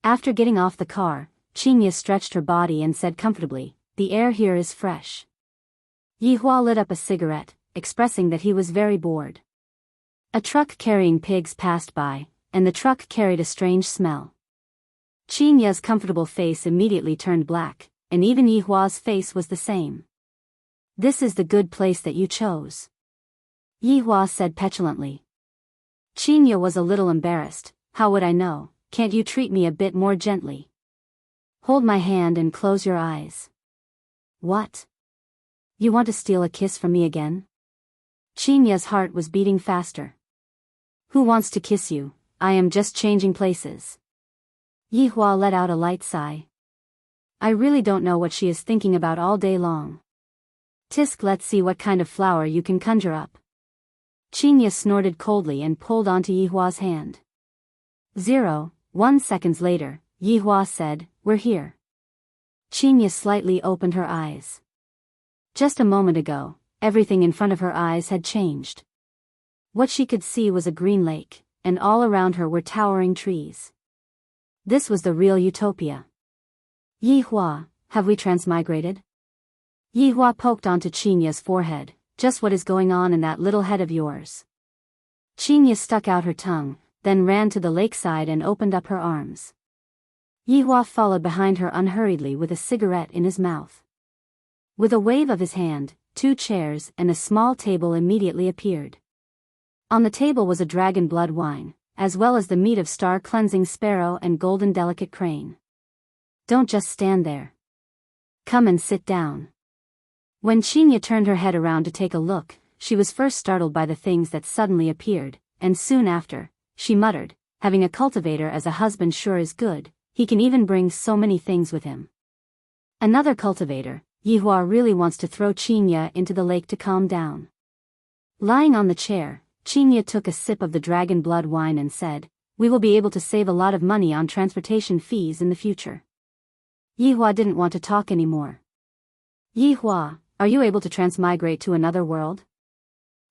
After getting off the car, Qinya stretched her body and said comfortably, the air here is fresh. Yihua lit up a cigarette, expressing that he was very bored. A truck carrying pigs passed by, and the truck carried a strange smell. Qinya's comfortable face immediately turned black, and even Yihua's face was the same. This is the good place that you chose. Yihua said petulantly. Qinya was a little embarrassed, how would I know, can't you treat me a bit more gently? Hold my hand and close your eyes. What? You want to steal a kiss from me again? Qinya's heart was beating faster. Who wants to kiss you? I am just changing places. Yihua let out a light sigh. I really don't know what she is thinking about all day long. Tisk, let's see what kind of flower you can conjure up. Qinya snorted coldly and pulled onto Yihua's hand. 1 seconds later, Yihua said, we're here. Qinya slightly opened her eyes. Just a moment ago, everything in front of her eyes had changed. What she could see was a green lake, and all around her were towering trees. This was the real utopia. Yihua, have we transmigrated? Yihua poked onto Qinya's forehead, just what is going on in that little head of yours? Qinya stuck out her tongue, then ran to the lakeside and opened up her arms. Yihua followed behind her unhurriedly with a cigarette in his mouth. With a wave of his hand, 2 chairs and a small table immediately appeared. On the table was a dragon blood wine, as well as the meat of star-cleansing sparrow and golden delicate crane. Don't just stand there. Come and sit down. When Qinya turned her head around to take a look, she was first startled by the things that suddenly appeared, and soon after, she muttered, having a cultivator as a husband sure is good, he can even bring so many things with him. Another cultivator, Yihua really wants to throw Qinya into the lake to calm down. Lying on the chair, Qinya took a sip of the dragon blood wine and said, we will be able to save a lot of money on transportation fees in the future. Yihua didn't want to talk anymore. Yihua, are you able to transmigrate to another world?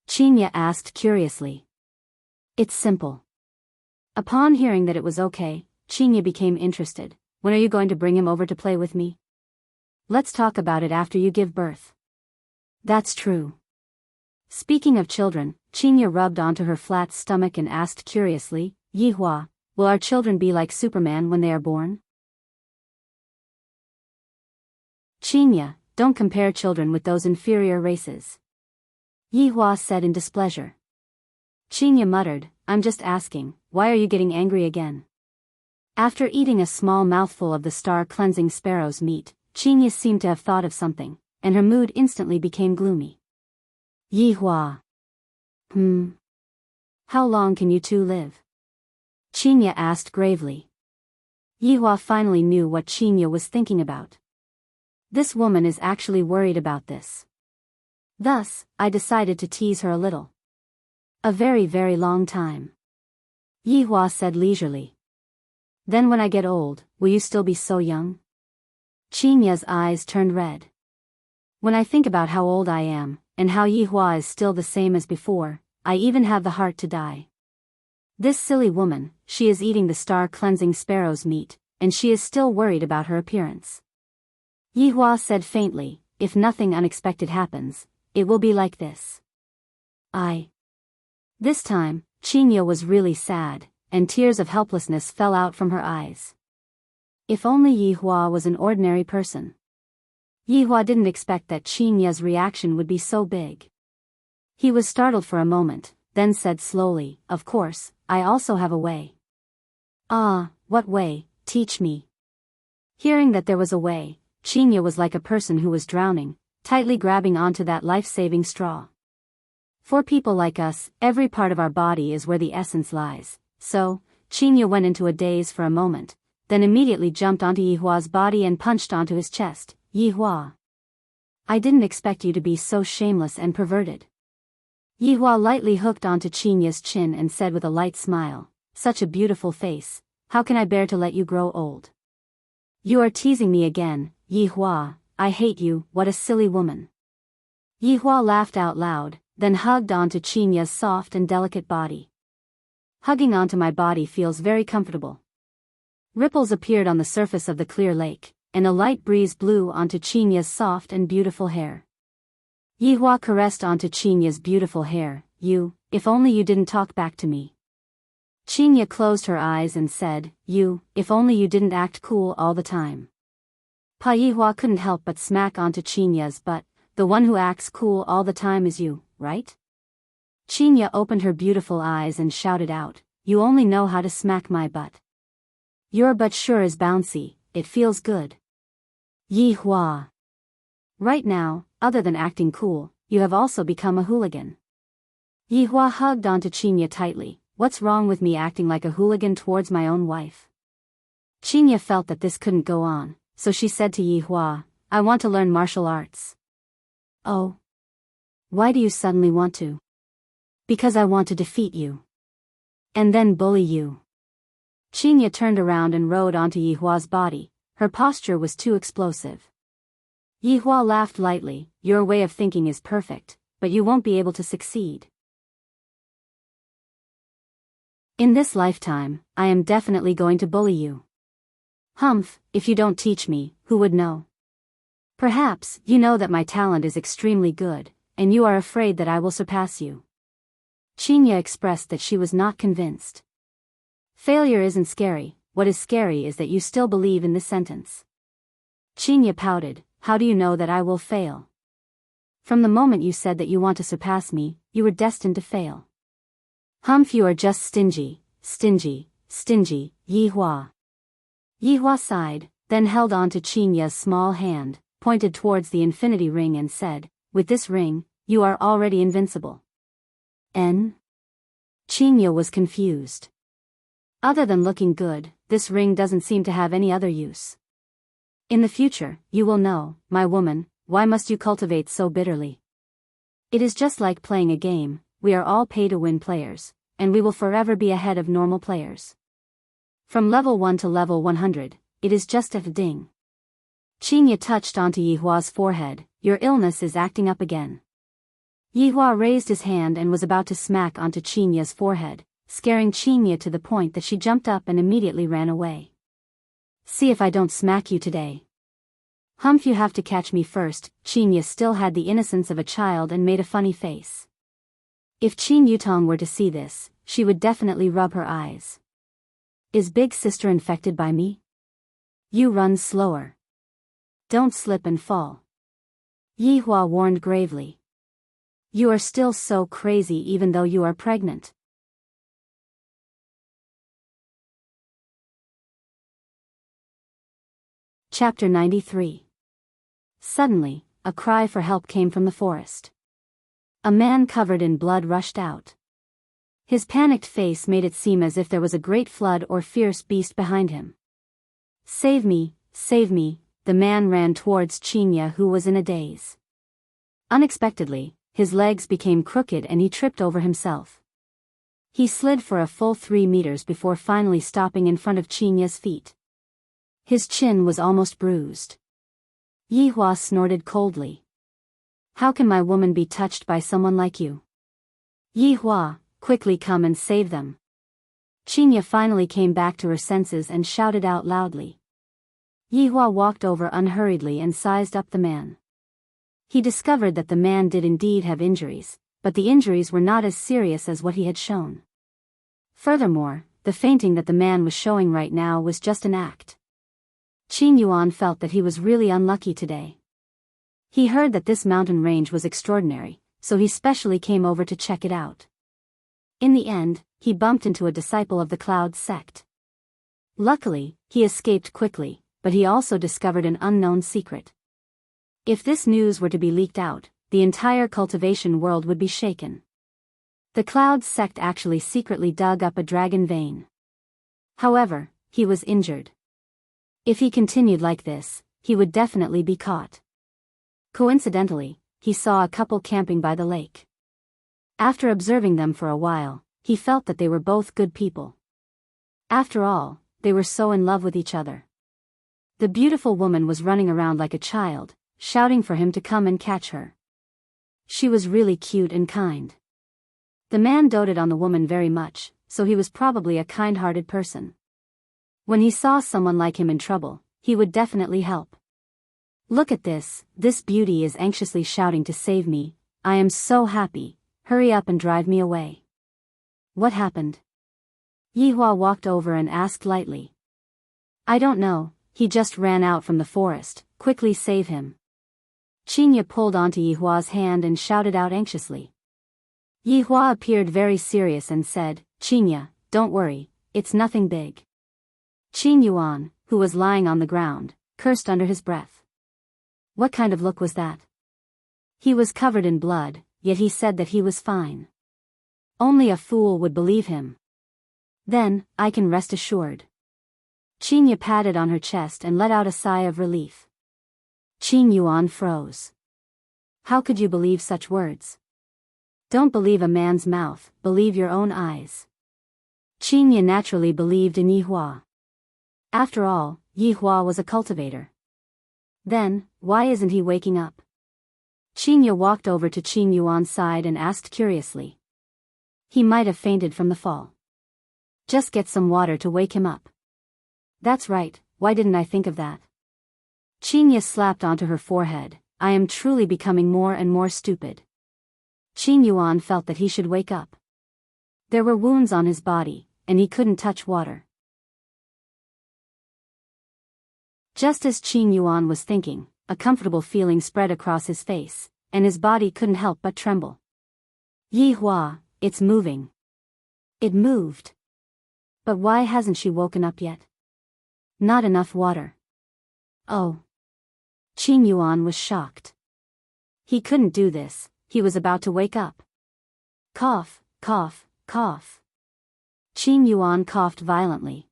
Qinya asked curiously. It's simple. Upon hearing that it was okay, Qinya became interested. When are you going to bring him over to play with me? Let's talk about it after you give birth. That's true. Speaking of children, Qinya rubbed onto her flat stomach and asked curiously, Yihua, will our children be like Superman when they are born? Qinya, don't compare children with those inferior races. Yihua said in displeasure. Qinya muttered, I'm just asking, why are you getting angry again? After eating a small mouthful of the star-cleansing sparrow's meat, Qinya seemed to have thought of something, and her mood instantly became gloomy. Yi Hua. How long can you two live? Qinya asked gravely. Yi Hua finally knew what Qinya was thinking about. This woman is actually worried about this. Thus, I decided to tease her a little. A very, very long time. Yi Hua said leisurely. Then when I get old, will you still be so young? Qinya's eyes turned red. When I think about how old I am, and how Yi Hua is still the same as before, I even have the heart to die. This silly woman, she is eating the star-cleansing sparrow's meat, and she is still worried about her appearance. Yi Hua said faintly, if nothing unexpected happens, it will be like this. This time, Qinya was really sad, and tears of helplessness fell out from her eyes. If only Yi Hua was an ordinary person. Yi Hua didn't expect that Qinya's reaction would be so big. He was startled for a moment, then said slowly, of course, I also have a way. Ah, what way? Teach me. Hearing that there was a way, Qinya was like a person who was drowning, tightly grabbing onto that life-saving straw. For people like us, every part of our body is where the essence lies, so, Qinya went into a daze for a moment, then immediately jumped onto Yi Hua's body and punched onto his chest. Yi Hua. I didn't expect you to be so shameless and perverted. Yi Hua lightly hooked onto Qinya's chin and said with a light smile, such a beautiful face, how can I bear to let you grow old? You are teasing me again, Yi Hua, I hate you, what a silly woman. Yi Hua laughed out loud, then hugged onto Qinya's soft and delicate body. Hugging onto my body feels very comfortable. Ripples appeared on the surface of the clear lake, and a light breeze blew onto Qinya's soft and beautiful hair. Yi Hua caressed onto Qinya's beautiful hair, if only you didn't talk back to me. Qinya closed her eyes and said, if only you didn't act cool all the time. Yi Hua couldn't help but smack onto Qinya's butt, the one who acts cool all the time is you, right? Qinya opened her beautiful eyes and shouted out, you only know how to smack my butt. Your butt sure is bouncy, it feels good. Yi Hua. Right now, other than acting cool, you have also become a hooligan. Yi Hua hugged onto Qinya tightly, what's wrong with me acting like a hooligan towards my own wife? Qinya felt that this couldn't go on, so she said to Yi Hua, I want to learn martial arts. Oh. Why do you suddenly want to? Because I want to defeat you. And then bully you. Qinya turned around and rode onto Yi Hua's body, her posture was too explosive. Yi Hua laughed lightly, your way of thinking is perfect, but you won't be able to succeed. In this lifetime, I am definitely going to bully you. Humph, if you don't teach me, who would know? Perhaps, you know that my talent is extremely good, and you are afraid that I will surpass you. Qinya expressed that she was not convinced. Failure isn't scary, what is scary is that you still believe in this sentence. Qinya pouted, how do you know that I will fail? From the moment you said that you want to surpass me, you were destined to fail. Humph, you are just stingy, Yi Hua. Yi Hua sighed, then held on to Qinya's small hand, pointed towards the infinity ring and said, with this ring, you are already invincible. Qinya was confused. Other than looking good, this ring doesn't seem to have any other use. In the future, you will know, my woman, why must you cultivate so bitterly? It is just like playing a game, we are all pay-to-win players, and we will forever be ahead of normal players. From level 1 to level 100, it is just a ding. Qinya touched onto Yi Hua's forehead, your illness is acting up again. Yi Hua raised his hand and was about to smack onto Qinya's forehead, scaring Qinya to the point that she jumped up and immediately ran away. See if I don't smack you today. Humph, you have to catch me first. Qinya still had the innocence of a child and made a funny face. If Qin Yutong were to see this, she would definitely rub her eyes. Is big sister infected by me? You run slower. Don't slip and fall. Yi Hua warned gravely. You are still so crazy even though you are pregnant. Chapter 93. Suddenly, a cry for help came from the forest. A man covered in blood rushed out. His panicked face made it seem as if there was a great flood or fierce beast behind him. Save me, save me, the man ran towards Chinya, who was in a daze. Unexpectedly, his legs became crooked and he tripped over himself. He slid for a full 3 meters before finally stopping in front of Chinya's feet. His chin was almost bruised. Yihua snorted coldly. How can my woman be touched by someone like you? Yihua, quickly come and save them. Chinya finally came back to her senses and shouted out loudly. Yihua walked over unhurriedly and sized up the man. He discovered that the man did indeed have injuries, but the injuries were not as serious as what he had shown. Furthermore, the fainting that the man was showing right now was just an act. Qin Yuan felt that he was really unlucky today. He heard that this mountain range was extraordinary, so he specially came over to check it out. In the end, he bumped into a disciple of the Cloud sect. Luckily, he escaped quickly, but he also discovered an unknown secret. If this news were to be leaked out, the entire cultivation world would be shaken. The Cloud sect actually secretly dug up a dragon vein. However, he was injured. If he continued like this, he would definitely be caught. Coincidentally, he saw a couple camping by the lake. After observing them for a while, he felt that they were both good people. After all, they were so in love with each other. The beautiful woman was running around like a child, shouting for him to come and catch her. She was really cute and kind. The man doted on the woman very much, so he was probably a kind-hearted person. When he saw someone like him in trouble, he would definitely help. Look at this beauty is anxiously shouting to save me, I am so happy, hurry up and drive me away. What happened? Yihua walked over and asked lightly. I don't know, he just ran out from the forest, quickly save him. Chinya pulled onto Yihua's hand and shouted out anxiously. Yihua appeared very serious and said, Chinya, don't worry, it's nothing big. Qin Yuan, who was lying on the ground, cursed under his breath. What kind of look was that? He was covered in blood, yet he said that he was fine. Only a fool would believe him. Then, I can rest assured. Chinya patted on her chest and let out a sigh of relief. Qin Yuan froze. How could you believe such words? Don't believe a man's mouth, believe your own eyes. Chinya naturally believed in Yihua. After all, Yihua was a cultivator. Then, why isn't he waking up? Chinya walked over to Qin Yuan's side and asked curiously. He might have fainted from the fall. Just get some water to wake him up. That's right, why didn't I think of that? Chinya slapped onto her forehead, I am truly becoming more and more stupid. Qin Yuan felt that he should wake up. There were wounds on his body, and he couldn't touch water. Just as Qin Yuan was thinking, a comfortable feeling spread across his face, and his body couldn't help but tremble. Yihua, it's moving. It moved. But why hasn't she woken up yet? Not enough water. Oh. Qin Yuan was shocked. He couldn't do this, he was about to wake up. Cough, cough, cough. Qin Yuan coughed violently.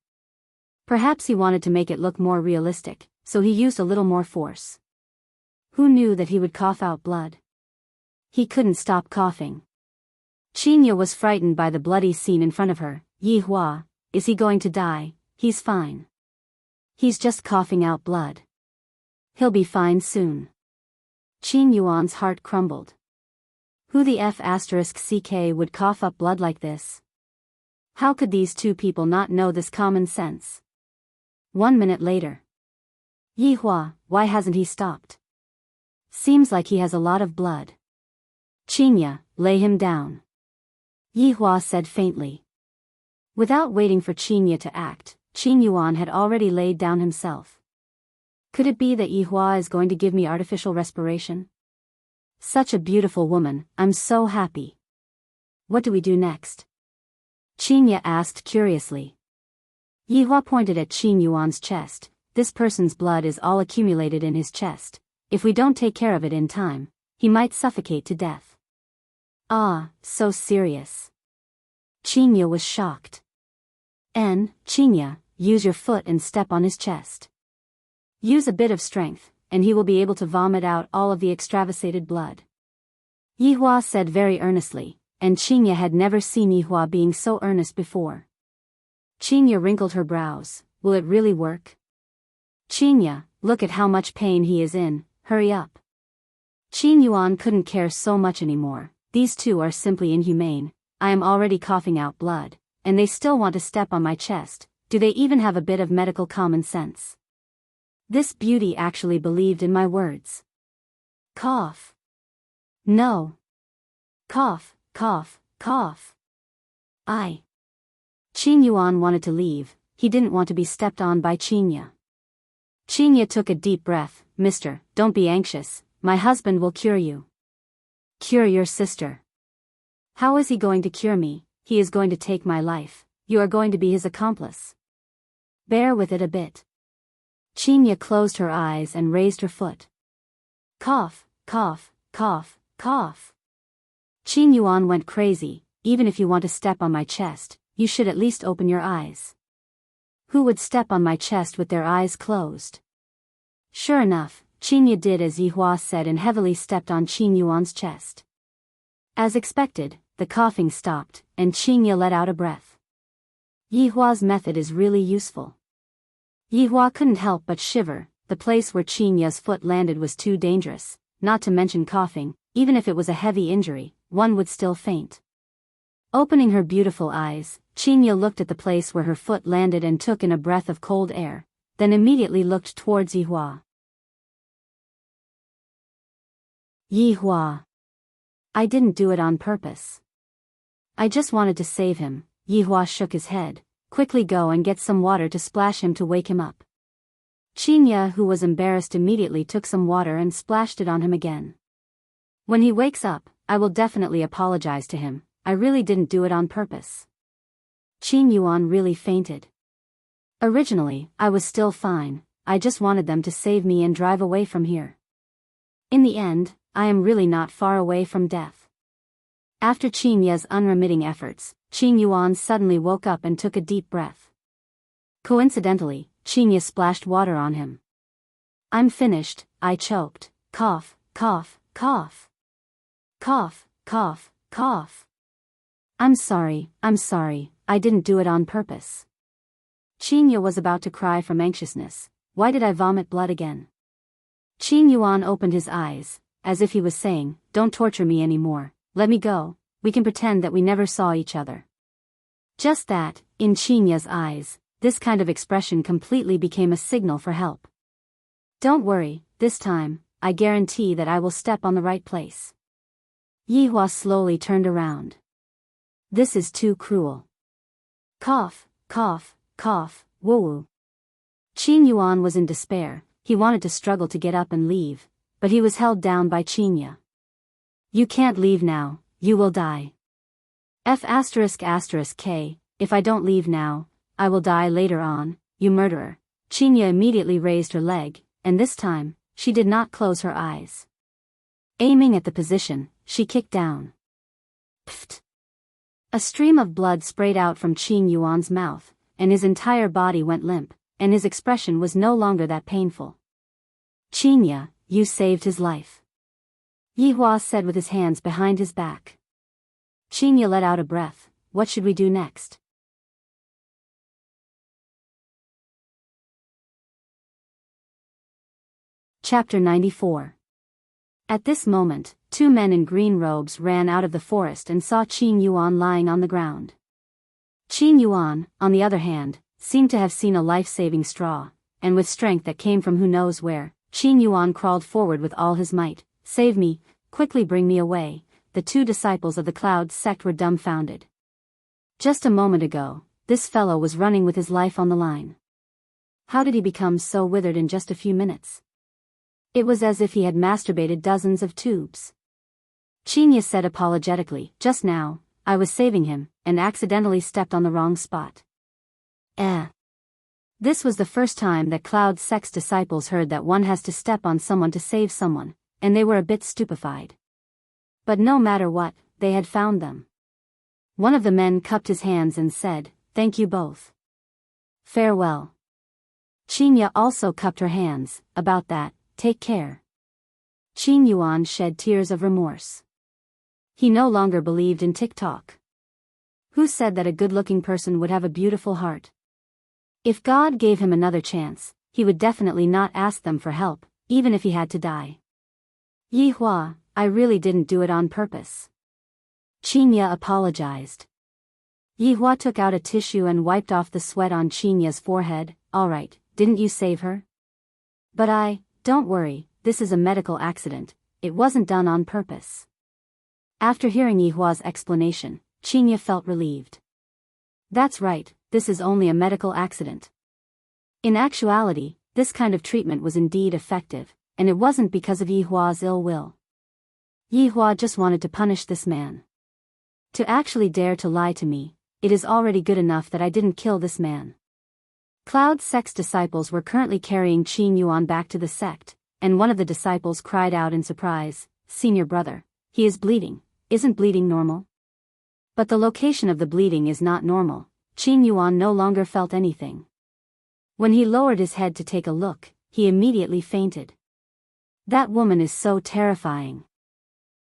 Perhaps he wanted to make it look more realistic, so he used a little more force. Who knew that he would cough out blood? He couldn't stop coughing. Chinya was frightened by the bloody scene in front of her. Yihua, is he going to die? He's fine. He's just coughing out blood. He'll be fine soon. Qin Yuan's heart crumbled. Who the **CK would cough up blood like this? How could these two people not know this common sense? 1 minute later. Yihua, why hasn't he stopped? Seems like he has a lot of blood. Chinya, lay him down. Yihua said faintly. Without waiting for Chinya to act, Qin Yuan had already laid down himself. Could it be that Yihua is going to give me artificial respiration? Such a beautiful woman, I'm so happy. What do we do next? Chinya asked curiously. Yihua pointed at Qin Yuan's chest. This person's blood is all accumulated in his chest. If we don't take care of it in time, he might suffocate to death. Ah, so serious. Chinya was shocked. Chinya, use your foot and step on his chest. Use a bit of strength, and he will be able to vomit out all of the extravasated blood. Yihua said very earnestly, and Chinya had never seen Yihua being so earnest before. Chinya wrinkled her brows. Will it really work? Chinya, look at how much pain he is in, hurry up. Qin Yuan couldn't care so much anymore. These two are simply inhumane. I am already coughing out blood, and they still want to step on my chest. Do they even have a bit of medical common sense? This beauty actually believed in my words. Cough. No. Cough, cough, cough. Qin Yuan wanted to leave. He didn't want to be stepped on by Chinya. Chinya took a deep breath. Mister, don't be anxious. My husband will cure you. Cure your sister. How is he going to cure me? He is going to take my life. You are going to be his accomplice. Bear with it a bit. Chinya closed her eyes and raised her foot. Cough, cough, cough, cough. Qin Yuan went crazy. Even if you want to step on my chest, you should at least open your eyes. Who would step on my chest with their eyes closed? Sure enough, Chinya did as Yihua said and heavily stepped on Qin Yuan's chest. As expected, the coughing stopped, and Chinya let out a breath. Yihua's method is really useful. Yihua couldn't help but shiver. The place where Chinya's foot landed was too dangerous, not to mention coughing. Even if it was a heavy injury, one would still faint. Opening her beautiful eyes, Chinya looked at the place where her foot landed and took in a breath of cold air, then immediately looked towards Yihua. Yihua. I didn't do it on purpose. I just wanted to save him. Yihua shook his head. Quickly go and get some water to splash him to wake him up. Chinya, who was embarrassed, immediately took some water and splashed it on him again. When he wakes up, I will definitely apologize to him. I really didn't do it on purpose. Qin Yuan really fainted. Originally, I was still fine. I just wanted them to save me and drive away from here. In the end, I am really not far away from death. After Chinya's unremitting efforts, Qin Yuan suddenly woke up and took a deep breath. Coincidentally, Chinya splashed water on him. I'm finished, I choked. Cough, cough, cough. Cough, cough, cough. I'm sorry, I didn't do it on purpose. Chinya was about to cry from anxiousness. Why did I vomit blood again? Qin Yuan opened his eyes, as if he was saying, don't torture me anymore, let me go, we can pretend that we never saw each other. Just that, in Chinya's eyes, this kind of expression completely became a signal for help. Don't worry, this time, I guarantee that I will step on the right place. Yihua slowly turned around. This is too cruel. Cough, cough, cough, woo-woo. Qin Yuan was in despair. He wanted to struggle to get up and leave, but he was held down by Chinya. You can't leave now, you will die. F***K, if I don't leave now, I will die later on, you murderer. Chinya immediately raised her leg, and this time, she did not close her eyes. Aiming at the position, she kicked down. Pfft. A stream of blood sprayed out from Qin Yuan's mouth, and his entire body went limp, and his expression was no longer that painful. Chinya, you saved his life. Yihua said with his hands behind his back. Chinya let out a breath. What should we do next? Chapter 94. At this moment, two men in green robes ran out of the forest and saw Qin Yuan lying on the ground. Qin Yuan, on the other hand, seemed to have seen a life-saving straw, and with strength that came from who knows where, Qin Yuan crawled forward with all his might. Save me, quickly bring me away. The two disciples of the Cloud sect were dumbfounded. Just a moment ago, this fellow was running with his life on the line. How did he become so withered in just a few minutes? It was as if he had masturbated dozens of tubes. Chinya said apologetically, just now, I was saving him, and accidentally stepped on the wrong spot. This was the first time that Cloud Sect's disciples heard that one has to step on someone to save someone, and they were a bit stupefied. But no matter what, they had found them. One of the men cupped his hands and said, "Thank you both. Farewell." Qinya also cupped her hands, "About that, take care." Qin Yuan shed tears of remorse. He no longer believed in TikTok. Who said that a good-looking person would have a beautiful heart? If God gave him another chance, he would definitely not ask them for help, even if he had to die. "Yi Hua, I really didn't do it on purpose." Qinya apologized. Yi Hua took out a tissue and wiped off the sweat on Qinya's forehead. "All right, didn't you save her?" "But don't worry, this is a medical accident, it wasn't done on purpose." After hearing Yi Hua's explanation, Qinya felt relieved. That's right, this is only a medical accident. In actuality, this kind of treatment was indeed effective, and it wasn't because of Yi Hua's ill will. Yi Hua just wanted to punish this man. To actually dare to lie to me, it is already good enough that I didn't kill this man. Cloud's sect's disciples were currently carrying Qin Yuan back to the sect, and one of the disciples cried out in surprise, "Senior brother, he is bleeding. Isn't bleeding normal?" But the location of the bleeding is not normal. Qin Yuan no longer felt anything. When he lowered his head to take a look, he immediately fainted. That woman is so terrifying.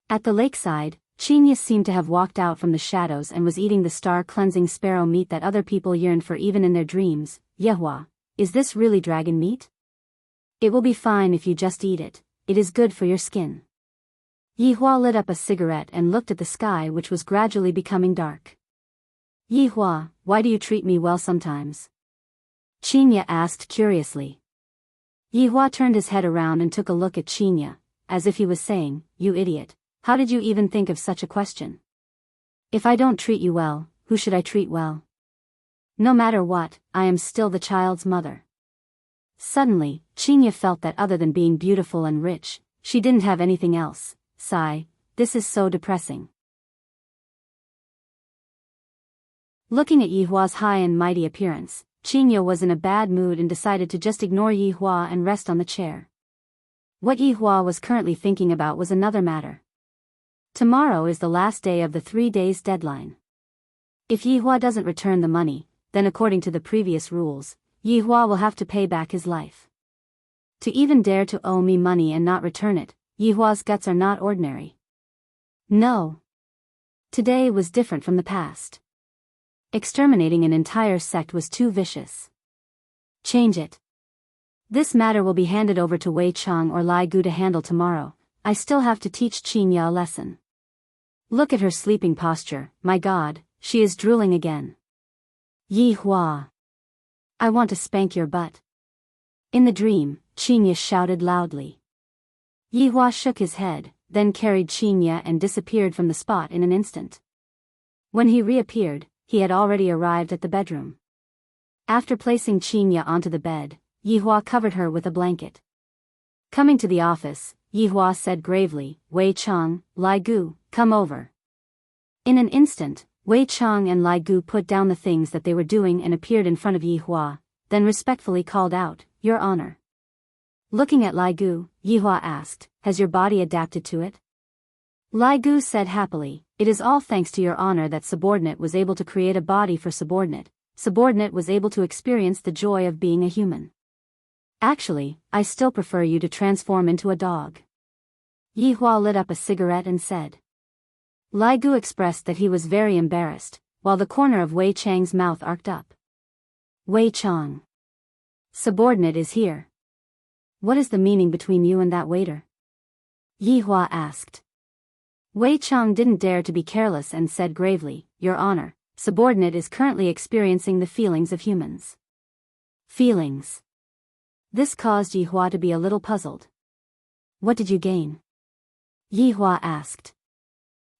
At the lakeside, Qinya seemed to have walked out from the shadows and was eating the star-cleansing sparrow meat that other people yearned for even in their dreams. "Yehua, is this really dragon meat?" "It will be fine if you just eat it, it is good for your skin." Yi Hua lit up a cigarette and looked at the sky, which was gradually becoming dark. "Yi Hua, why do you treat me well sometimes?" Qinya asked curiously. Yi Hua turned his head around and took a look at Qinya, as if he was saying, "You idiot, how did you even think of such a question? If I don't treat you well, who should I treat well? No matter what, I am still the child's mother." Suddenly, Qinya felt that other than being beautiful and rich, she didn't have anything else. Sigh, this is so depressing. Looking at Yi Hua's high and mighty appearance, Qinya was in a bad mood and decided to just ignore Yi Hua and rest on the chair. What Yi Hua was currently thinking about was another matter. Tomorrow is the last day of the 3 days deadline. If Yi Hua doesn't return the money, then according to the previous rules, Yi Hua will have to pay back his life. To even dare to owe me money and not return it, Yi Hua's guts are not ordinary. No. Today was different from the past. Exterminating an entire sect was too vicious. Change it. This matter will be handed over to Wei Chang or Lai Gu to handle tomorrow. I still have to teach Qinya a lesson. Look at her sleeping posture, my God, she is drooling again. Yi Hua. I want to spank your butt. In the dream, Qinya shouted loudly. Yi Hua shook his head, then carried Qinya and disappeared from the spot in an instant. When he reappeared, he had already arrived at the bedroom. After placing Qinya onto the bed, Yi Hua covered her with a blanket. Coming to the office, Yi Hua said gravely, "Wei Chang, Lai Gu, come over." In an instant, Wei Chang and Lai Gu put down the things that they were doing and appeared in front of Yi Hua, then respectfully called out, "Your Honor." Looking at Lai Gu, Yi Hua asked, "Has your body adapted to it?" Lai Gu said happily, "It is all thanks to your honor that subordinate was able to create a body for subordinate. Subordinate was able to experience the joy of being a human. Actually, I still prefer you to transform into a dog." Yi Hua lit up a cigarette and said. Lai Gu expressed that he was very embarrassed, while the corner of Wei Chang's mouth arced up. "Wei Chang. Subordinate is here. What is the meaning between you and that waiter?" Yi Hua asked. Wei Chang didn't dare to be careless and said gravely, "Your Honor, subordinate is currently experiencing the feelings of humans." Feelings. This caused Yi Hua to be a little puzzled. "What did you gain?" Yi Hua asked.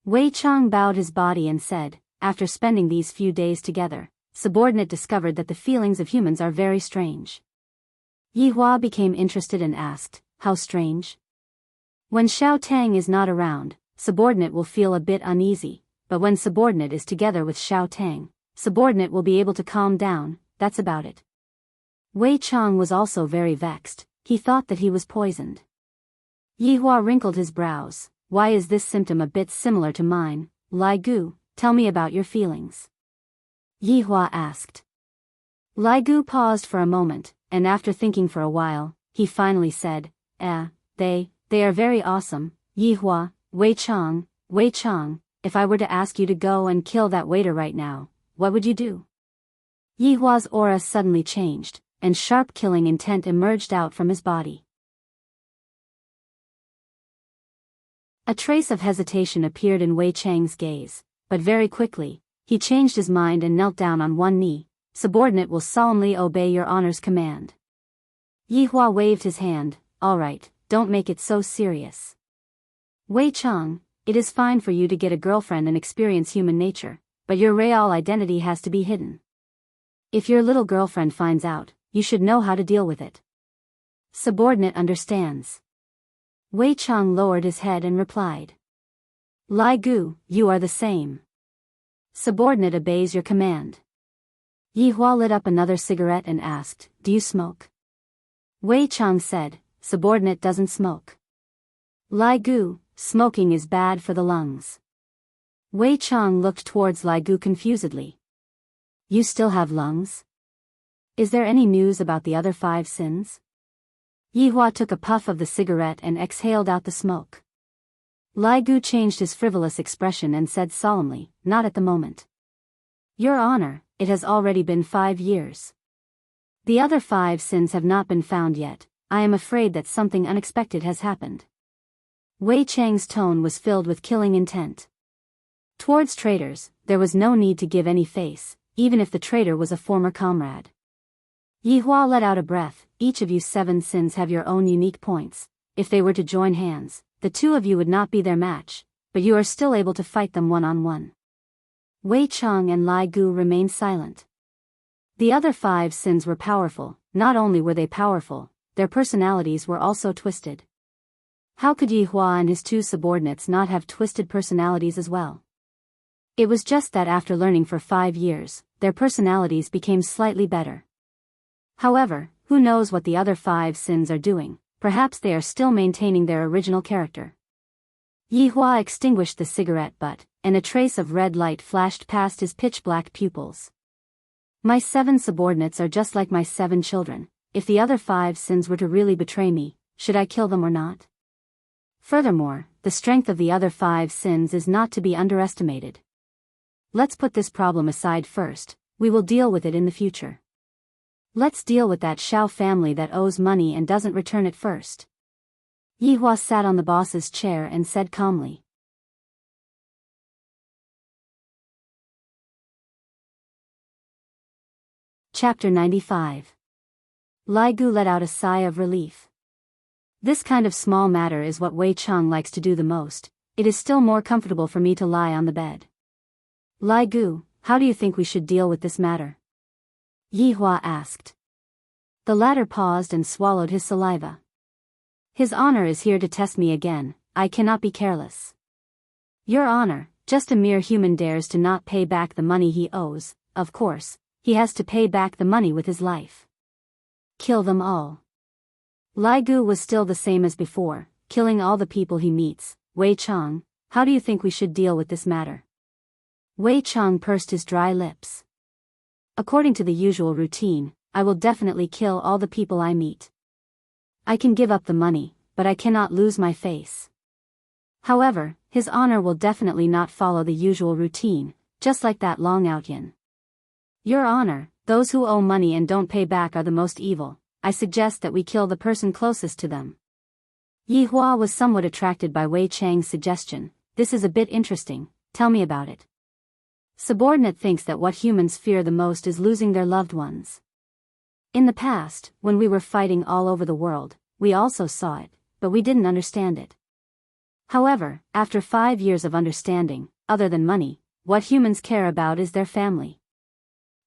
Wei Chang bowed his body and said, "After spending these few days together, subordinate discovered that the feelings of humans are very strange." Yi Hua became interested and asked, "How strange?" "When Xiao Tang is not around, subordinate will feel a bit uneasy, but when subordinate is together with Xiao Tang, subordinate will be able to calm down, that's about it." Wei Chang was also very vexed, he thought that he was poisoned. Yi Hua wrinkled his brows, "Why is this symptom a bit similar to mine?" Lai Gu, tell me about your feelings. Yi Hua asked. Lai Gu paused for a moment, and after thinking for a while, he finally said, they are very awesome, Yi Hua, Wei Chang, if I were to ask you to go and kill that waiter right now, what would you do? Yi Hua's aura suddenly changed, and sharp killing intent emerged out from his body. A trace of hesitation appeared in Wei Chang's gaze, but very quickly, he changed his mind and knelt down on one knee. Subordinate will solemnly obey your honor's command. Yi Hua waved his hand. All right, don't make it so serious. Wei Chang, it is fine for you to get a girlfriend and experience human nature, but your real identity has to be hidden. If your little girlfriend finds out, you should know how to deal with it. Subordinate understands. Wei Chang lowered his head and replied. Lai Gu, you are the same. Subordinate obeys your command. Yi Hua lit up another cigarette and asked, do you smoke? Wei Chang said, subordinate doesn't smoke. Lai Gu, smoking is bad for the lungs. Wei Chang looked towards Lai Gu confusedly. You still have lungs? Is there any news about the other 5 sins? Yi Hua took a puff of the cigarette and exhaled out the smoke. Lai Gu changed his frivolous expression and said solemnly, not at the moment. Your Honor, it has already been 5 years. The other 5 sins have not been found yet. I am afraid that something unexpected has happened. Wei Chang's tone was filled with killing intent. Towards traitors, there was no need to give any face, even if the traitor was a former comrade. Yi Hua let out a breath. Each of you 7 sins have your own unique points. If they were to join hands, the 2 of you would not be their match, but you are still able to fight them one-on-one. Wei Chang and Lai Gu remained silent. The other 5 sins were powerful. Not only were they powerful, their personalities were also twisted. How could Yi Hua and his 2 subordinates not have twisted personalities as well? It was just that after learning for 5 years, their personalities became slightly better. However, who knows what the other 5 sins are doing? Perhaps they are still maintaining their original character. Yi Hua extinguished the cigarette butt, and a trace of red light flashed past his pitch-black pupils. My 7 subordinates are just like my 7 children. If the other 5 sins were to really betray me, should I kill them or not? Furthermore, the strength of the other 5 sins is not to be underestimated. Let's put this problem aside first. We will deal with it in the future. Let's deal with that Shao family that owes money and doesn't return it first. Yi Hua sat on the boss's chair and said calmly. Chapter 95. Lai Gu let out a sigh of relief. This kind of small matter is what Wei Chang likes to do the most. It is still more comfortable for me to lie on the bed. Lai Gu, how do you think we should deal with this matter? Yi Hua asked. The latter paused and swallowed his saliva. His honor is here to test me again. I cannot be careless. Your honor, just a mere human dares to not pay back the money he owes. Of course, he has to pay back the money with his life. Kill them all. Lai Gu was still the same as before, killing all the people he meets. Wei Chang, how do you think we should deal with this matter? Wei Chang pursed his dry lips. According to the usual routine, I will definitely kill all the people I meet. I can give up the money, but I cannot lose my face. However, his honor will definitely not follow the usual routine, just like that Long Outyin. Your honor, those who owe money and don't pay back are the most evil. I suggest that we kill the person closest to them. Yi Hua was somewhat attracted by Wei Chang's suggestion. This is a bit interesting, tell me about it. Subordinate thinks that what humans fear the most is losing their loved ones. In the past, when we were fighting all over the world, we also saw it, but we didn't understand it. However, after 5 years of understanding, other than money, what humans care about is their family.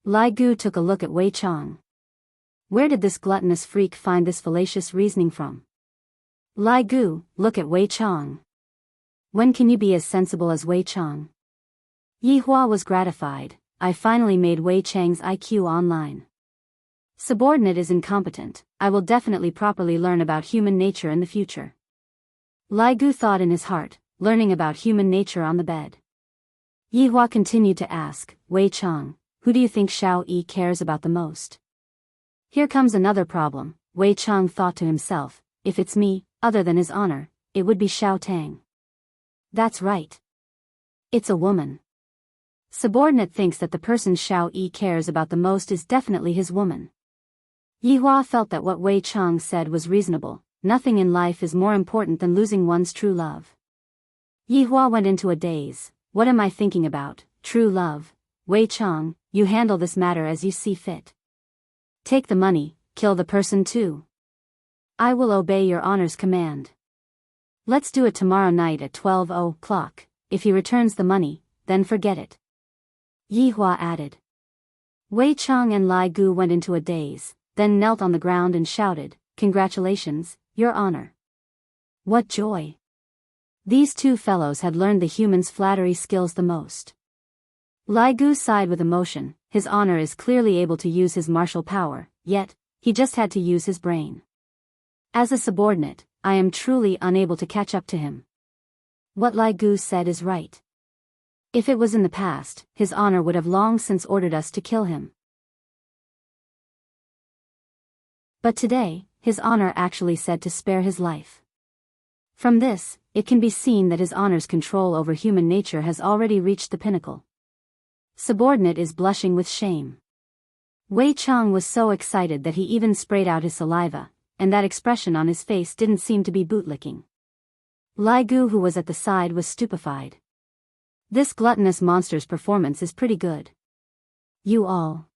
Lai Gu took a look at Wei Chang. Where did this gluttonous freak find this fallacious reasoning from? Lai Gu, look at Wei Chang. When can you be as sensible as Wei Chang? Yi Hua was gratified. I finally made Wei Chang's IQ online. Subordinate is incompetent. I will definitely properly learn about human nature in the future. Lai Gu thought in his heart, learning about human nature on the bed. Yihua continued to ask, Wei Chang, who do you think Xiao Yi cares about the most? Here comes another problem, Wei Chang thought to himself, if it's me, other than his honor, it would be Xiao Tang. That's right. It's a woman. Subordinate thinks that the person Xiao Yi cares about the most is definitely his woman. Yihua felt that what Wei Chang said was reasonable. Nothing in life is more important than losing one's true love. Yihua went into a daze. What am I thinking about? True love. Wei Chang, you handle this matter as you see fit. Take the money, kill the person too. I will obey your honor's command. Let's do it tomorrow night at 12 o'clock. If he returns the money, then forget it. Yihua added. Wei Chang and Lai Gu went into a daze, then knelt on the ground and shouted, Congratulations, Your Honor. What joy! These two fellows had learned the human's flattery skills the most. Lai Gu sighed with emotion. His honor is clearly able to use his martial power, yet, he just had to use his brain. As a subordinate, I am truly unable to catch up to him. What Lai Gu said is right. If it was in the past, his honor would have long since ordered us to kill him. But today, his honor actually said to spare his life. From this, it can be seen that his honor's control over human nature has already reached the pinnacle. Subordinate is blushing with shame. Wei Chang was so excited that he even sprayed out his saliva, and that expression on his face didn't seem to be bootlicking. Lai Gu, who was at the side, was stupefied. This gluttonous monster's performance is pretty good. You all.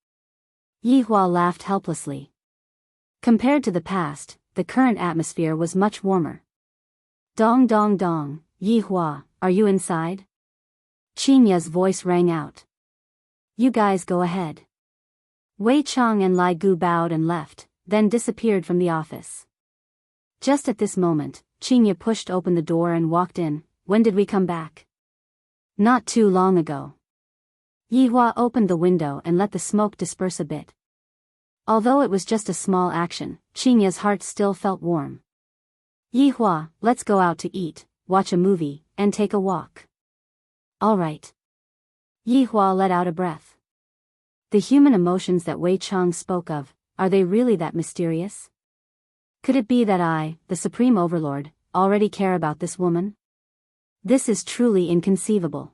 Yihua laughed helplessly. Compared to the past, the current atmosphere was much warmer. Dong dong dong, Yihua, are you inside? Qinya's voice rang out. You guys go ahead. Wei Chang and Lai Gu bowed and left, then disappeared from the office. Just at this moment, Qinya pushed open the door and walked in. When did we come back? Not too long ago. Yihua opened the window and let the smoke disperse a bit. Although it was just a small action, Qinya's heart still felt warm. Yihua, let's go out to eat, watch a movie, and take a walk. All right. Yihua let out a breath. The human emotions that Wei Chang spoke of, are they really that mysterious? Could it be that I, the Supreme Overlord, already care about this woman? This is truly inconceivable.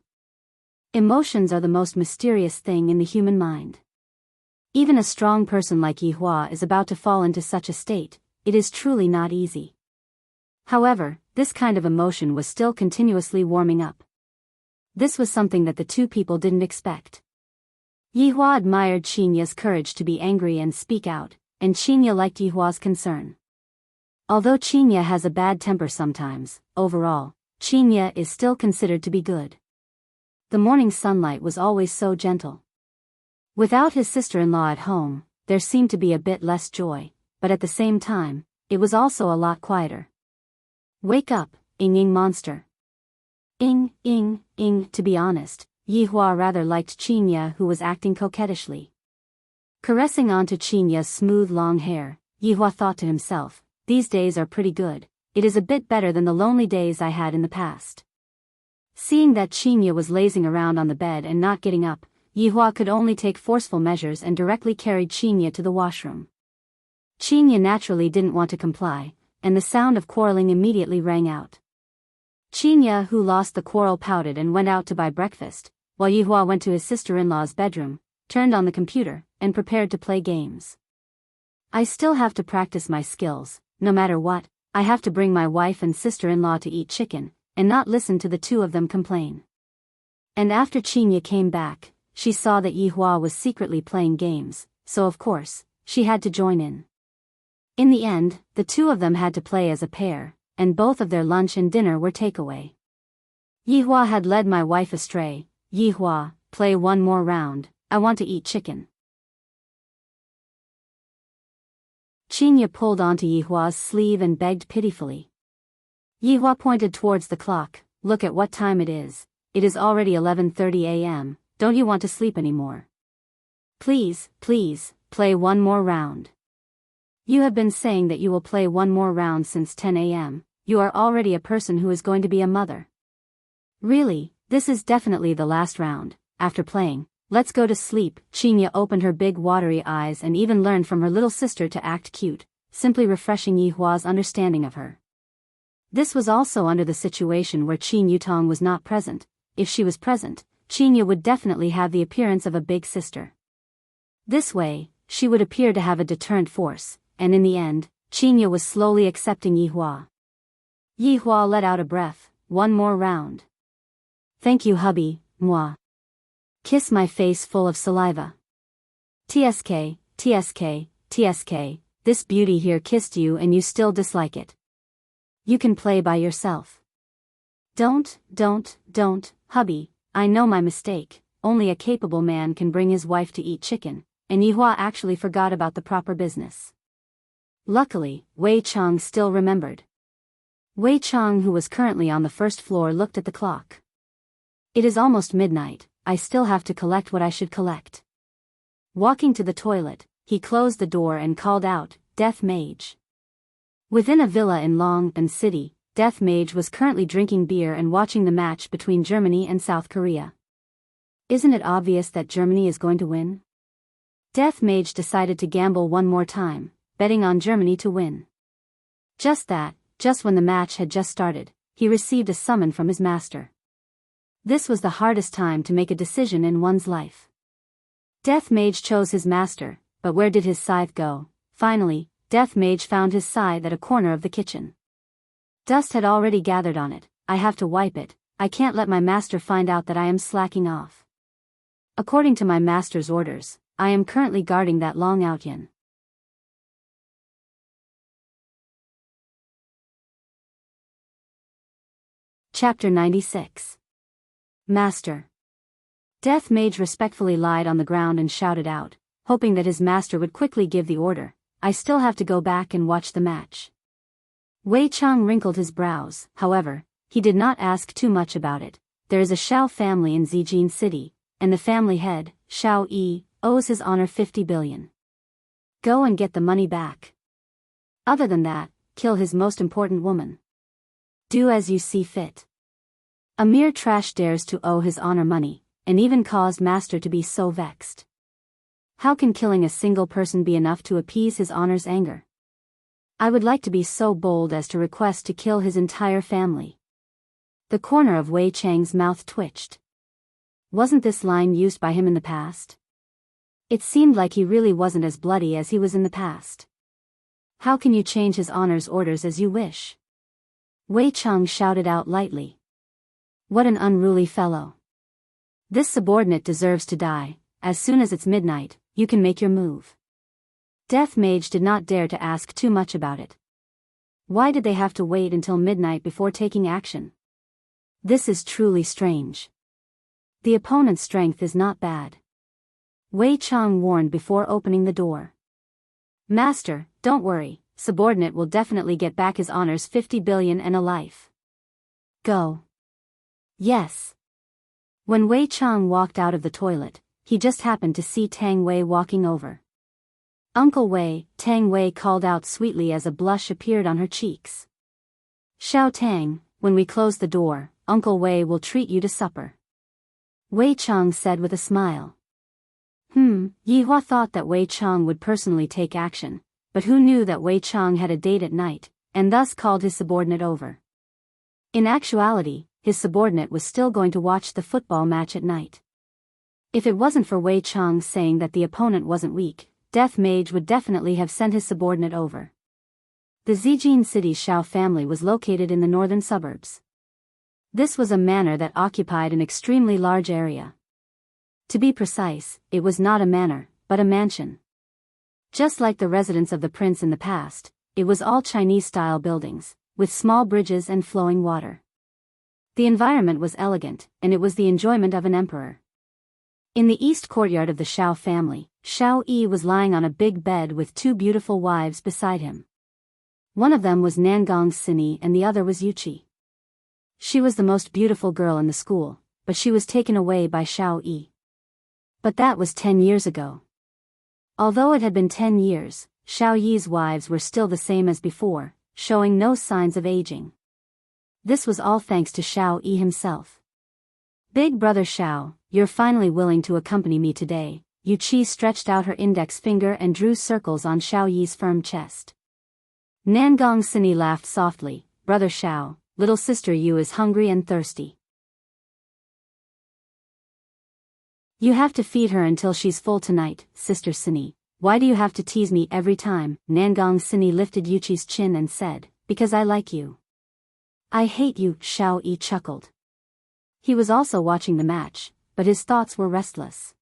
Emotions are the most mysterious thing in the human mind. Even a strong person like Yihua is about to fall into such a state. It is truly not easy. However, this kind of emotion was still continuously warming up. This was something that the two people didn't expect. Yihua admired Qinya's courage to be angry and speak out, and Qinya liked Yihua's concern. Although Qinya has a bad temper sometimes, overall, Qinya is still considered to be good. The morning sunlight was always so gentle. Without his sister-in-law at home, there seemed to be a bit less joy, but at the same time, it was also a lot quieter. Wake up, Ing monster. Ing. To be honest, Yihua rather liked Qinya, who was acting coquettishly. Caressing onto Qinya's smooth long hair, Yihua thought to himself, these days are pretty good. It is a bit better than the lonely days I had in the past. Seeing that Qinya was lazing around on the bed and not getting up, Yihua could only take forceful measures and directly carried Qinya to the washroom. Qinya naturally didn't want to comply, and the sound of quarreling immediately rang out. Qinya, who lost the quarrel, pouted and went out to buy breakfast, while Yihua went to his sister-in-law's bedroom, turned on the computer, and prepared to play games. I still have to practice my skills. No matter what, I have to bring my wife and sister-in-law to eat chicken, and not listen to the two of them complain. And after Qinya came back, she saw that Yihua was secretly playing games, so of course, she had to join in. In the end, the two of them had to play as a pair, and both of their lunch and dinner were takeaway. Yihua had led my wife astray. Yihua, play one more round, I want to eat chicken. Qinya pulled onto Yihua's sleeve and begged pitifully. Yihua pointed towards the clock. Look at what time it is. It is already 11:30 a.m., don't you want to sleep anymore? Please, play one more round. You have been saying that you will play one more round since 10 a.m., you are already a person who is going to be a mother. Really, This is definitely the last round. After playing, let's go to sleep. Qinya opened her big watery eyes and even learned from her little sister to act cute, simply refreshing Yi Hua's understanding of her. This was also under the situation where Qin Yutong was not present. If she was present, Qinya would definitely have the appearance of a big sister. This way, she would appear to have a deterrent force, and in the end, Qinya was slowly accepting Yi Hua. Yi Hua let out a breath. One more round. Thank you, hubby, moi. Kiss my face full of saliva. TSK, TSK, TSK, this beauty here kissed you and you still dislike it. You can play by yourself. Don't, hubby, I know my mistake. Only a capable man can bring his wife to eat chicken, and Yi Hua actually forgot about the proper business. Luckily, Wei Chang still remembered. Wei Chang, who was currently on the first floor, looked at the clock. It is almost midnight, I still have to collect what I should collect. Walking to the toilet, he closed the door and called out, Death Mage. Within a villa in Longan City, Death Mage was currently drinking beer and watching the match between Germany and South Korea. Isn't it obvious that Germany is going to win? Death Mage decided to gamble one more time, betting on Germany to win. Just when the match had just started, he received a summon from his master. This was the hardest time to make a decision in one's life. Death Mage chose his master, but where did his scythe go? Finally, Death Mage found his scythe at a corner of the kitchen. Dust had already gathered on it. I have to wipe it. I can't let my master find out that I am slacking off. According to my master's orders, I am currently guarding that long outyin. Chapter 96. Master. Death Mage respectfully lied on the ground and shouted out, hoping that his master would quickly give the order. I still have to go back and watch the match. Wei Chang wrinkled his brows. However, he did not ask too much about it. There is a Shao family in Zijin City, and the family head, Shao Yi, owes his honor 50 billion. Go and get the money back. Other than that, kill his most important woman. Do as you see fit. A mere trash dares to owe his honor money, and even caused master to be so vexed. How can killing a single person be enough to appease his honor's anger? I would like to be so bold as to request to kill his entire family. The corner of Wei Chang's mouth twitched. Wasn't this line used by him in the past? It seemed like he really wasn't as bloody as he was in the past. How can you change his honor's orders as you wish? Wei Chang shouted out lightly. What an unruly fellow. This subordinate deserves to die. As soon as it's midnight, you can make your move. Death Mage did not dare to ask too much about it. Why did they have to wait until midnight before taking action? This is truly strange. The opponent's strength is not bad. Wei Chang warned before opening the door. Master, don't worry, subordinate will definitely get back his honors 50 billion and a life. Go. Yes. When Wei Chang walked out of the toilet, he just happened to see Tang Wei walking over. Uncle Wei, Tang Wei called out sweetly as a blush appeared on her cheeks. Xiao Tang, when we close the door, Uncle Wei will treat you to supper. Wei Chang said with a smile. Yi Hua thought that Wei Chang would personally take action, but who knew that Wei Chang had a date at night, and thus called his subordinate over. In actuality, his subordinate was still going to watch the football match at night. If it wasn't for Wei Chang saying that the opponent wasn't weak, Death Mage would definitely have sent his subordinate over. The Zijin City Shao family was located in the northern suburbs. This was a manor that occupied an extremely large area. To be precise, it was not a manor, but a mansion. Just like the residence of the prince in the past, it was all Chinese-style buildings, with small bridges and flowing water. The environment was elegant, and it was the enjoyment of an emperor. In the east courtyard of the Shao family, Shao Yi was lying on a big bed with two beautiful wives beside him. One of them was Nangang Sini and the other was Yuqi. She was the most beautiful girl in the school, but she was taken away by Shao Yi. But that was 10 years ago. Although it had been 10 years, Shao Yi's wives were still the same as before, showing no signs of aging. This was all thanks to Shao Yi himself. Big brother Xiao, you're finally willing to accompany me today. Yu Qi stretched out her index finger and drew circles on Xiao Yi's firm chest. Nangong Sini laughed softly. Brother Xiao, little sister Yu is hungry and thirsty. You have to feed her until she's full tonight, Sister Sini. Why do you have to tease me every time? Nangong Sini lifted Yu Qi's chin and said, because I like you. I hate you, Xiao Yi chuckled. He was also watching the match, but his thoughts were restless.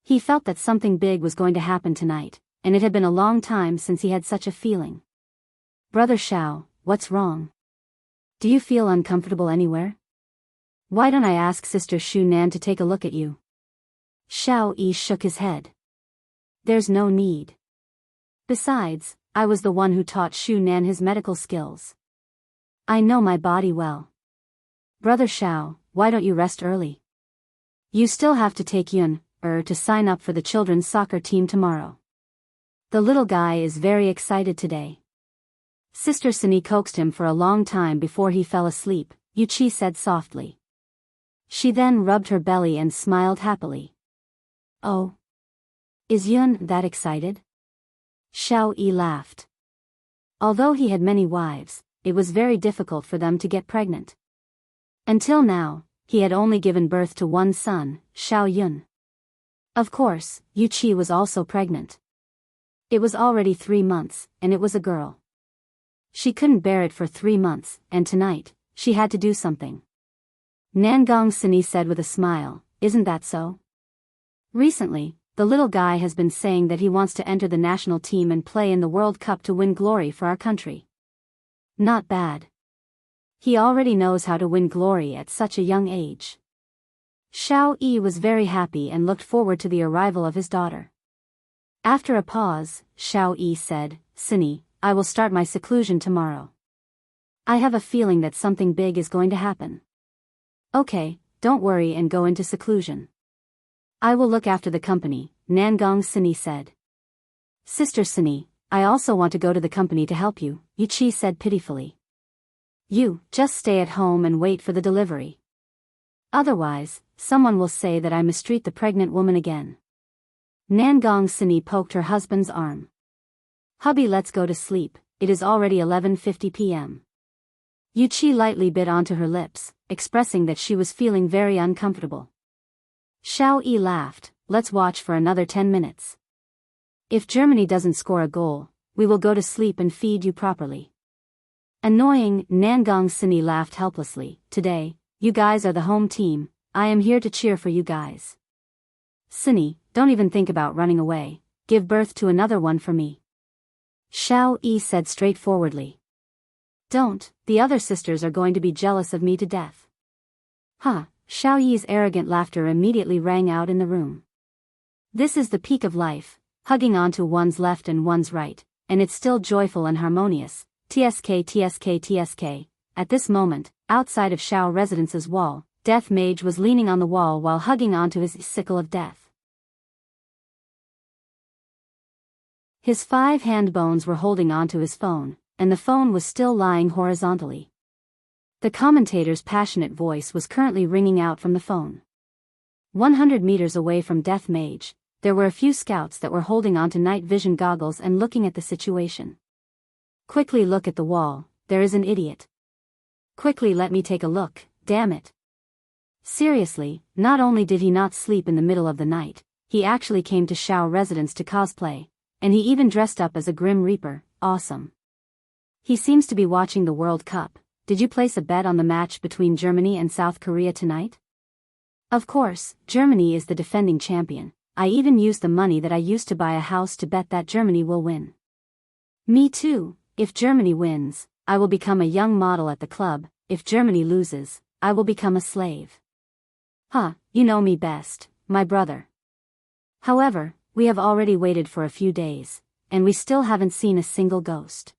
He felt that something big was going to happen tonight, and it had been a long time since he had such a feeling. Brother Xiao, what's wrong? Do you feel uncomfortable anywhere? Why don't I ask Sister Shu Nan to take a look at you? Xiao Yi shook his head. There's no need. Besides, I was the one who taught Shu Nan his medical skills. I know my body well. Brother Xiao, why don't you rest early? You still have to take Yun to sign up for the children's soccer team tomorrow. The little guy is very excited today. Sister Sini coaxed him for a long time before he fell asleep, Yu Qi said softly. She then rubbed her belly and smiled happily. Oh. Is Yun that excited? Xiao Yi laughed. Although he had many wives, it was very difficult for them to get pregnant. Until now, he had only given birth to one son, Xiao Yun. Of course, Yu Qi was also pregnant. It was already 3 months, and it was a girl. She couldn't bear it for 3 months, and tonight, she had to do something. Nangong Sini said with a smile, isn't that so? Recently, the little guy has been saying that he wants to enter the national team and play in the World Cup to win glory for our country. Not bad. He already knows how to win glory at such a young age. Xiao Yi was very happy and looked forward to the arrival of his daughter. After a pause, Xiao Yi said, Sini, I will start my seclusion tomorrow. I have a feeling that something big is going to happen. Okay, don't worry and go into seclusion. I will look after the company, Nangong Sini said. Sister Sini, I also want to go to the company to help you, Yu Qi said pitifully. You, just stay at home and wait for the delivery. Otherwise, someone will say that I mistreat the pregnant woman again. Nangong Sini poked her husband's arm. Hubby, let's go to sleep, it is already 11:50 p.m. Yu Qi lightly bit onto her lips, expressing that she was feeling very uncomfortable. Xiao Yi laughed, let's watch for another 10 minutes. If Germany doesn't score a goal, we will go to sleep and feed you properly. Annoying, Nangong Sini laughed helplessly. Today, you guys are the home team, I am here to cheer for you guys. Sini, don't even think about running away, give birth to another one for me. Xiao Yi said straightforwardly. Don't, the other sisters are going to be jealous of me to death. Huh, Xiao Yi's arrogant laughter immediately rang out in the room. This is the peak of life, hugging onto one's left and one's right, and it's still joyful and harmonious. TSK. At this moment, outside of Xiao Residence's wall, Death Mage was leaning on the wall while hugging onto his sickle of death. His 5 hand bones were holding onto his phone, and the phone was still lying horizontally. The commentator's passionate voice was currently ringing out from the phone. 100 meters away from Death Mage, there were a few scouts that were holding onto night vision goggles and looking at the situation. Quickly look at the wall, there is an idiot. Quickly let me take a look, damn it. Seriously, not only did he not sleep in the middle of the night, he actually came to Xiao Residence to cosplay, and he even dressed up as a Grim Reaper, awesome. He seems to be watching the World Cup. Did you place a bet on the match between Germany and South Korea tonight? Of course, Germany is the defending champion. I even used the money that I used to buy a house to bet that Germany will win. Me too, if Germany wins, I will become a young model at the club, if Germany loses, I will become a slave. Huh, you know me best, my brother. However, we have already waited for a few days, and we still haven't seen a single ghost.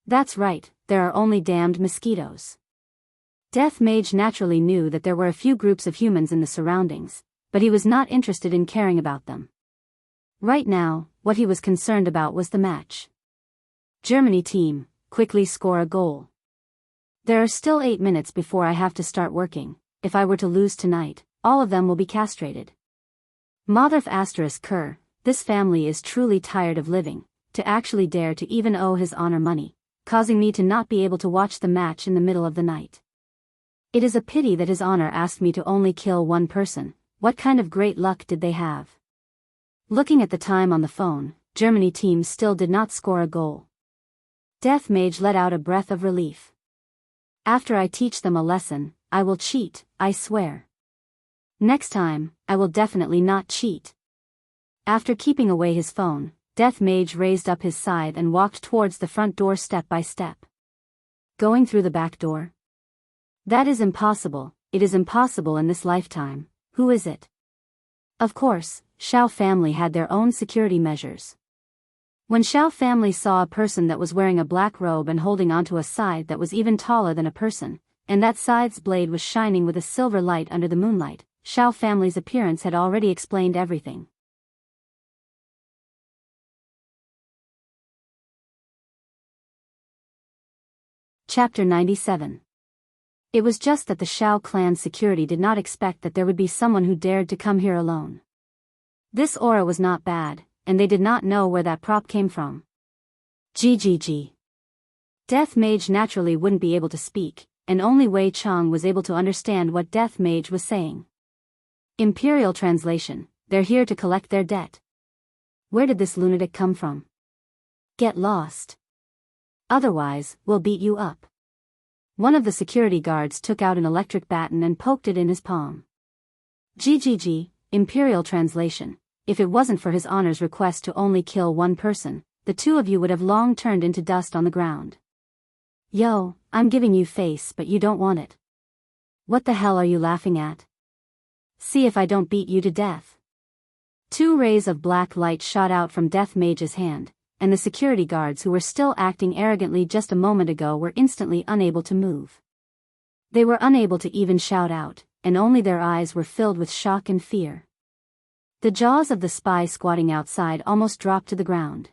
That's right, there are only damned mosquitoes. Death Mage naturally knew that there were a few groups of humans in the surroundings, but he was not interested in caring about them. Right now, what he was concerned about was the match. Germany team, quickly score a goal. There are still 8 minutes before I have to start working, if I were to lose tonight, all of them will be castrated. Motherf asterisk cur, this family is truly tired of living, to actually dare to even owe his honor money, causing me to not be able to watch the match in the middle of the night. It is a pity that his honor asked me to only kill one person. What kind of great luck did they have? Looking at the time on the phone, Germany team still did not score a goal. Death Mage let out a breath of relief. After I teach them a lesson, I will cheat, I swear. Next time, I will definitely not cheat. After keeping away his phone, Death Mage raised up his scythe and walked towards the front door step by step. Going through the back door? That is impossible, it is impossible in this lifetime. Who is it? Of course, Shao family had their own security measures. When Shao family saw a person that was wearing a black robe and holding onto a scythe that was even taller than a person, and that scythe's blade was shining with a silver light under the moonlight, Shao family's appearance had already explained everything. Chapter 97. It was just that the Shao clan's security did not expect that there would be someone who dared to come here alone. This aura was not bad, and they did not know where that prop came from. GGG. Death Mage naturally wouldn't be able to speak, and only Wei Chong was able to understand what Death Mage was saying. Imperial translation, they're here to collect their debt. Where did this lunatic come from? Get lost. Otherwise, we'll beat you up. One of the security guards took out an electric baton and poked it in his palm. GGG, Imperial translation, if it wasn't for his honor's request to only kill one person, the two of you would have long turned into dust on the ground. Yo, I'm giving you face but you don't want it. What the hell are you laughing at? See if I don't beat you to death. Two rays of black light shot out from Death Mage's hand, and the security guards who were still acting arrogantly just a moment ago were instantly unable to move. They were unable to even shout out, and only their eyes were filled with shock and fear. The jaws of the spy squatting outside almost dropped to the ground.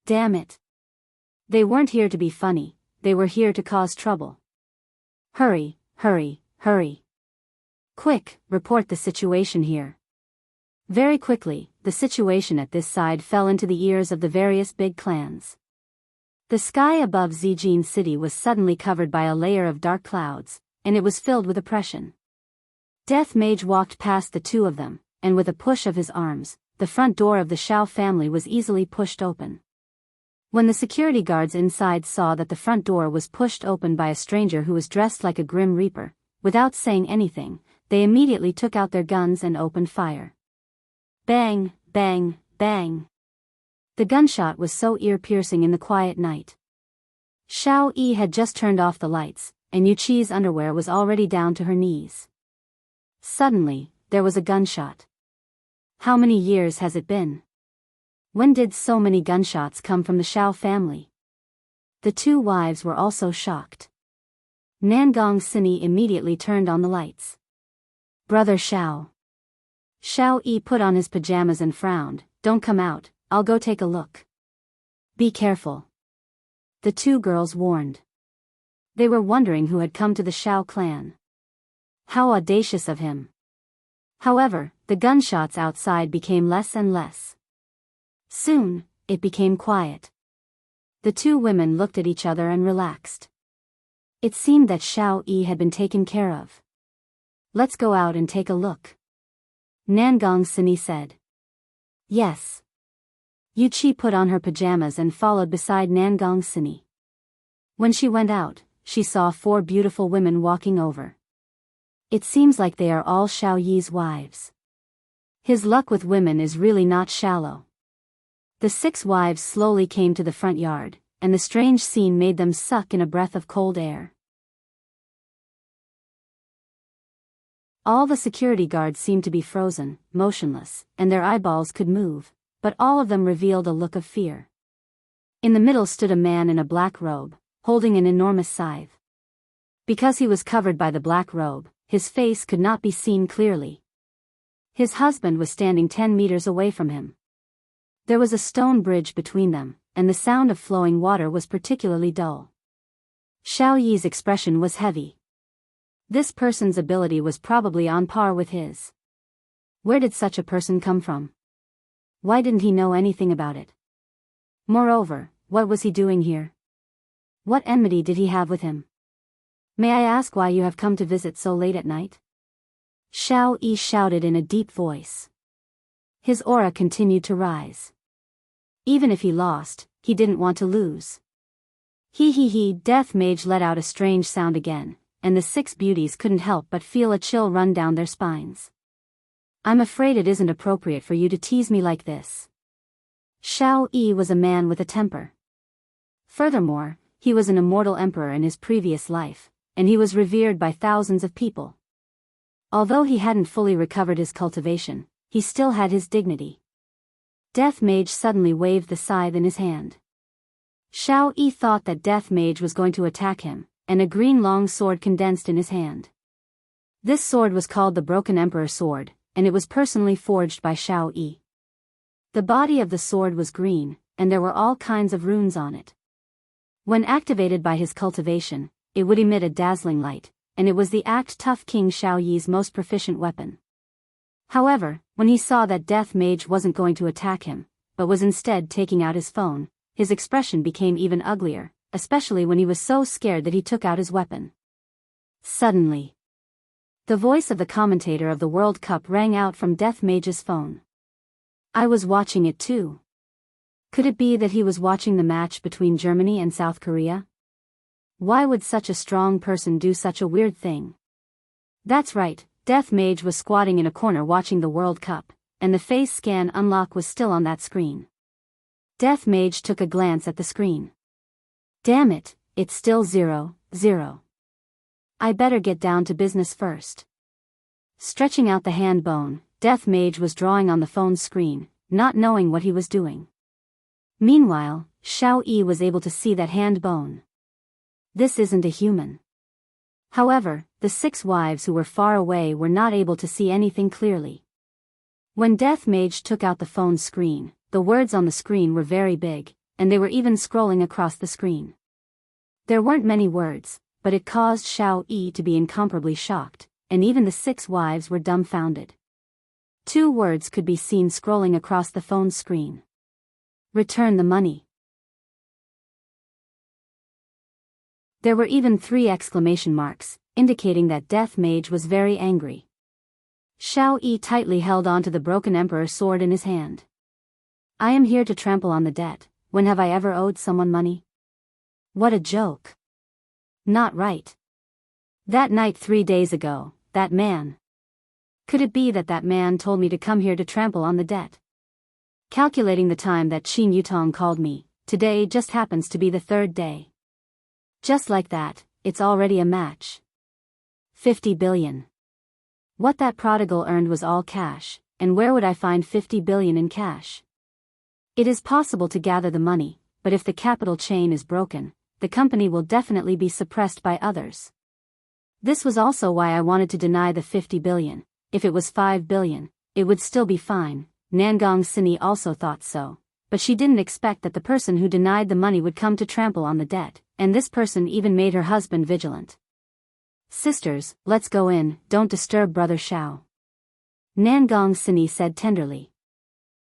Damn it. They weren't here to be funny, they were here to cause trouble. Hurry, hurry, hurry. Quick, report the situation here. Very quickly, the situation at this side fell into the ears of the various big clans. The sky above Zijin City was suddenly covered by a layer of dark clouds, and it was filled with oppression. Death Mage walked past the two of them, and with a push of his arms, the front door of the Shao family was easily pushed open. When the security guards inside saw that the front door was pushed open by a stranger who was dressed like a Grim Reaper, without saying anything, they immediately took out their guns and opened fire. Bang, bang, bang. The gunshot was so ear-piercing in the quiet night. Shao Yi had just turned off the lights, and Yu Chi's underwear was already down to her knees. Suddenly, there was a gunshot. How many years has it been? When did so many gunshots come from the Shao family? The two wives were also shocked. Nangong Sini immediately turned on the lights. Brother Shao. Shao Yi put on his pajamas and frowned. Don't come out, I'll go take a look. Be careful. The two girls warned. They were wondering who had come to the Shao clan. How audacious of him. However, the gunshots outside became less and less. Soon, it became quiet. The two women looked at each other and relaxed. It seemed that Shao Yi had been taken care of. Let's go out and take a look. Nangong Sini said. Yes. Yu Chi put on her pajamas and followed beside Nangong Sini. When she went out, she saw 4 beautiful women walking over. It seems like they are all Shao Yi's wives. His luck with women is really not shallow. The 6 wives slowly came to the front yard, and the strange scene made them suck in a breath of cold air. All the security guards seemed to be frozen, motionless, and their eyeballs could move, but all of them revealed a look of fear. In the middle stood a man in a black robe, holding an enormous scythe. Because he was covered by the black robe, his face could not be seen clearly. His husband was standing 10 meters away from him. There was a stone bridge between them, and the sound of flowing water was particularly dull. Shao Yi's expression was heavy. This person's ability was probably on par with his. Where did such a person come from? Why didn't he know anything about it? Moreover, what was he doing here? What enmity did he have with him? May I ask why you have come to visit so late at night? Xiao Yi shouted in a deep voice. His aura continued to rise. Even if he lost, he didn't want to lose. He, Death Mage let out a strange sound again, and the 6 beauties couldn't help but feel a chill run down their spines. I'm afraid it isn't appropriate for you to tease me like this. Xiao Yi was a man with a temper. Furthermore, he was an immortal emperor in his previous life, and he was revered by thousands of people. Although he hadn't fully recovered his cultivation, he still had his dignity. Death Mage suddenly waved the scythe in his hand. Xiao Yi thought that Death Mage was going to attack him, and a green long sword condensed in his hand. This sword was called the Broken Emperor Sword, and it was personally forged by Xiao Yi. The body of the sword was green, and there were all kinds of runes on it. When activated by his cultivation, it would emit a dazzling light, and it was the act-tough King Xiao Yi's most proficient weapon. However, when he saw that Death Mage wasn't going to attack him, but was instead taking out his phone, his expression became even uglier, especially when he was so scared that he took out his weapon. Suddenly, the voice of the commentator of the World Cup rang out from Death Mage's phone. I was watching it too. Could it be that he was watching the match between Germany and South Korea? Why would such a strong person do such a weird thing? That's right, Death Mage was squatting in a corner watching the World Cup, and the face scan unlock was still on that screen. Death Mage took a glance at the screen. Damn it, it's still 0-0. I better get down to business first. Stretching out the hand bone, Death Mage was drawing on the phone's screen, not knowing what he was doing. Meanwhile, Xiao Yi was able to see that hand bone. This isn't a human. However, the 6 wives who were far away were not able to see anything clearly. When Death Mage took out the phone's screen, the words on the screen were very big, and they were even scrolling across the screen. There weren't many words, but it caused Xiao Yi to be incomparably shocked, and even the 6 wives were dumbfounded. 2 words could be seen scrolling across the phone's screen. Return the money. There were even 3 exclamation marks, indicating that Death Mage was very angry. Xiao Yi tightly held onto the Broken Emperor sword in his hand. I am here to trample on the debt. When have I ever owed someone money? What a joke. Not right. That night 3 days ago, that man. Could it be that that man told me to come here to trample on the debt? Calculating the time that Qin Yutong called me, today just happens to be the 3rd day. Just like that, it's already a match. 50 billion. What that prodigal earned was all cash, and where would I find 50 billion in cash? It is possible to gather the money, but if the capital chain is broken, the company will definitely be suppressed by others. This was also why I wanted to deny the 50 billion. If it was 5 billion, it would still be fine. Nangong Sini also thought so, but she didn't expect that the person who denied the money would come to trample on the debt, and this person even made her husband vigilant. Sisters, let's go in, don't disturb Brother Xiao. Nangong Sini said tenderly.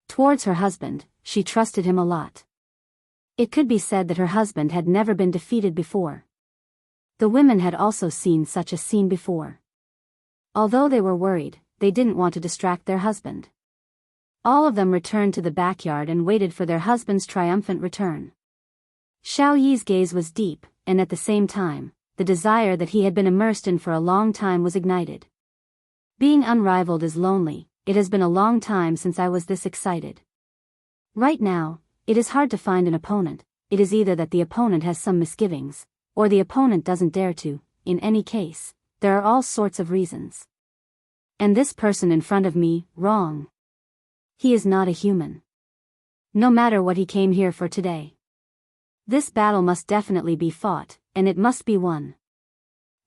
Towards her husband, she trusted him a lot. It could be said that her husband had never been defeated before. The women had also seen such a scene before. Although they were worried, they didn't want to distract their husband. All of them returned to the backyard and waited for their husband's triumphant return. Xiao Yi's gaze was deep, and at the same time, the desire that he had been immersed in for a long time was ignited. Being unrivaled is lonely. It has been a long time since I was this excited. Right now, it is hard to find an opponent. It is either that the opponent has some misgivings, or the opponent doesn't dare to. In any case, there are all sorts of reasons. And this person in front of me, wrong. He is not a human. No matter what he came here for today. This battle must definitely be fought, and it must be won.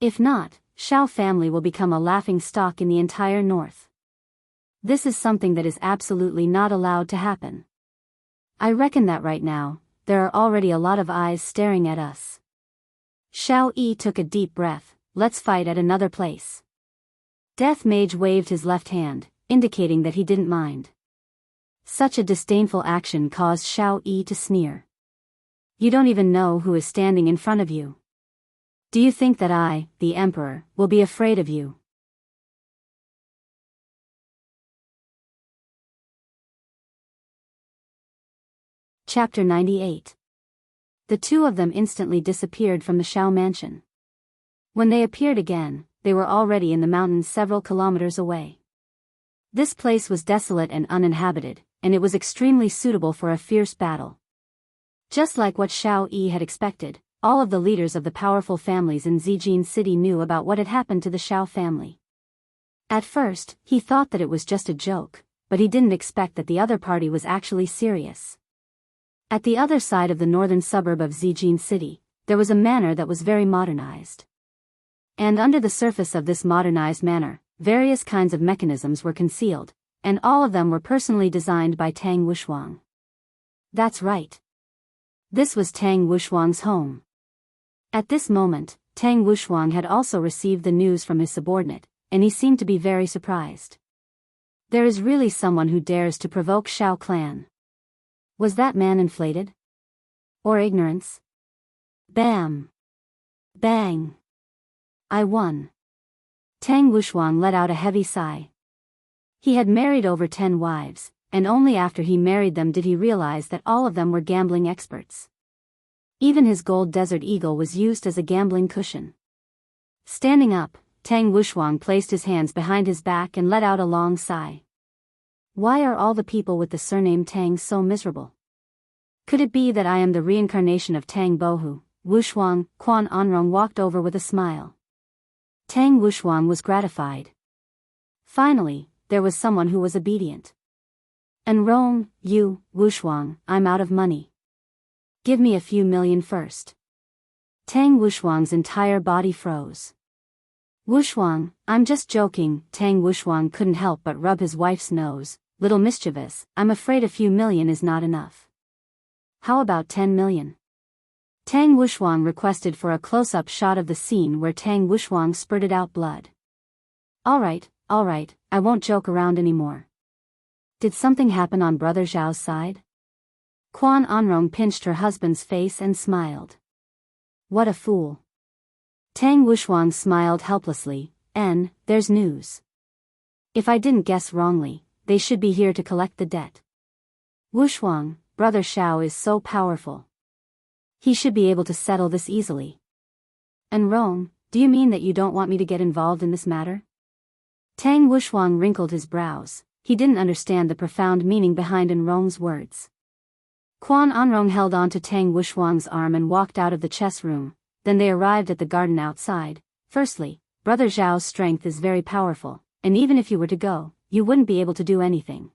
If not, Xiao family will become a laughing stock in the entire north. This is something that is absolutely not allowed to happen. I reckon that right now, there are already a lot of eyes staring at us. Xiao Yi took a deep breath, let's fight at another place. Death Mage waved his left hand, indicating that he didn't mind. Such a disdainful action caused Xiao Yi to sneer. You don't even know who is standing in front of you. Do you think that I, the Emperor, will be afraid of you? Chapter 98. The two of them instantly disappeared from the Xiao mansion. When they appeared again, they were already in the mountains several kilometers away. This place was desolate and uninhabited, and it was extremely suitable for a fierce battle. Just like what Xiao Yi had expected, all of the leaders of the powerful families in Zijin City knew about what had happened to the Xiao family. At first, he thought that it was just a joke, but he didn't expect that the other party was actually serious. At the other side of the northern suburb of Zijin City, there was a manor that was very modernized. And under the surface of this modernized manor, various kinds of mechanisms were concealed, and all of them were personally designed by Tang Wushuang. That's right. This was Tang Wushuang's home. At this moment, Tang Wushuang had also received the news from his subordinate, and he seemed to be very surprised. There is really someone who dares to provoke Xiao clan. Was that man inflated? Or ignorance? Bam! Bang! I won. Tang Wushuang let out a heavy sigh. He had married over 10 wives, and only after he married them did he realize that all of them were gambling experts. Even his gold desert eagle was used as a gambling cushion. Standing up, Tang Wushuang placed his hands behind his back and let out a long sigh. Why are all the people with the surname Tang so miserable? Could it be that I am the reincarnation of Tang Bohu? Wushuang? Quan Anrong walked over with a smile. Tang Wushuang was gratified. Finally, there was someone who was obedient. Enrong, you, Wushuang, I'm out of money. Give me a few million first. Tang Wushuang's entire body froze. Wushuang, I'm just joking. Tang Wushuang couldn't help but rub his wife's nose. Little mischievous, I'm afraid a few million is not enough. How about 10 million? Tang Wushuang requested for a close-up shot of the scene where Tang Wushuang spurted out blood. Alright, I won't joke around anymore. Did something happen on Brother Zhao's side? Quan Anrong pinched her husband's face and smiled. What a fool. Tang Wushuang smiled helplessly. There's news. If I didn't guess wrongly, they should be here to collect the debt. Wushuang, Brother Xiao is so powerful. He should be able to settle this easily. Enrong, do you mean that you don't want me to get involved in this matter? Tang Wushuang wrinkled his brows. He didn't understand the profound meaning behind Enrong's words. Quan Anrong held on to Tang Wushuang's arm and walked out of the chess room. Then they arrived at the garden outside. Firstly, Brother Zhao's strength is very powerful, and even if you were to go, you wouldn't be able to do anything.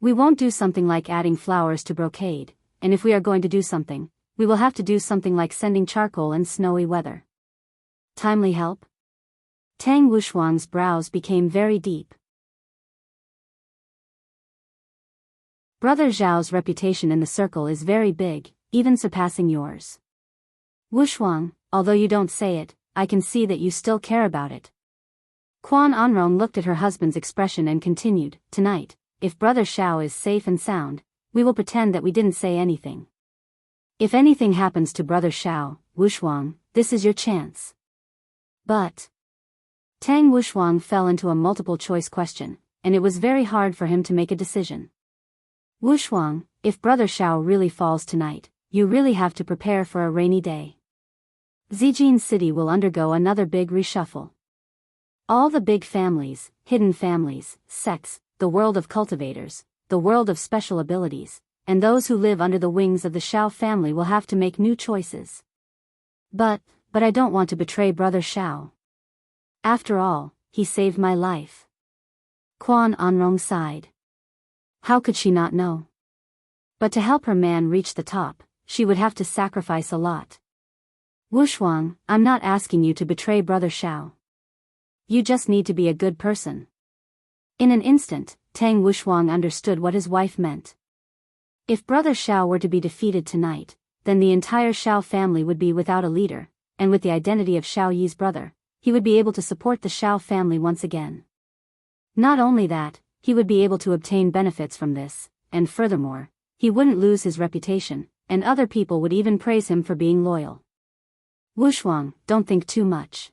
We won't do something like adding flowers to brocade, and if we are going to do something, we will have to do something like sending charcoal in snowy weather. Timely help? Tang Wushuang's brows became very deep. Brother Zhao's reputation in the circle is very big, even surpassing yours. Wushuang, although you don't say it, I can see that you still care about it. Quan Anrong looked at her husband's expression and continued, Tonight, if Brother Xiao is safe and sound, we will pretend that we didn't say anything. If anything happens to Brother Xiao, Wushuang, this is your chance. But Tang Wushuang fell into a multiple-choice question, and it was very hard for him to make a decision. Wushuang, if Brother Xiao really falls tonight, you really have to prepare for a rainy day. Zijin City will undergo another big reshuffle. All the big families, hidden families, sects, the world of cultivators, the world of special abilities, and those who live under the wings of the Xiao family will have to make new choices. But I don't want to betray Brother Xiao. After all, he saved my life. Quan Anrong sighed. How could she not know? But to help her man reach the top, she would have to sacrifice a lot. Wushuang, I'm not asking you to betray Brother Xiao. You just need to be a good person. In an instant, Tang Wushuang understood what his wife meant. If Brother Xiao were to be defeated tonight, then the entire Xiao family would be without a leader, and with the identity of Xiao Yi's brother, he would be able to support the Shao family once again. Not only that, he would be able to obtain benefits from this, and furthermore, he wouldn't lose his reputation, and other people would even praise him for being loyal. Wushuang, don't think too much.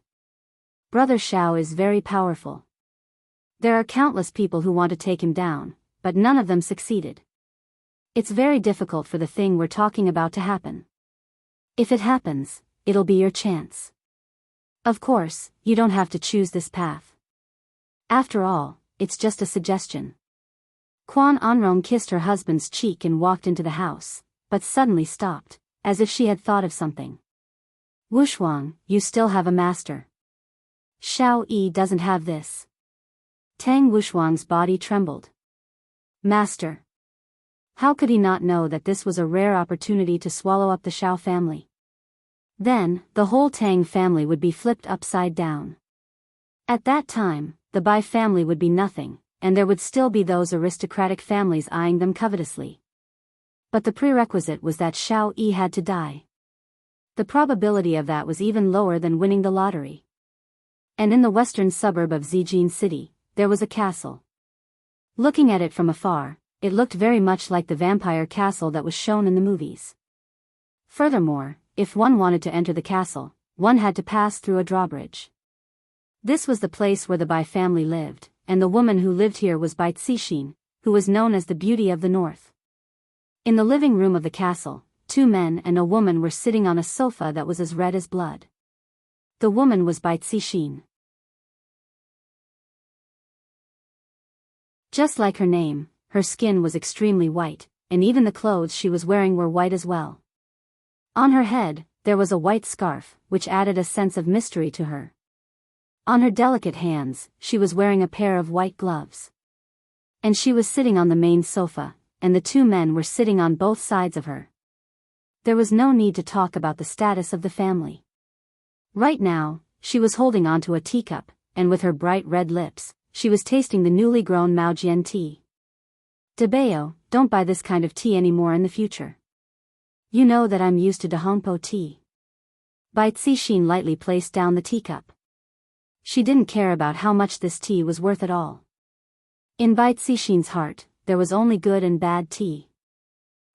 Brother Shao is very powerful. There are countless people who want to take him down, but none of them succeeded. It's very difficult for the thing we're talking about to happen. If it happens, it'll be your chance. Of course, you don't have to choose this path. After all, it's just a suggestion. Quan Anrong kissed her husband's cheek and walked into the house, but suddenly stopped, as if she had thought of something. Wushuang, you still have a master. Shao Yi doesn't have this. Tang Wushuang's body trembled. Master. How could he not know that this was a rare opportunity to swallow up the Shao family? Then, the whole Tang family would be flipped upside down. At that time, the Bai family would be nothing, and there would still be those aristocratic families eyeing them covetously. But the prerequisite was that Shao Yi had to die. The probability of that was even lower than winning the lottery. And in the western suburb of Zijin City, there was a castle. Looking at it from afar, it looked very much like the vampire castle that was shown in the movies. Furthermore, if one wanted to enter the castle, one had to pass through a drawbridge. This was the place where the Bai family lived, and the woman who lived here was Bai Cixin, who was known as the Beauty of the North. In the living room of the castle, 2 men and a woman were sitting on a sofa that was as red as blood. The woman was Bai Cixin. Just like her name, her skin was extremely white, and even the clothes she was wearing were white as well. On her head, there was a white scarf, which added a sense of mystery to her. On her delicate hands, she was wearing a pair of white gloves. And she was sitting on the main sofa, and the 2 men were sitting on both sides of her. There was no need to talk about the status of the family. Right now, she was holding onto a teacup, and with her bright red lips, she was tasting the newly grown Maojian tea. Debeo, don't buy this kind of tea anymore in the future. You know that I'm used to Dahongpo tea. Bai Cixin lightly placed down the teacup. She didn't care about how much this tea was worth at all. In Bai Cixin's heart, there was only good and bad tea.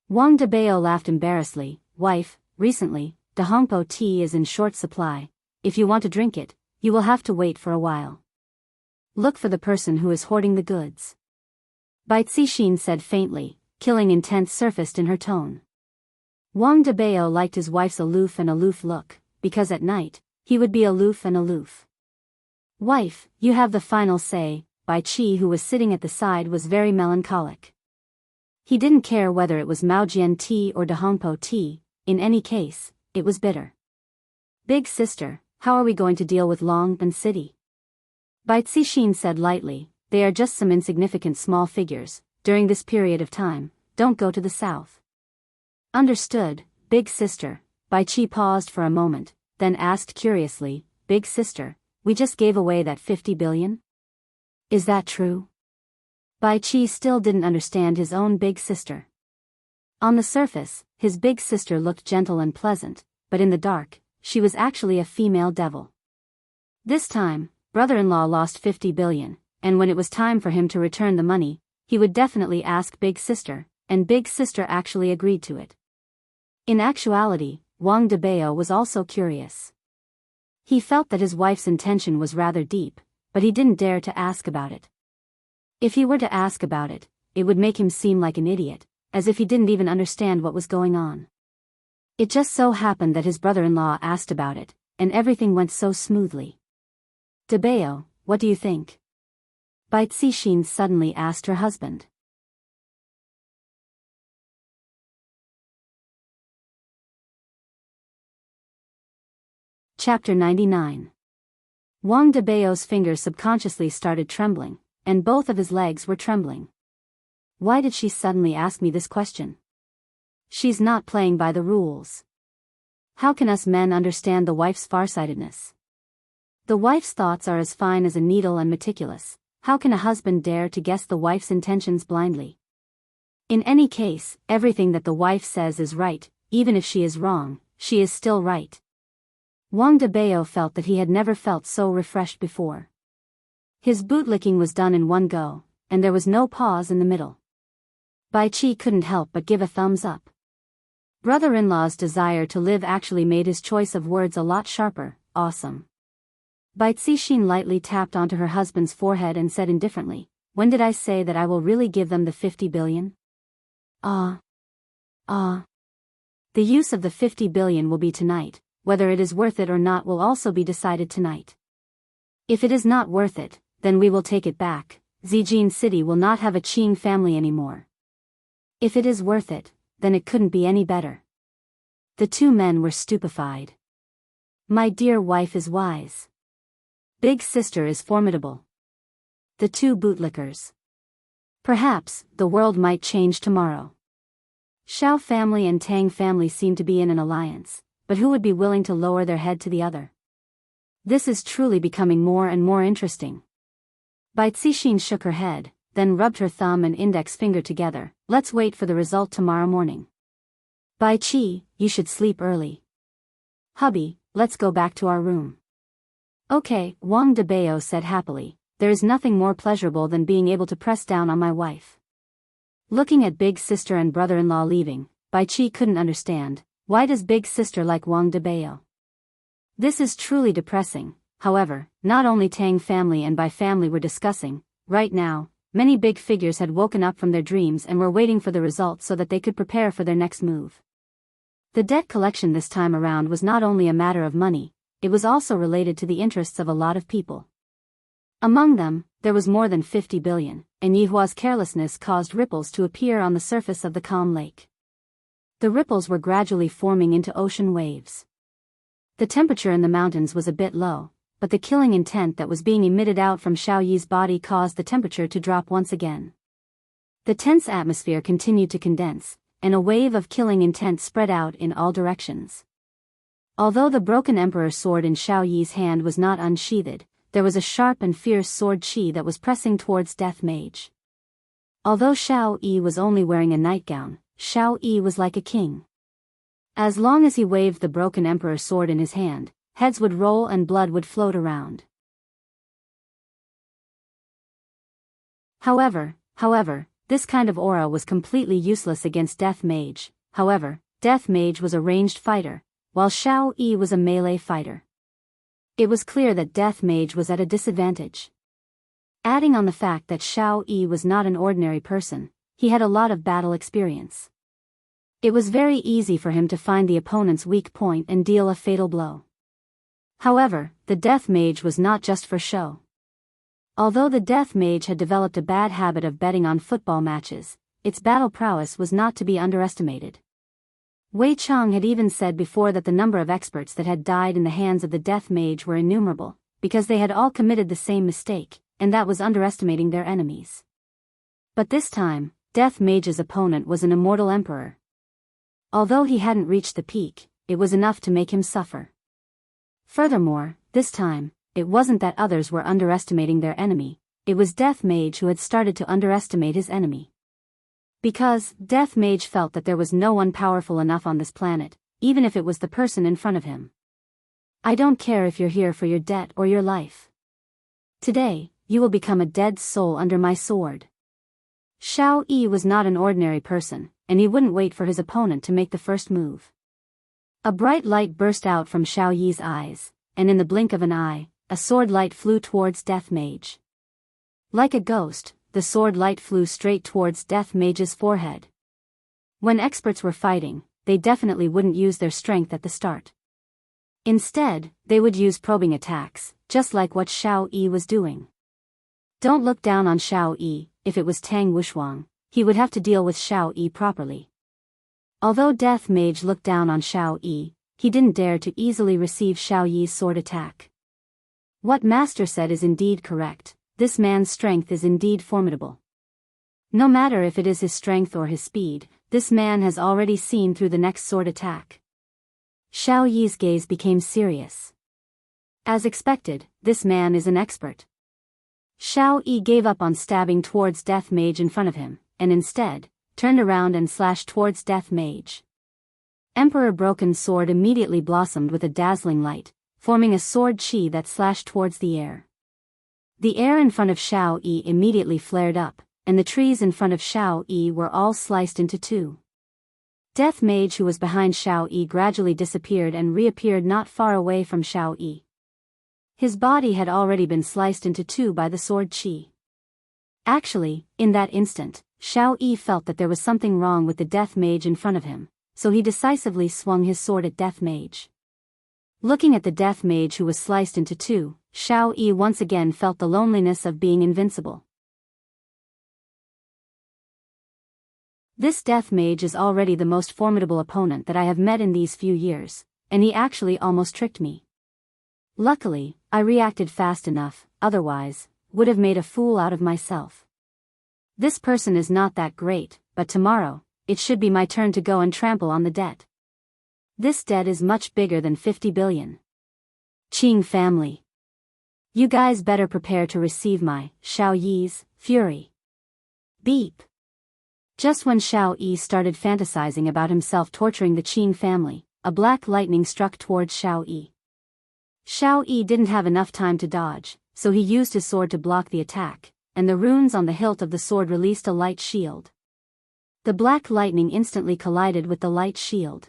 Wang Debeo laughed embarrassedly. Wife, recently, Dahongpo tea is in short supply. If you want to drink it, you will have to wait for a while. Look for the person who is hoarding the goods. Bai Cixin said faintly, killing intent surfaced in her tone. Wang Debeo liked his wife's aloof look, because at night, he would be aloof. Wife, you have the final say. Bai Qi, who was sitting at the side, was very melancholic. He didn't care whether it was Maojian tea or Dahongpo tea, in any case, it was bitter. Big sister, how are we going to deal with Long and City? Bai Cixin said lightly, they are just some insignificant small figures. During this period of time, don't go to the south. Understood, big sister. Bai Qi paused for a moment, then asked curiously, big sister, we just gave away that 50 billion? Is that true? Bai Qi still didn't understand his own big sister. On the surface, his big sister looked gentle and pleasant, but in the dark, she was actually a female devil. This time, brother-in-law lost 50 billion, and when it was time for him to return the money, he would definitely ask big sister, and big sister actually agreed to it. In actuality, Wang Debeo was also curious. He felt that his wife's intention was rather deep, but he didn't dare to ask about it. If he were to ask about it, it would make him seem like an idiot, as if he didn't even understand what was going on. It just so happened that his brother-in-law asked about it, and everything went so smoothly. Debeo, what do you think? Bai Cixin suddenly asked her husband. Chapter 99. Wang Debeo's fingers subconsciously started trembling, and both of his legs were trembling. Why did she suddenly ask me this question? She's not playing by the rules. How can us men understand the wife's farsightedness? The wife's thoughts are as fine as a needle and meticulous. How can a husband dare to guess the wife's intentions blindly? In any case, everything that the wife says is right. Even if she is wrong, she is still right. Wang Debao felt that he had never felt so refreshed before. His bootlicking was done in one go, and there was no pause in the middle. Bai Qi couldn't help but give a thumbs up. Brother-in-law's desire to live actually made his choice of words a lot sharper. Awesome. Bai Cixin lightly tapped onto her husband's forehead and said indifferently, "When did I say that I will really give them the 50 billion? The use of the 50 billion will be tonight. Whether it is worth it or not will also be decided tonight. If it is not worth it, then we will take it back. Zijin City will not have a Qing family anymore. If it is worth it, then it couldn't be any better." The two men were stupefied. My dear wife is wise. Big sister is formidable. The two bootlickers. Perhaps, the world might change tomorrow. Shao family and Tang family seem to be in an alliance, but who would be willing to lower their head to the other? This is truly becoming more and more interesting. Bai Cixin shook her head, then rubbed her thumb and index finger together. Let's wait for the result tomorrow morning. Bai Qi, you should sleep early. Hubby, let's go back to our room. Okay, Wang Debao said happily. There is nothing more pleasurable than being able to press down on my wife. Looking at big sister and brother-in-law leaving, Bai Qi couldn't understand. Why does big sister like Wang Debao? This is truly depressing. However, not only Tang family and Bai family were discussing. Right now, many big figures had woken up from their dreams and were waiting for the results so that they could prepare for their next move. The debt collection this time around was not only a matter of money, it was also related to the interests of a lot of people. Among them, there was more than 50 billion, and Yihua's carelessness caused ripples to appear on the surface of the calm lake. The ripples were gradually forming into ocean waves. The temperature in the mountains was a bit low, but the killing intent that was being emitted out from Xiaoyi's body caused the temperature to drop once again. The tense atmosphere continued to condense, and a wave of killing intent spread out in all directions. Although the broken emperor's sword in Xiaoyi's hand was not unsheathed, there was a sharp and fierce sword qi that was pressing towards Death Mage. Although Xiaoyi was only wearing a nightgown, Xiaoyi was like a king. As long as he waved the broken emperor's sword in his hand, heads would roll and blood would float around. However, this kind of aura was completely useless against Death Mage. However, Death Mage was a ranged fighter, while Xiaoyi was a melee fighter. It was clear that Death Mage was at a disadvantage. Adding on the fact that Xiaoyi was not an ordinary person, he had a lot of battle experience. It was very easy for him to find the opponent's weak point and deal a fatal blow. However, the Death Mage was not just for show. Although the Death Mage had developed a bad habit of betting on football matches, its battle prowess was not to be underestimated. Wei Chang had even said before that the number of experts that had died in the hands of the Death Mage were innumerable, because they had all committed the same mistake, and that was underestimating their enemies. But this time, Death Mage's opponent was an immortal emperor. Although he hadn't reached the peak, it was enough to make him suffer. Furthermore, this time, it wasn't that others were underestimating their enemy, it was Death Mage who had started to underestimate his enemy. Because, Death Mage felt that there was no one powerful enough on this planet, even if it was the person in front of him. I don't care if you're here for your debt or your life. Today, you will become a dead soul under my sword. Xiaoyi was not an ordinary person, and he wouldn't wait for his opponent to make the first move. A bright light burst out from Xiaoyi's eyes, and in the blink of an eye, a sword light flew towards Death Mage. Like a ghost, the sword light flew straight towards Death Mage's forehead. When experts were fighting, they definitely wouldn't use their strength at the start. Instead, they would use probing attacks, just like what Xiaoyi was doing. Don't look down on Xiaoyi. If it was Tang Wushuang, he would have to deal with Xiaoyi properly. Although Death Mage looked down on Xiaoyi, he didn't dare to easily receive Xiaoyi's sword attack. What Master said is indeed correct, this man's strength is indeed formidable. No matter if it is his strength or his speed, this man has already seen through the next sword attack. Xiaoyi's gaze became serious. As expected, this man is an expert. Xiaoyi gave up on stabbing towards Death Mage in front of him, and instead, turned around and slashed towards Death Mage. Emperor Broken Sword immediately blossomed with a dazzling light, forming a sword chi that slashed towards the air. The air in front of Xiao Yi immediately flared up, and the trees in front of Xiao Yi were all sliced into two. Death Mage who was behind Xiao Yi gradually disappeared and reappeared not far away from Xiao Yi. His body had already been sliced into two by the sword chi. Actually, in that instant, Xiao Yi felt that there was something wrong with the Death Mage in front of him, so he decisively swung his sword at Death Mage. Looking at the Death Mage who was sliced into two, Xiao Yi once again felt the loneliness of being invincible. This Death Mage is already the most formidable opponent that I have met in these few years, and he actually almost tricked me. Luckily, I reacted fast enough, otherwise, would have made a fool out of myself. This person is not that great, but tomorrow, it should be my turn to go and trample on the debt. This debt is much bigger than 50 billion. Qing family. You guys better prepare to receive my, Xiao Yi's, fury. Beep. Just when Xiao Yi started fantasizing about himself torturing the Qing family, a black lightning struck towards Xiao Yi. Xiao Yi didn't have enough time to dodge, so he used his sword to block the attack, and the runes on the hilt of the sword released a light shield. The black lightning instantly collided with the light shield.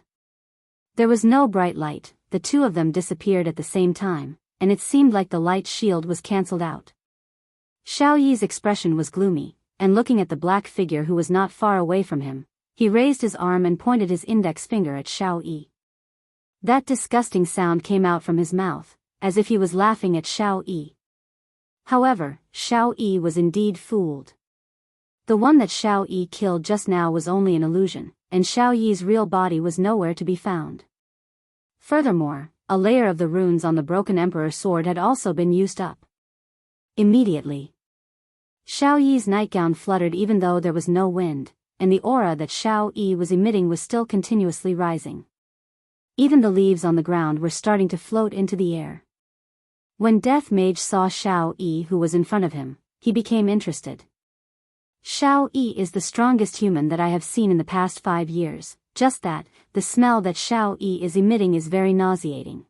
There was no bright light, the two of them disappeared at the same time, and it seemed like the light shield was cancelled out. Xiao Yi's expression was gloomy, and looking at the black figure who was not far away from him, he raised his arm and pointed his index finger at Xiao Yi. That disgusting sound came out from his mouth, as if he was laughing at Xiao Yi. However, Xiao Yi was indeed fooled. The one that Xiao Yi killed just now was only an illusion, and Xiao Yi's real body was nowhere to be found. Furthermore, a layer of the runes on the broken Emperor's sword had also been used up. Immediately, Xiao Yi's nightgown fluttered even though there was no wind, and the aura that Xiao Yi was emitting was still continuously rising. Even the leaves on the ground were starting to float into the air. When Death Mage saw Xiao Yi who was in front of him, he became interested. Xiao Yi is the strongest human that I have seen in the past 5 years, just that, the smell that Xiao Yi is emitting is very nauseating.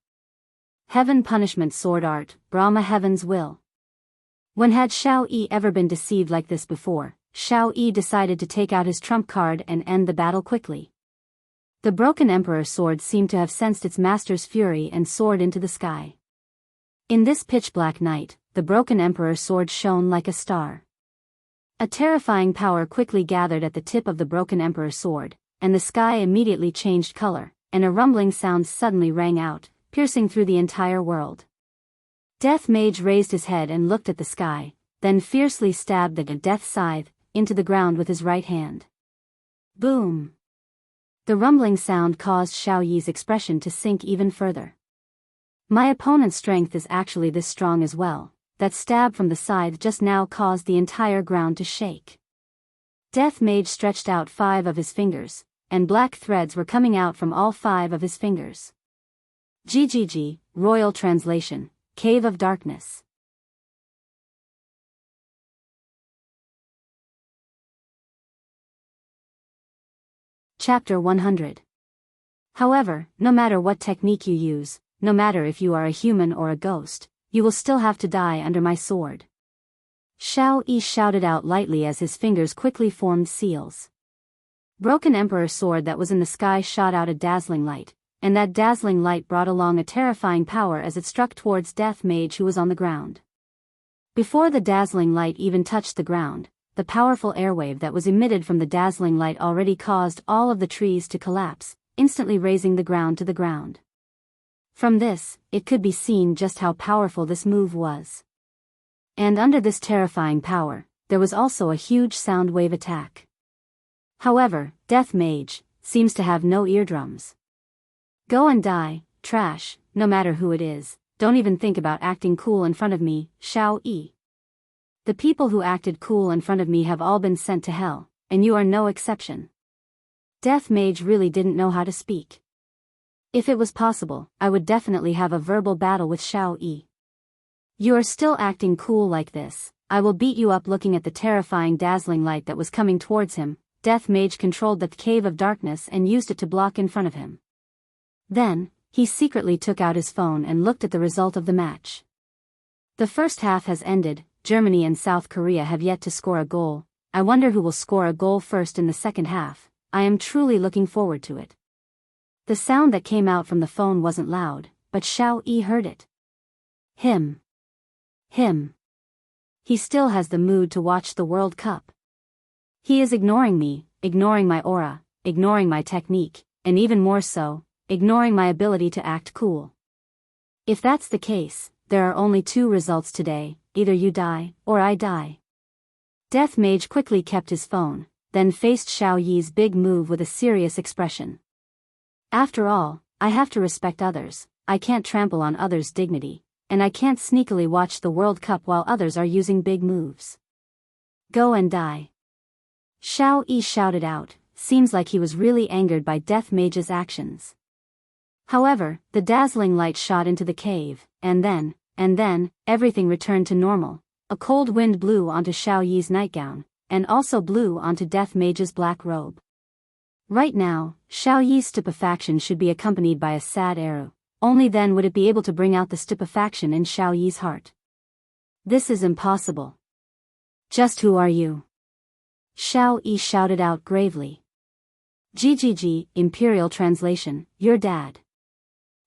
Heaven punishment sword art, Brahma heaven's will. When had Xiao Yi ever been deceived like this before, Xiao Yi decided to take out his trump card and end the battle quickly. The broken Emperor's sword seemed to have sensed its master's fury and soared into the sky. In this pitch-black night, the broken Emperor's sword shone like a star. A terrifying power quickly gathered at the tip of the broken Emperor's sword, and the sky immediately changed color, and a rumbling sound suddenly rang out, piercing through the entire world. Death Mage raised his head and looked at the sky, then fiercely stabbed the death scythe into the ground with his right hand. Boom! The rumbling sound caused Xiao Yi's expression to sink even further. My opponent's strength is actually this strong as well. That stab from the scythe just now caused the entire ground to shake. Death Mage stretched out 5 of his fingers, and black threads were coming out from all 5 of his fingers. GGG, Royal Translation, Cave of Darkness. Chapter 100. However, no matter what technique you use, no matter if you are a human or a ghost, you will still have to die under my sword. Xiao Yi shouted out lightly as his fingers quickly formed seals. Broken Emperor's sword that was in the sky shot out a dazzling light, and that dazzling light brought along a terrifying power as it struck towards Death Mage who was on the ground. Before the dazzling light even touched the ground, the powerful airwave that was emitted from the dazzling light already caused all of the trees to collapse, instantly raising the ground to the ground. From this, it could be seen just how powerful this move was. And under this terrifying power, there was also a huge sound wave attack. However, Death Mage seems to have no eardrums. Go and die, trash, no matter who it is, don't even think about acting cool in front of me, Xiao Yi. The people who acted cool in front of me have all been sent to hell, and you are no exception. Death Mage really didn't know how to speak. If it was possible, I would definitely have a verbal battle with Xiao Yi. You are still acting cool like this, I will beat you up. Looking at the terrifying dazzling light that was coming towards him, Death Mage controlled the Cave of Darkness and used it to block in front of him. Then, He secretly took out his phone and looked at the result of the match. The first half has ended, Germany and South Korea have yet to score a goal. I wonder who will score a goal first in the second half. I am truly looking forward to it. The sound that came out from the phone wasn't loud, but Xiao Yi heard it. Him. He still has the mood to watch the World Cup. He is ignoring me, ignoring my aura, ignoring my technique, and even more so, ignoring my ability to act cool. If that's the case, there are only two results today, either you die, or I die. Death Mage quickly kept his phone, then faced Xiao Yi's big move with a serious expression. After all, I have to respect others, I can't trample on others' dignity, and I can't sneakily watch the World Cup while others are using big moves. Go and die. Xiao Yi shouted out, seems like he was really angered by Death Mage's actions. However, the dazzling light shot into the cave, and then, everything returned to normal. A cold wind blew onto Xiao Yi's nightgown, and also blew onto Death Mage's black robe. Right now, Xiao Yi's stupefaction should be accompanied by a sad arrow. Only then would it be able to bring out the stupefaction in Xiao Yi's heart. This is impossible. Just who are you? Xiao Yi shouted out gravely. GGG, Imperial Translation, your dad.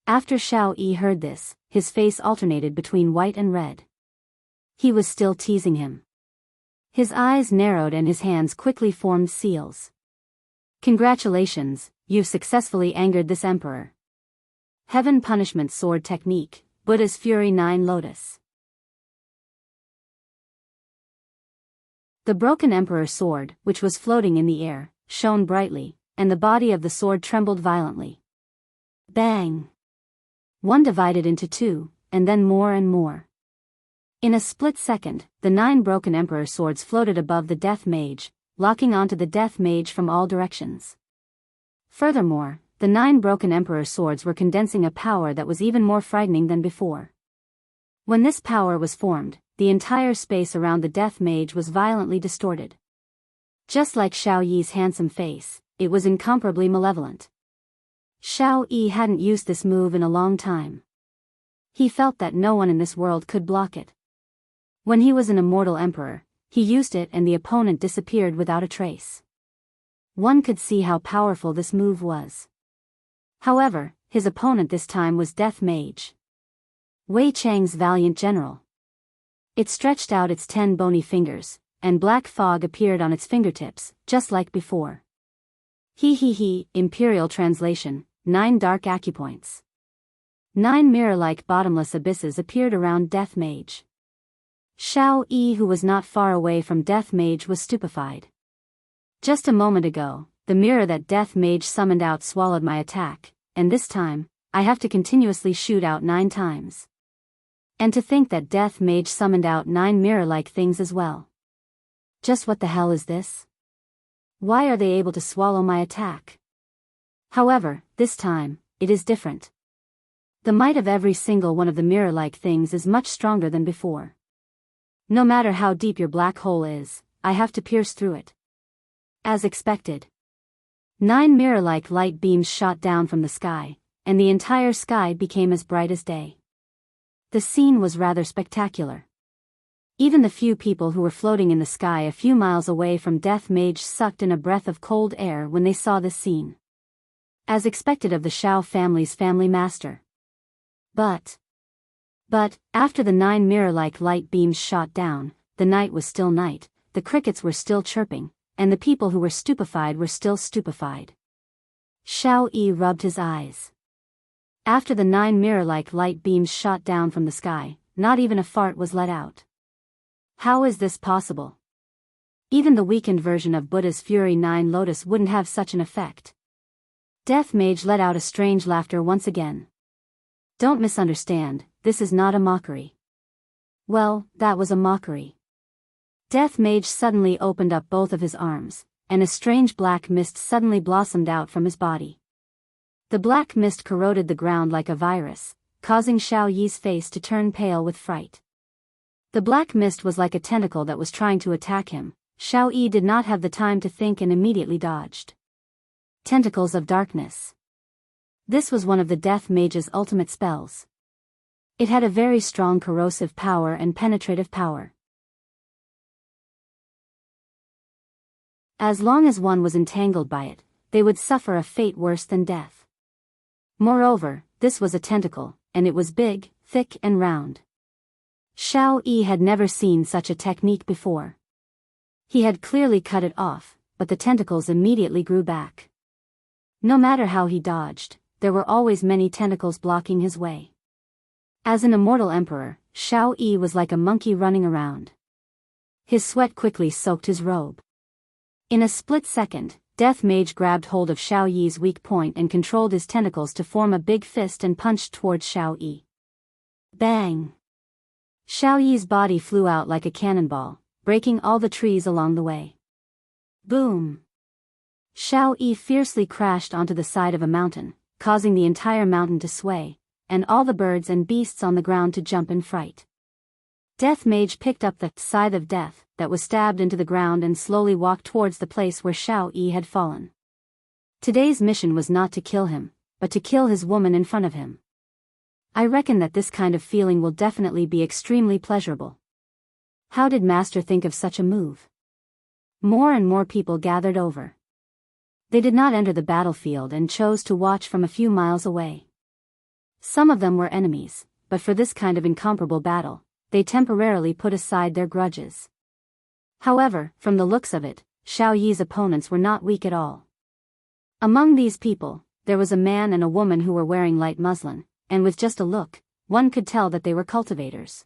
After Xiao Yi heard this, his face alternated between white and red. He was still teasing him. His eyes narrowed and his hands quickly formed seals. Congratulations, you've successfully angered this emperor. Heaven Punishment Sword Technique, Buddha's Fury 9 Lotus. The broken emperor's sword, which was floating in the air, shone brightly, and the body of the sword trembled violently. Bang! One divided into two, and then more and more. In a split second, the 9 broken emperor swords floated above the Death Mage, locking onto the Death Mage from all directions. Furthermore, the 9 broken emperor swords were condensing a power that was even more frightening than before. When this power was formed, the entire space around the Death Mage was violently distorted. Just like Xiao Yi's handsome face, it was incomparably malevolent. Xiao Yi hadn't used this move in a long time. He felt that no one in this world could block it. When he was an immortal emperor, he used it and the opponent disappeared without a trace. One could see how powerful this move was. However, his opponent this time was Death Mage. Wei Chang's valiant general. It stretched out its 10 bony fingers, and black fog appeared on its fingertips, just like before. Imperial Translation, 9 dark acupoints. 9 mirror-like bottomless abysses appeared around Death Mage. Xiao Yi, who was not far away from Death Mage, was stupefied. Just a moment ago, the mirror that Death Mage summoned out swallowed my attack, and this time, I have to continuously shoot out 9 times. And to think that Death Mage summoned out 9 mirror-like things as well. Just what the hell is this? Why are they able to swallow my attack? However, this time, it is different. The might of every single one of the mirror-like things is much stronger than before. No matter how deep your black hole is, I have to pierce through it. As expected. 9 mirror-like light beams shot down from the sky, and the entire sky became as bright as day. The scene was rather spectacular. Even the few people who were floating in the sky a few miles away from Death Mage sucked in a breath of cold air when they saw this scene. As expected of the Shao family's family master. But, after the 9 mirror-like light beams shot down, the night was still night, the crickets were still chirping, and the people who were stupefied were still stupefied. Xiao Yi rubbed his eyes. After the 9 mirror-like light beams shot down from the sky, not even a fart was let out. How is this possible? Even the weakened version of Buddha's Fury 9 Lotus wouldn't have such an effect. Death Mage let out a strange laughter once again. Don't misunderstand, this is not a mockery. Well, that was a mockery. Death Mage suddenly opened up both of his arms, and a strange black mist suddenly blossomed out from his body. The black mist corroded the ground like a virus, causing Xiao Yi's face to turn pale with fright. The black mist was like a tentacle that was trying to attack him. Xiao Yi did not have the time to think and immediately dodged. Tentacles of darkness. This was one of the Death Mage's ultimate spells. It had a very strong corrosive power and penetrative power. As long as one was entangled by it, they would suffer a fate worse than death. Moreover, this was a tentacle, and it was big, thick and round. Xiao Yi had never seen such a technique before. He had clearly cut it off, but the tentacles immediately grew back. No matter how he dodged, there were always many tentacles blocking his way. As an immortal emperor, Xiao Yi was like a monkey running around. His sweat quickly soaked his robe. In a split second, Death Mage grabbed hold of Xiao Yi's weak point and controlled his tentacles to form a big fist and punched towards Xiao Yi. Bang! Xiao Yi's body flew out like a cannonball, breaking all the trees along the way. Boom! Xiao Yi fiercely crashed onto the side of a mountain, causing the entire mountain to sway, and all the birds and beasts on the ground to jump in fright. Death Mage picked up the scythe of death that was stabbed into the ground and slowly walked towards the place where Xiao Yi had fallen. Today's mission was not to kill him, but to kill his woman in front of him. I reckon that this kind of feeling will definitely be extremely pleasurable. How did Master think of such a move? More and more people gathered over. They did not enter the battlefield and chose to watch from a few miles away. Some of them were enemies, but for this kind of incomparable battle, they temporarily put aside their grudges. However, from the looks of it, Xiao Yi's opponents were not weak at all. Among these people, there was a man and a woman who were wearing light muslin, and with just a look, one could tell that they were cultivators.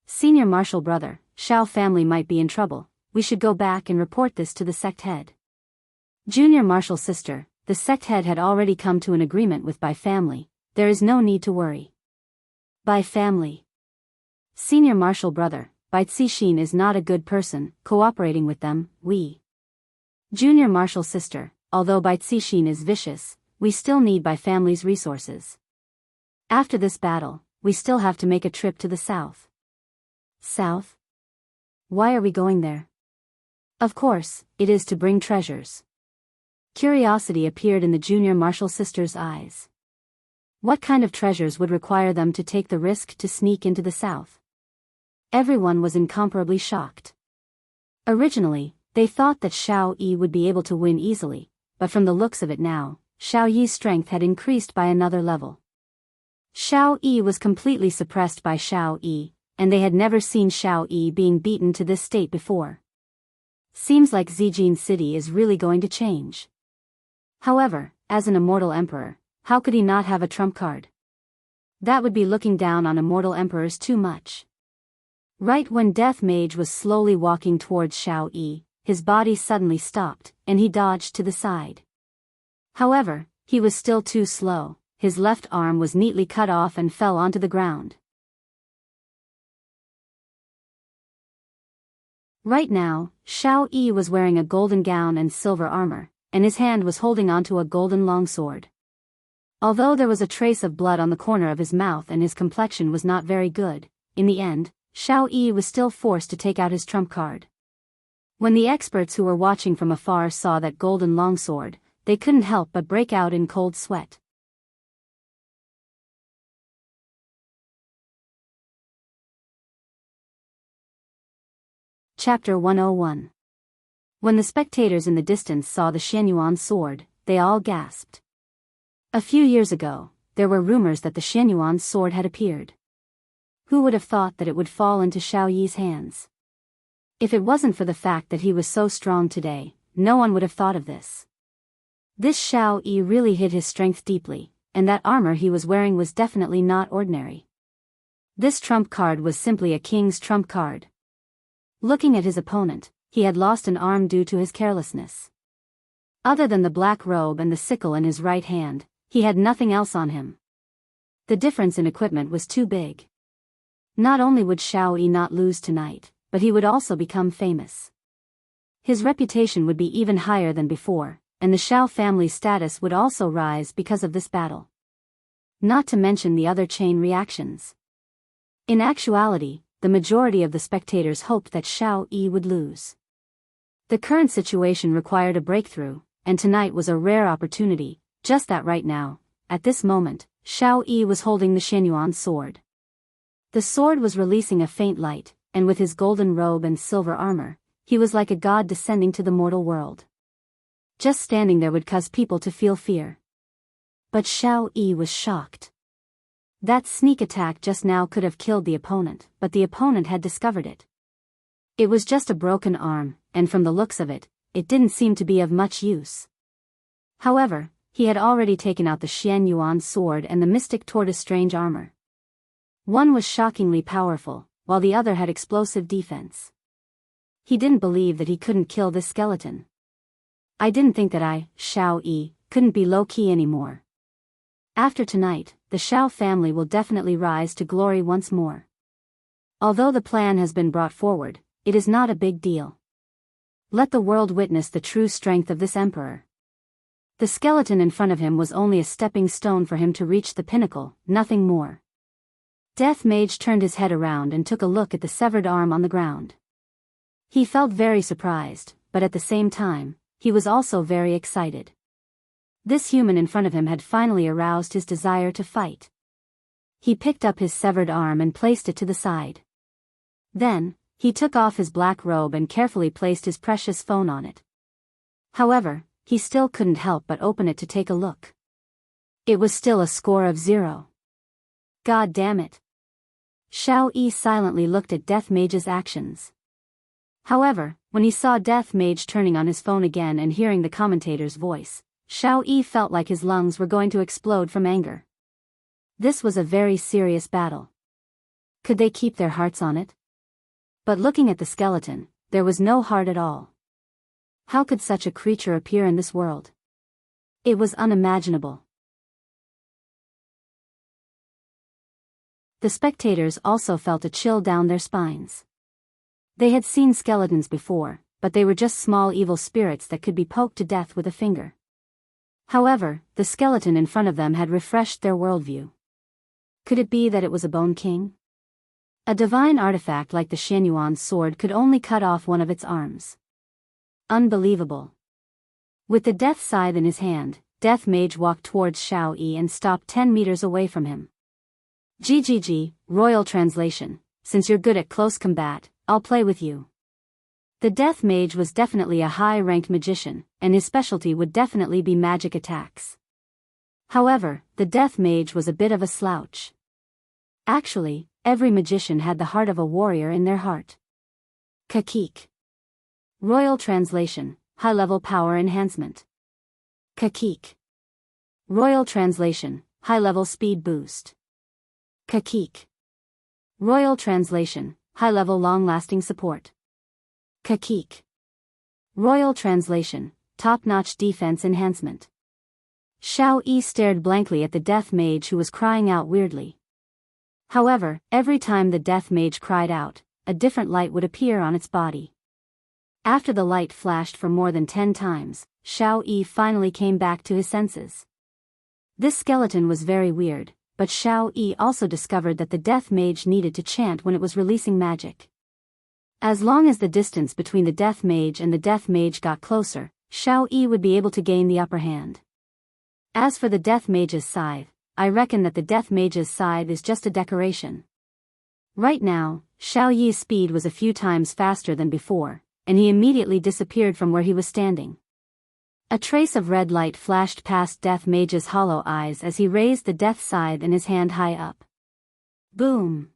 Senior Marshal Brother, Xiao family might be in trouble, we should go back and report this to the sect head. Junior Marshal Sister, the sect head had already come to an agreement with Bai family, there is no need to worry. Bai family. Senior Marshal Brother, Bai Cixin is not a good person, cooperating with them, we. Junior Marshal Sister, although Bai Cixin is vicious, we still need Bai family's resources. After this battle, we still have to make a trip to the south. South? Why are we going there? Of course, it is to bring treasures. Curiosity appeared in the Junior Marshal Sister's eyes. What kind of treasures would require them to take the risk to sneak into the south? Everyone was incomparably shocked. Originally, they thought that Xiao Yi would be able to win easily, but from the looks of it now, Xiao Yi's strength had increased by another level. Xiao Yi was completely suppressed by Xiao Yi, and they had never seen Xiao Yi being beaten to this state before. Seems like Zijin City is really going to change. However, as an immortal emperor, how could he not have a trump card? That would be looking down on immortal emperors too much. Right when Death Mage was slowly walking towards Xiao Yi, his body suddenly stopped, and he dodged to the side. However, he was still too slow, his left arm was neatly cut off and fell onto the ground. Right now, Xiao Yi was wearing a golden gown and silver armor, and his hand was holding onto a golden longsword. Although there was a trace of blood on the corner of his mouth and his complexion was not very good, in the end, Xiao Yi was still forced to take out his trump card. When the experts who were watching from afar saw that golden longsword, they couldn't help but break out in cold sweat. Chapter 101. When the spectators in the distance saw the Xianyuan sword, they all gasped. A few years ago, there were rumors that the Xianyuan sword had appeared. Who would have thought that it would fall into Xiao Yi's hands? If it wasn't for the fact that he was so strong today, no one would have thought of this. This Xiao Yi really hid his strength deeply, and that armor he was wearing was definitely not ordinary. This trump card was simply a king's trump card. Looking at his opponent, he had lost an arm due to his carelessness. Other than the black robe and the sickle in his right hand, he had nothing else on him. The difference in equipment was too big. Not only would Xiao Yi not lose tonight, but he would also become famous. His reputation would be even higher than before, and the Xiao family's status would also rise because of this battle. Not to mention the other chain reactions. In actuality, the majority of the spectators hoped that Xiao Yi would lose. The current situation required a breakthrough, and tonight was a rare opportunity, just that right now, at this moment, Xiao Yi was holding the Xianyuan sword. The sword was releasing a faint light, and with his golden robe and silver armor, he was like a god descending to the mortal world. Just standing there would cause people to feel fear. But Xiao Yi was shocked. That sneak attack just now could have killed the opponent, but the opponent had discovered it. It was just a broken arm, and from the looks of it, it didn't seem to be of much use. However, he had already taken out the Xianyuan sword and the mystic tortoise strange armor. One was shockingly powerful, while the other had explosive defense. He didn't believe that he couldn't kill this skeleton. I didn't think that I, Xiao Yi, couldn't be low-key anymore. After tonight, the Xiao family will definitely rise to glory once more. Although the plan has been brought forward, it is not a big deal. Let the world witness the true strength of this emperor. The skeleton in front of him was only a stepping stone for him to reach the pinnacle, nothing more. Death Mage turned his head around and took a look at the severed arm on the ground. He felt very surprised, but at the same time, he was also very excited. This human in front of him had finally aroused his desire to fight. He picked up his severed arm and placed it to the side. Then, he took off his black robe and carefully placed his precious phone on it. However, he still couldn't help but open it to take a look. It was still a score of 0. God damn it. Xiao Yi silently looked at Death Mage's actions. However, when he saw Death Mage turning on his phone again and hearing the commentator's voice, Xiao Yi felt like his lungs were going to explode from anger. This was a very serious battle. Could they keep their hearts on it? But looking at the skeleton, there was no heart at all. How could such a creature appear in this world? It was unimaginable. The spectators also felt a chill down their spines. They had seen skeletons before, but they were just small evil spirits that could be poked to death with a finger. However, the skeleton in front of them had refreshed their worldview. Could it be that it was a Bone King? A divine artifact like the Xianyuan sword could only cut off one of its arms. Unbelievable. With the death scythe in his hand, Death Mage walked towards Xiao Yi and stopped 10 meters away from him. GGG, Royal Translation, since you're good at close combat, I'll play with you. The Death Mage was definitely a high-ranked magician, and his specialty would definitely be magic attacks. However, the Death Mage was a bit of a slouch. Actually, every magician had the heart of a warrior in their heart. Kakik. Royal Translation, High-Level Power Enhancement. Kakik. Royal Translation, High-Level Speed Boost. Kakik. Royal Translation, High-Level Long-Lasting Support. Kakik. Royal Translation, Top-Notch Defense Enhancement. Xiao Yi stared blankly at the Death Mage who was crying out weirdly. However, every time the Death Mage cried out, a different light would appear on its body. After the light flashed for more than 10 times, Xiao Yi finally came back to his senses. This skeleton was very weird, but Xiao Yi also discovered that the Death Mage needed to chant when it was releasing magic. As long as the distance between the Death Mage and the Death Mage got closer, Xiao Yi would be able to gain the upper hand. As for the Death Mage's scythe, I reckon that the Death Mage's scythe is just a decoration. Right now, Xiao Yi's speed was a few times faster than before, and he immediately disappeared from where he was standing. A trace of red light flashed past Death Mage's hollow eyes as he raised the death scythe in his hand high up. Boom!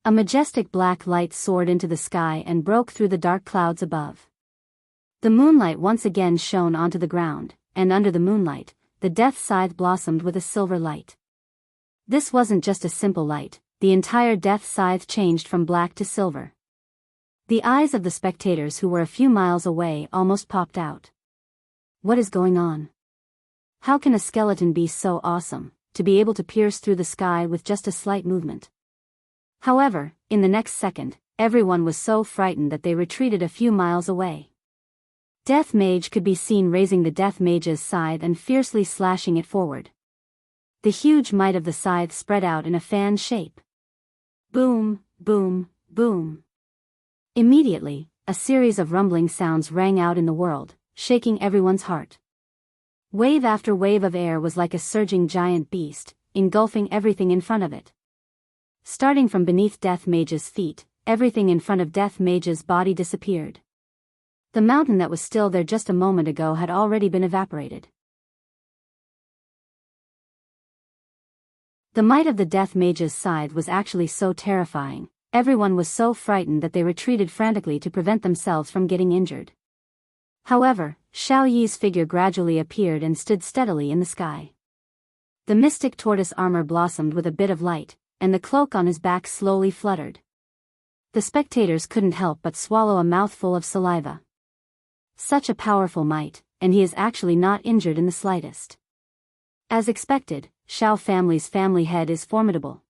A majestic black light soared into the sky and broke through the dark clouds above. The moonlight once again shone onto the ground, and under the moonlight, the death scythe blossomed with a silver light. This wasn't just a simple light, the entire death scythe changed from black to silver. The eyes of the spectators who were a few miles away almost popped out. What is going on? How can a skeleton be so awesome, to be able to pierce through the sky with just a slight movement? However, in the next second, everyone was so frightened that they retreated a few miles away. Death Mage could be seen raising the Death Mage's scythe and fiercely slashing it forward. The huge might of the scythe spread out in a fan shape. Boom, boom, boom. Immediately, a series of rumbling sounds rang out in the world, shaking everyone's heart. Wave after wave of air was like a surging giant beast, engulfing everything in front of it. Starting from beneath Death Mage's feet, everything in front of Death Mage's body disappeared. The mountain that was still there just a moment ago had already been evaporated. The might of the Death Mage's scythe was actually so terrifying, everyone was so frightened that they retreated frantically to prevent themselves from getting injured. However, Xiao Yi's figure gradually appeared and stood steadily in the sky. The mystic tortoise armor blossomed with a bit of light, and the cloak on his back slowly fluttered. The spectators couldn't help but swallow a mouthful of saliva. Such a powerful might, and he is actually not injured in the slightest. As expected, Xiao family's family head is formidable.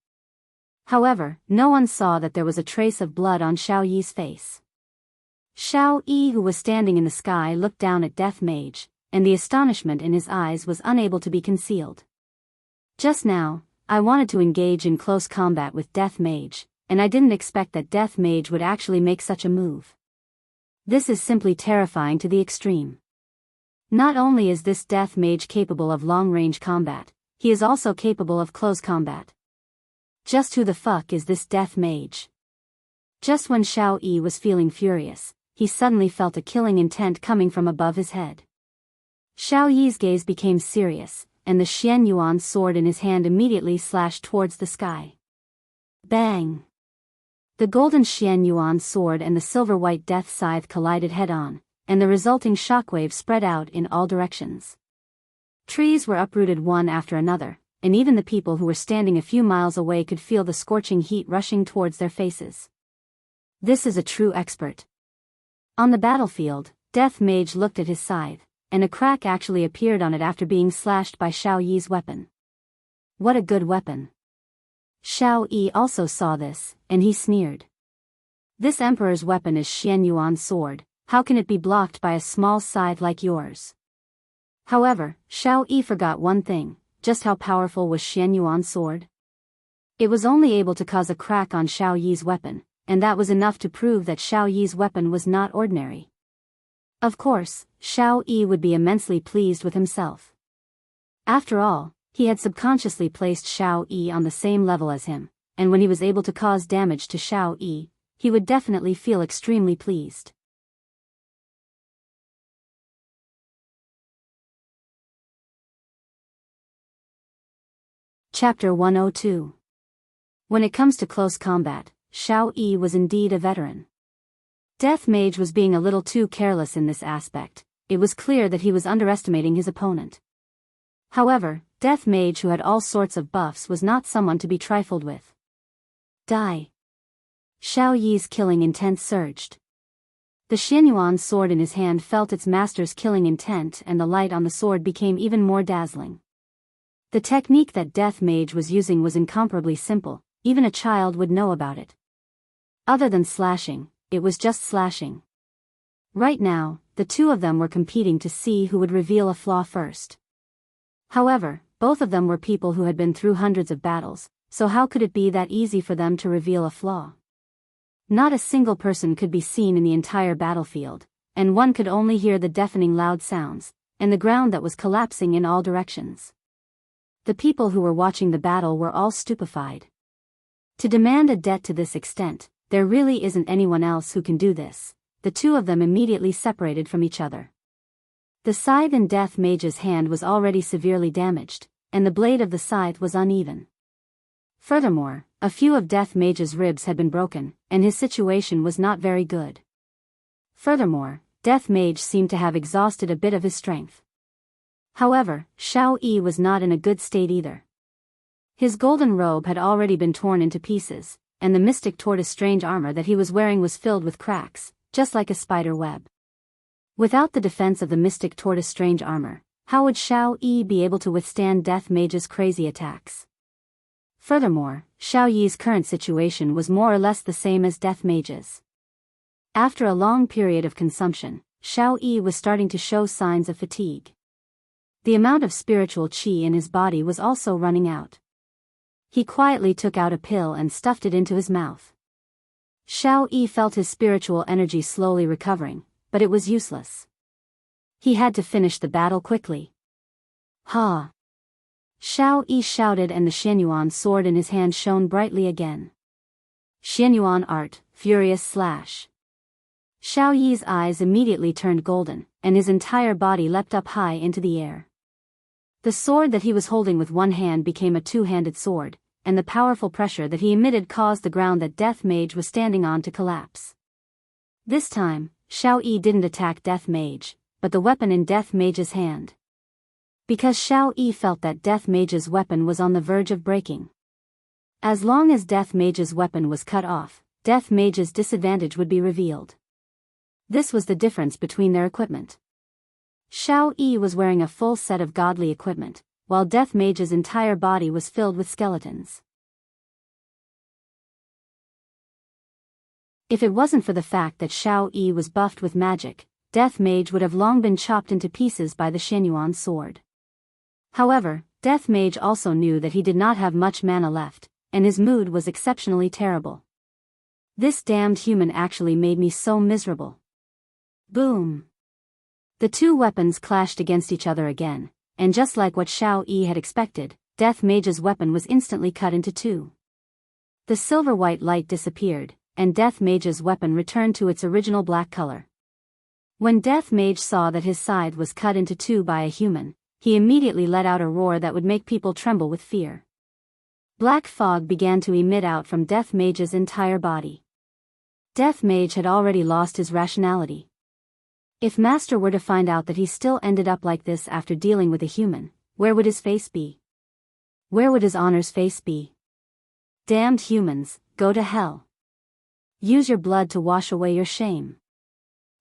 However, no one saw that there was a trace of blood on Xiao Yi's face. Xiao Yi, who was standing in the sky, looked down at Death Mage, and the astonishment in his eyes was unable to be concealed. Just now, I wanted to engage in close combat with Death Mage, and I didn't expect that Death Mage would actually make such a move. This is simply terrifying to the extreme. Not only is this Death Mage capable of long-range combat, he is also capable of close combat. Just who the fuck is this Death Mage? Just when Xiao Yi was feeling furious, he suddenly felt a killing intent coming from above his head. Xiao Yi's gaze became serious, and the Xian Yuan sword in his hand immediately slashed towards the sky. Bang! The golden Xian Yuan sword and the silver-white death scythe collided head-on, and the resulting shockwave spread out in all directions. Trees were uprooted one after another, and even the people who were standing a few miles away could feel the scorching heat rushing towards their faces. This is a true expert. On the battlefield, Death Mage looked at his scythe, and a crack actually appeared on it after being slashed by Xiao Yi's weapon. What a good weapon. Xiao Yi also saw this, and he sneered. This emperor's weapon is Xian Yuan's sword, how can it be blocked by a small scythe like yours? However, Xiao Yi forgot one thing, just how powerful was Xian Yuan's sword? It was only able to cause a crack on Xiao Yi's weapon, and that was enough to prove that Xiao Yi's weapon was not ordinary. Of course, Xiao Yi would be immensely pleased with himself. After all, he had subconsciously placed Xiao Yi on the same level as him, and when he was able to cause damage to Xiao Yi, he would definitely feel extremely pleased. Chapter 102. When it comes to close combat, Xiao Yi was indeed a veteran. Death Mage was being a little too careless in this aspect. It was clear that he was underestimating his opponent. However, Death Mage, who had all sorts of buffs, was not someone to be trifled with. Die. Xiao Yi's killing intent surged. The Xianyuan sword in his hand felt its master's killing intent, and the light on the sword became even more dazzling. The technique that Death Mage was using was incomparably simple, even a child would know about it. Other than slashing, it was just slashing. Right now, the two of them were competing to see who would reveal a flaw first. However, both of them were people who had been through hundreds of battles, so how could it be that easy for them to reveal a flaw? Not a single person could be seen in the entire battlefield, and one could only hear the deafening loud sounds, and the ground that was collapsing in all directions. The people who were watching the battle were all stupefied. To demand a debt to this extent, there really isn't anyone else who can do this. The two of them immediately separated from each other. The scythe in Death Mage's hand was already severely damaged, and the blade of the scythe was uneven. Furthermore, a few of Death Mage's ribs had been broken, and his situation was not very good. Furthermore, Death Mage seemed to have exhausted a bit of his strength. However, Xiao Yi was not in a good state either. His golden robe had already been torn into pieces, and the mystic tortoise strange armor that he was wearing was filled with cracks, just like a spider web. Without the defense of the mystic tortoise strange armor, how would Xiao Yi be able to withstand Death Mage's crazy attacks? Furthermore, Xiao Yi's current situation was more or less the same as Death Mage's. After a long period of consumption, Xiao Yi was starting to show signs of fatigue. The amount of spiritual qi in his body was also running out. He quietly took out a pill and stuffed it into his mouth. Xiao Yi felt his spiritual energy slowly recovering, but it was useless. He had to finish the battle quickly. Ha! Xiao Yi shouted, and the Xianyuan sword in his hand shone brightly again. Xianyuan art, furious slash. Xiao Yi's eyes immediately turned golden, and his entire body leapt up high into the air. The sword that he was holding with one hand became a two-handed sword, and the powerful pressure that he emitted caused the ground that Death Mage was standing on to collapse. This time, Xiao Yi didn't attack Death Mage, but the weapon in Death Mage's hand. Because Xiao Yi felt that Death Mage's weapon was on the verge of breaking. As long as Death Mage's weapon was cut off, Death Mage's disadvantage would be revealed. This was the difference between their equipment. Xiao Yi was wearing a full set of godly equipment, while Death Mage's entire body was filled with skeletons. If it wasn't for the fact that Xiao Yi was buffed with magic, Death Mage would have long been chopped into pieces by the Xianyuan sword. However, Death Mage also knew that he did not have much mana left, and his mood was exceptionally terrible. This damned human actually made me so miserable. Boom! The two weapons clashed against each other again, and just like what Xiao Yi had expected, Death Mage's weapon was instantly cut into two. The silver-white light disappeared, and Death Mage's weapon returned to its original black color. When Death Mage saw that his scythe was cut into two by a human, he immediately let out a roar that would make people tremble with fear. Black fog began to emit out from Death Mage's entire body. Death Mage had already lost his rationality. If Master were to find out that he still ended up like this after dealing with a human, where would his face be? Where would his honor's face be? Damned humans, go to hell. Use your blood to wash away your shame.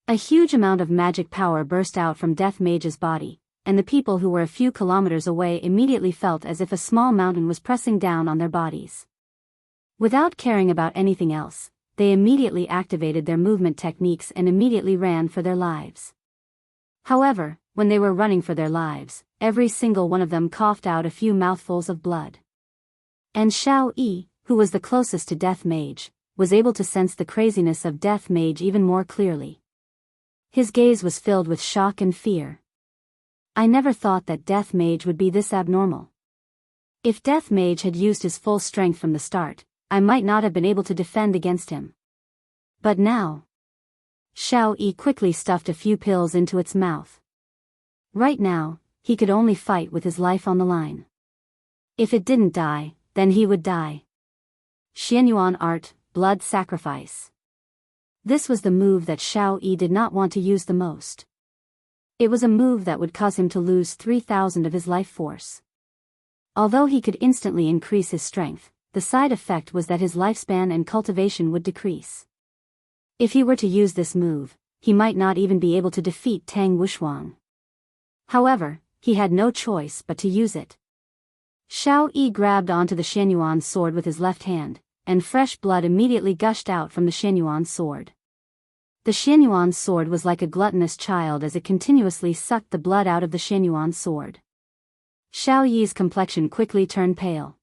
A huge amount of magic power burst out from Death Mage's body, and the people who were a few kilometers away immediately felt as if a small mountain was pressing down on their bodies. Without caring about anything else, they immediately activated their movement techniques and immediately ran for their lives. However, when they were running for their lives, every single one of them coughed out a few mouthfuls of blood. And Xiao Yi, who was the closest to Death Mage, was able to sense the craziness of Death Mage even more clearly. His gaze was filled with shock and fear. I never thought that Death Mage would be this abnormal. If Death Mage had used his full strength from the start, I might not have been able to defend against him. But now... Xiao Yi quickly stuffed a few pills into its mouth. Right now, he could only fight with his life on the line. If it didn't die, then he would die. Xianyuan art, blood sacrifice. This was the move that Xiao Yi did not want to use the most. It was a move that would cause him to lose 3,000 of his life force. Although he could instantly increase his strength, the side effect was that his lifespan and cultivation would decrease. If he were to use this move, he might not even be able to defeat Tang Wushuang. However, he had no choice but to use it. Xiao Yi grabbed onto the Xianyuan sword with his left hand, and fresh blood immediately gushed out from the Xianyuan sword. The Xianyuan sword was like a gluttonous child as it continuously sucked the blood out of the Xianyuan sword. Xiao Yi's complexion quickly turned pale.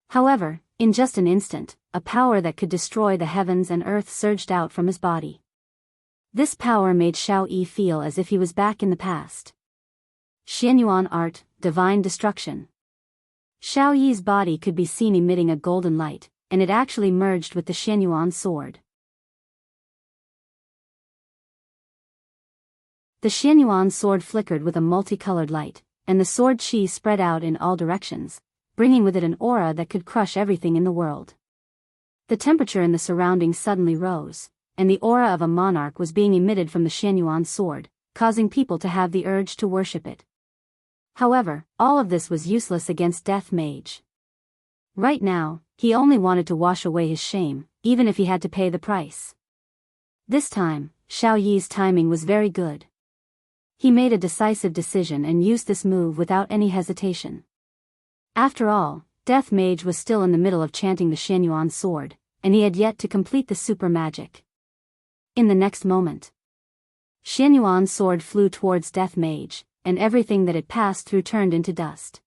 However, in just an instant, a power that could destroy the heavens and earth surged out from his body. This power made Xiao Yi feel as if he was back in the past. Xianyuan art, divine destruction. Xiao Yi's body could be seen emitting a golden light, and it actually merged with the Xianyuan sword. The Xianyuan sword flickered with a multicolored light, and the sword chi spread out in all directions, bringing with it an aura that could crush everything in the world. The temperature in the surroundings suddenly rose, and the aura of a monarch was being emitted from the Xianyuan sword, causing people to have the urge to worship it. However, all of this was useless against Death Mage. Right now, he only wanted to wash away his shame, even if he had to pay the price. This time, Xiao Yi's timing was very good. He made a decisive decision and used this move without any hesitation. After all, Death Mage was still in the middle of chanting the Xianyuan sword, and he had yet to complete the super magic. In the next moment, Xianyuan sword flew towards Death Mage, and everything that it passed through turned into dust.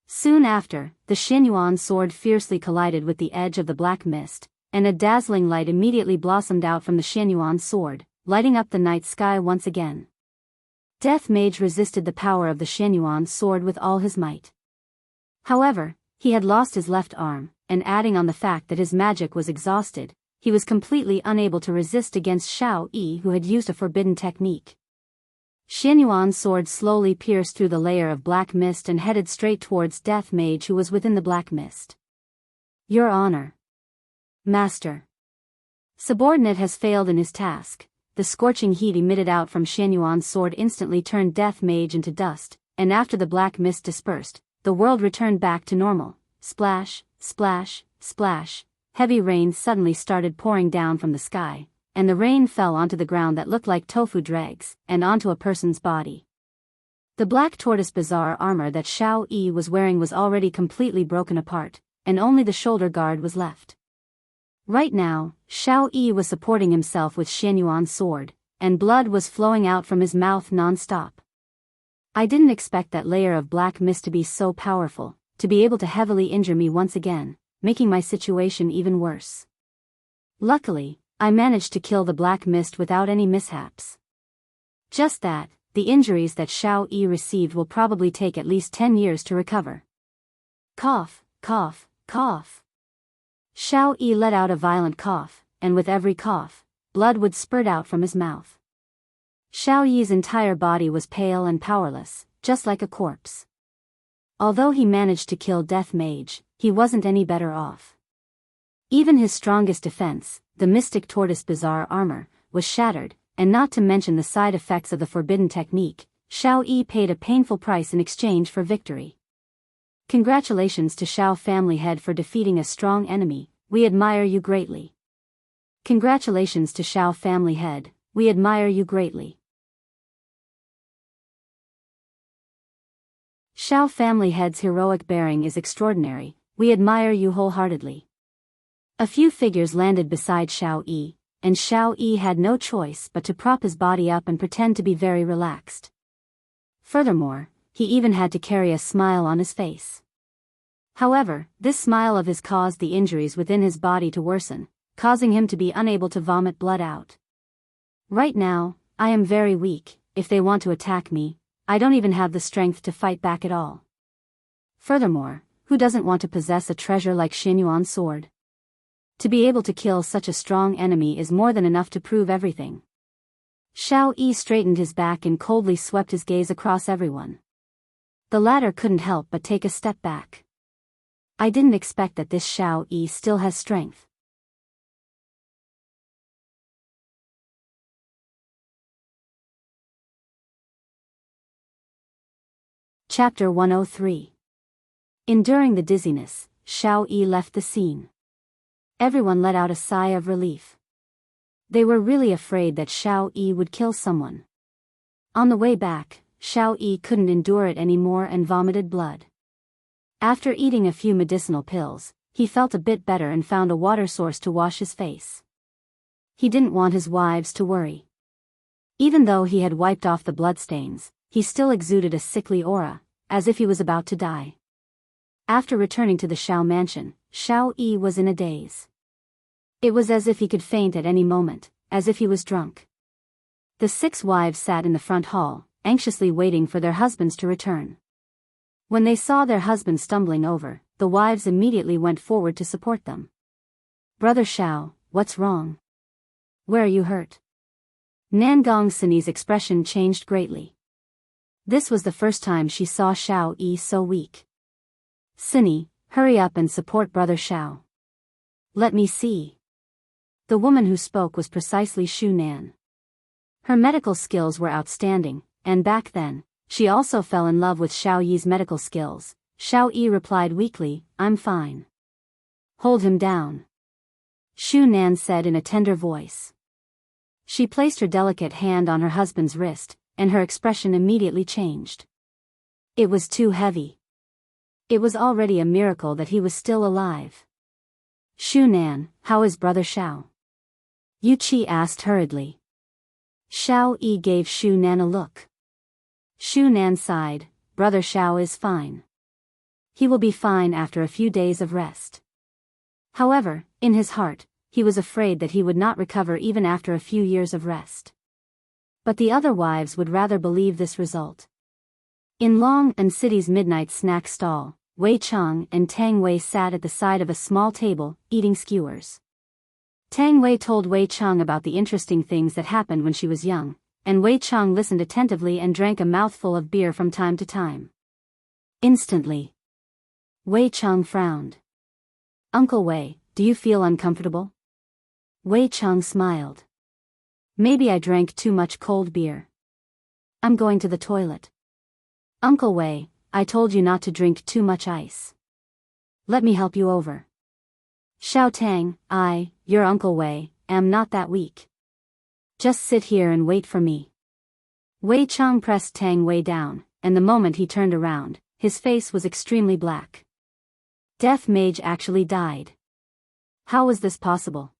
Soon after, the Xianyuan sword fiercely collided with the edge of the black mist, and a dazzling light immediately blossomed out from the Xianyuan sword, lighting up the night sky once again. Death Mage resisted the power of the Shenyuan sword with all his might. However, he had lost his left arm, and adding on the fact that his magic was exhausted, he was completely unable to resist against Xiao Yi, who had used a forbidden technique. Shenyuan's sword slowly pierced through the layer of black mist and headed straight towards Death Mage, who was within the black mist. Your Honor. Master. Subordinate has failed in his task. The scorching heat emitted out from Shenyuan's sword instantly turned Death Mage into dust, and after the black mist dispersed, the world returned back to normal. Splash, splash, splash. Heavy rain suddenly started pouring down from the sky, and the rain fell onto the ground that looked like tofu dregs, and onto a person's body. The black tortoise bizarre armor that Xiao Yi was wearing was already completely broken apart, and only the shoulder guard was left. Right now, Xiao Yi was supporting himself with Shenyuan's sword, and blood was flowing out from his mouth non-stop. I didn't expect that layer of black mist to be so powerful, to be able to heavily injure me once again, making my situation even worse. Luckily, I managed to kill the black mist without any mishaps. Just that, the injuries that Xiao Yi received will probably take at least 10 years to recover. Cough, cough, cough. Xiao Yi let out a violent cough, and with every cough, blood would spurt out from his mouth. Xiao Yi's entire body was pale and powerless, just like a corpse. Although he managed to kill Death Mage, he wasn't any better off. Even his strongest defense, the Mystic Tortoise Bizarre armor, was shattered, and not to mention the side effects of the forbidden technique, Xiao Yi paid a painful price in exchange for victory. Congratulations to Xiao family head for defeating a strong enemy, we admire you greatly. Congratulations to Xiao family head, we admire you greatly. Xiao family head's heroic bearing is extraordinary, we admire you wholeheartedly. A few figures landed beside Xiao Yi, and Xiao Yi had no choice but to prop his body up and pretend to be very relaxed. Furthermore, he even had to carry a smile on his face. However, this smile of his caused the injuries within his body to worsen, causing him to be unable to vomit blood out. Right now, I am very weak. If they want to attack me, I don't even have the strength to fight back at all. Furthermore, who doesn't want to possess a treasure like Shenyuan's sword? To be able to kill such a strong enemy is more than enough to prove everything. Xiao Yi straightened his back and coldly swept his gaze across everyone. The latter couldn't help but take a step back. I didn't expect that this Xiao Yi still has strength. Chapter 103. Enduring the dizziness, Xiao Yi left the scene. Everyone let out a sigh of relief. They were really afraid that Xiao Yi would kill someone. On the way back, Xiao Yi couldn't endure it anymore and vomited blood. After eating a few medicinal pills, he felt a bit better and found a water source to wash his face. He didn't want his wives to worry. Even though he had wiped off the bloodstains, he still exuded a sickly aura, as if he was about to die. After returning to the Xiao mansion, Xiao Yi was in a daze. It was as if he could faint at any moment, as if he was drunk. The 6 wives sat in the front hall, anxiously waiting for their husbands to return. When they saw their husbands stumbling over, the wives immediately went forward to support them. Brother Xiao, what's wrong? Where are you hurt? Nangong Sini's expression changed greatly. This was the first time she saw Xiao Yi so weak. Sini, hurry up and support Brother Xiao. Let me see. The woman who spoke was precisely Shu Nan. Her medical skills were outstanding, and back then, she also fell in love with Xiao Yi's medical skills. Xiao Yi replied weakly, I'm fine. Hold him down. Shu Nan said in a tender voice. She placed her delicate hand on her husband's wrist, and her expression immediately changed. It was too heavy. It was already a miracle that he was still alive. Shu Nan, how is Brother Xiao? Yu Qi asked hurriedly. Xiao Yi gave Shu Nan a look. Shu Nan sighed, Brother Xiao is fine. He will be fine after a few days of rest. However, in his heart, he was afraid that he would not recover even after a few years of rest. But the other wives would rather believe this result. In Long and City's midnight snack stall, Wei Chang and Tang Wei sat at the side of a small table, eating skewers. Tang Wei told Wei Chang about the interesting things that happened when she was young, and Wei Chang listened attentively and drank a mouthful of beer from time to time. Instantly, Wei Chang frowned. "Uncle Wei, do you feel uncomfortable?" Wei Chang smiled. "Maybe I drank too much cold beer. I'm going to the toilet." "Uncle Wei, I told you not to drink too much ice. Let me help you over." "Xiao Tang, your Uncle Wei, am not that weak. Just sit here and wait for me." Wei Chang pressed Tang Wei down, and the moment he turned around, his face was extremely black. Death Mage actually died. How was this possible?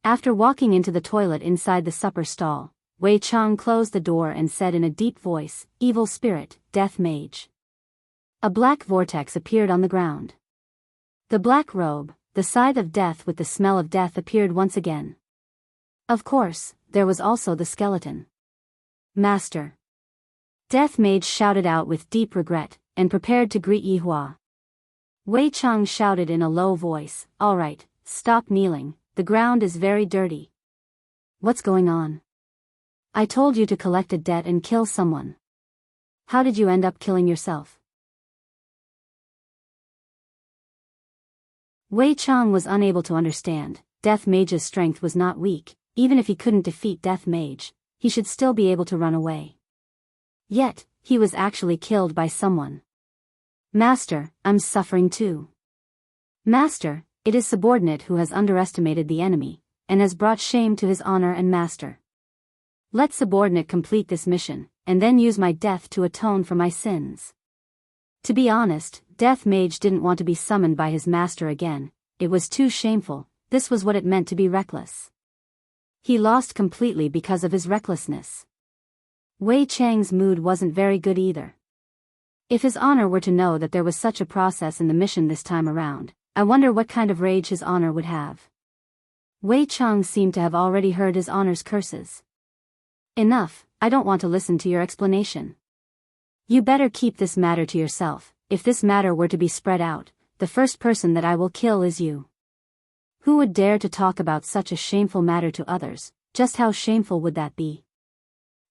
After walking into the toilet inside the supper stall, Wei Chang closed the door and said in a deep voice, "Evil spirit, Death Mage." A black vortex appeared on the ground. The black robe, the scythe of death with the smell of death, appeared once again. Of course, there was also the skeleton. "Master." Death Mage shouted out with deep regret, and prepared to greet Yihua. Wei Chang shouted in a low voice, "All right, stop kneeling, the ground is very dirty." "What's going on? I told you to collect a debt and kill someone. How did you end up killing yourself?" Wei Chang was unable to understand. Death Mage's strength was not weak. Even if he couldn't defeat Death Mage, he should still be able to run away. Yet, he was actually killed by someone. "Master, I'm suffering too." "Master, it is subordinate who has underestimated the enemy, and has brought shame to his honor and master. Let subordinate complete this mission, and then use my death to atone for my sins." To be honest, Death Mage didn't want to be summoned by his master again. It was too shameful. This was what it meant to be reckless. He lost completely because of his recklessness. Wei Chang's mood wasn't very good either. If his honor were to know that there was such a process in the mission this time around, I wonder what kind of rage his honor would have. Wei Chang seemed to have already heard his honor's curses. "Enough, I don't want to listen to your explanation. You better keep this matter to yourself. If this matter were to be spread out, the first person that I will kill is you." Who would dare to talk about such a shameful matter to others? Just how shameful would that be?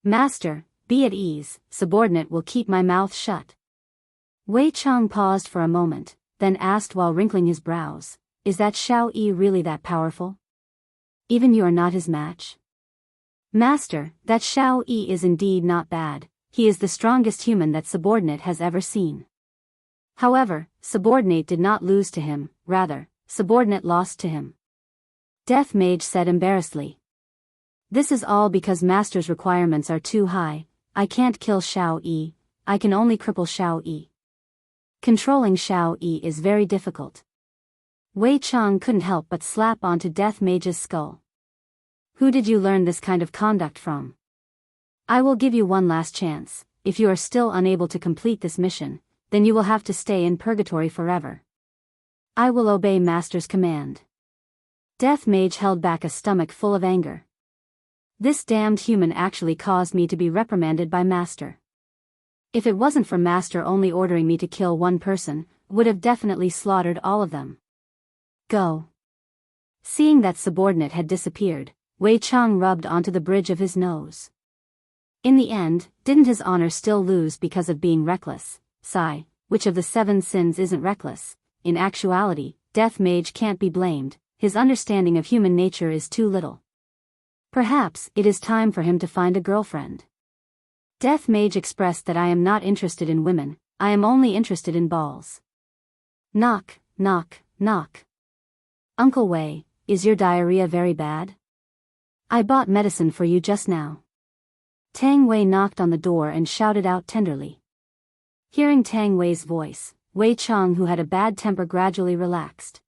"Master, be at ease, subordinate will keep my mouth shut." Wei Chang paused for a moment, then asked while wrinkling his brows, "Is that Xiao Yi really that powerful? Even you are not his match?" "Master, that Xiao Yi is indeed not bad. He is the strongest human that subordinate has ever seen. However, subordinate did not lose to him, rather, subordinate lost to him." Death Mage said embarrassedly. "This is all because master's requirements are too high. I can't kill Xiao Yi, I can only cripple Xiao Yi. Controlling Xiao Yi is very difficult." Wei Chang couldn't help but slap onto Death Mage's skull. "Who did you learn this kind of conduct from? I will give you one last chance. If you are still unable to complete this mission, then you will have to stay in purgatory forever. I will obey Master's command." Death Mage held back a stomach full of anger. This damned human actually caused me to be reprimanded by Master. If it wasn't for Master only ordering me to kill one person, would have definitely slaughtered all of them. Go. Seeing that subordinate had disappeared, Wei Chang rubbed onto the bridge of his nose. In the end, didn't his honor still lose because of being reckless? Sigh, which of the 7 sins isn't reckless? In actuality, Death Mage can't be blamed, his understanding of human nature is too little. Perhaps it is time for him to find a girlfriend. Death Mage expressed that I am not interested in women, I am only interested in balls. Knock, knock, knock. Uncle Wei, is your diarrhea very bad? I bought medicine for you just now. Tang Wei knocked on the door and shouted out tenderly. Hearing Tang Wei's voice, Wei Chang, who had a bad temper, gradually relaxed.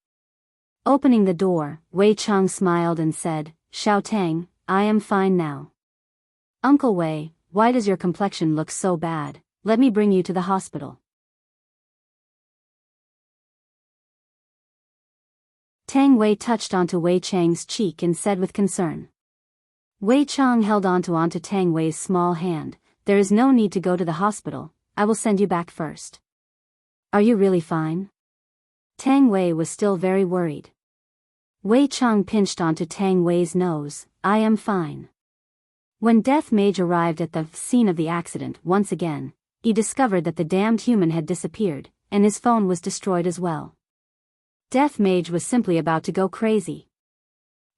Opening the door, Wei Chang smiled and said, "Xiao Tang, I am fine now." "Uncle Wei, why does your complexion look so bad? Let me bring you to the hospital." Tang Wei touched onto Wei Chang's cheek and said with concern. Wei Chang held onto Tang Wei's small hand. There is no need to go to the hospital, I will send you back first. Are you really fine? Tang Wei was still very worried. Wei Chang pinched onto Tang Wei's nose. I am fine. When Death Mage arrived at the scene of the accident once again, he discovered that the damned human had disappeared, and his phone was destroyed as well. Death Mage was simply about to go crazy.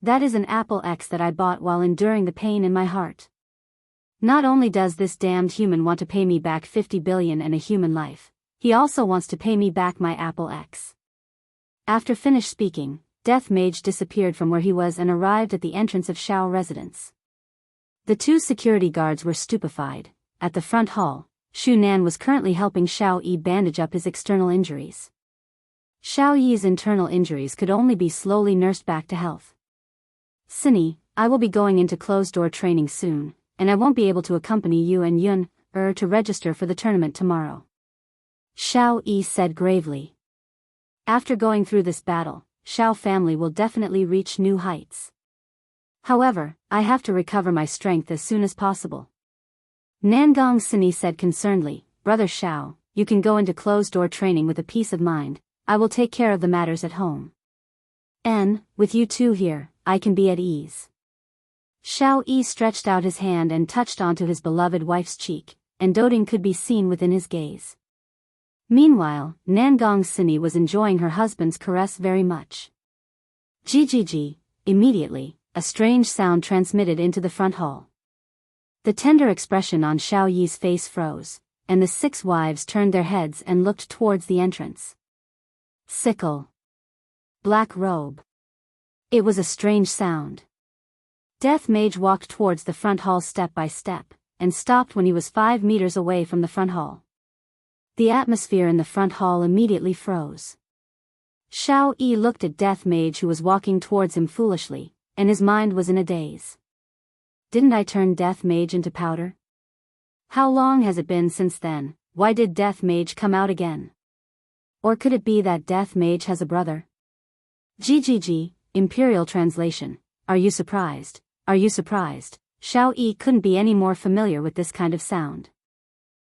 That is an Apple X that I bought while enduring the pain in my heart. Not only does this damned human want to pay me back 50 billion and a human life, he also wants to pay me back my Apple X. After finished speaking, Death Mage disappeared from where he was and arrived at the entrance of Shao residence. The two security guards were stupefied. At the front hall, Shu Nan was currently helping Xiao Yi bandage up his external injuries. Xiao Yi's internal injuries could only be slowly nursed back to health. Cindy, I will be going into closed-door training soon, and I won't be able to accompany you and Yun, to register for the tournament tomorrow. Xiao Yi said gravely. After going through this battle, Xiao family will definitely reach new heights. However, I have to recover my strength as soon as possible. Nangong Sini said concernedly, Brother Xiao, you can go into closed-door training with a peace of mind, I will take care of the matters at home. With you two here, I can be at ease. Xiao Yi stretched out his hand and touched onto his beloved wife's cheek, and doting could be seen within his gaze. Meanwhile, Nangong Sini was enjoying her husband's caress very much. Gigi, immediately, a strange sound transmitted into the front hall. The tender expression on Xiao Yi's face froze, and the 6 wives turned their heads and looked towards the entrance. Sickle. Black robe. It was a strange sound. Death Mage walked towards the front hall step by step, and stopped when he was 5 meters away from the front hall. The atmosphere in the front hall immediately froze. Xiao Yi looked at Death Mage who was walking towards him foolishly, and his mind was in a daze. Didn't I turn Death Mage into powder? How long has it been since then? Why did Death Mage come out again? Or could it be that Death Mage has a brother? GGG, Imperial Translation. Are you surprised? Are you surprised? Xiao Yi couldn't be any more familiar with this kind of sound.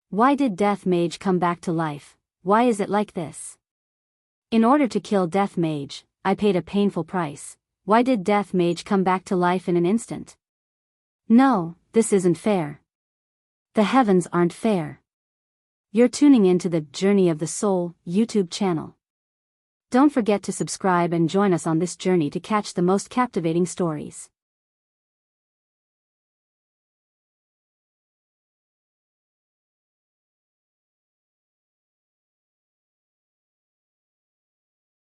Why did Death Mage come back to life? Why is it like this? In order to kill Death Mage, I paid a painful price. Why did Death Mage come back to life in an instant? No, this isn't fair. The heavens aren't fair. You're tuning into the Journey of the Soul YouTube channel. Don't forget to subscribe and join us on this journey to catch the most captivating stories.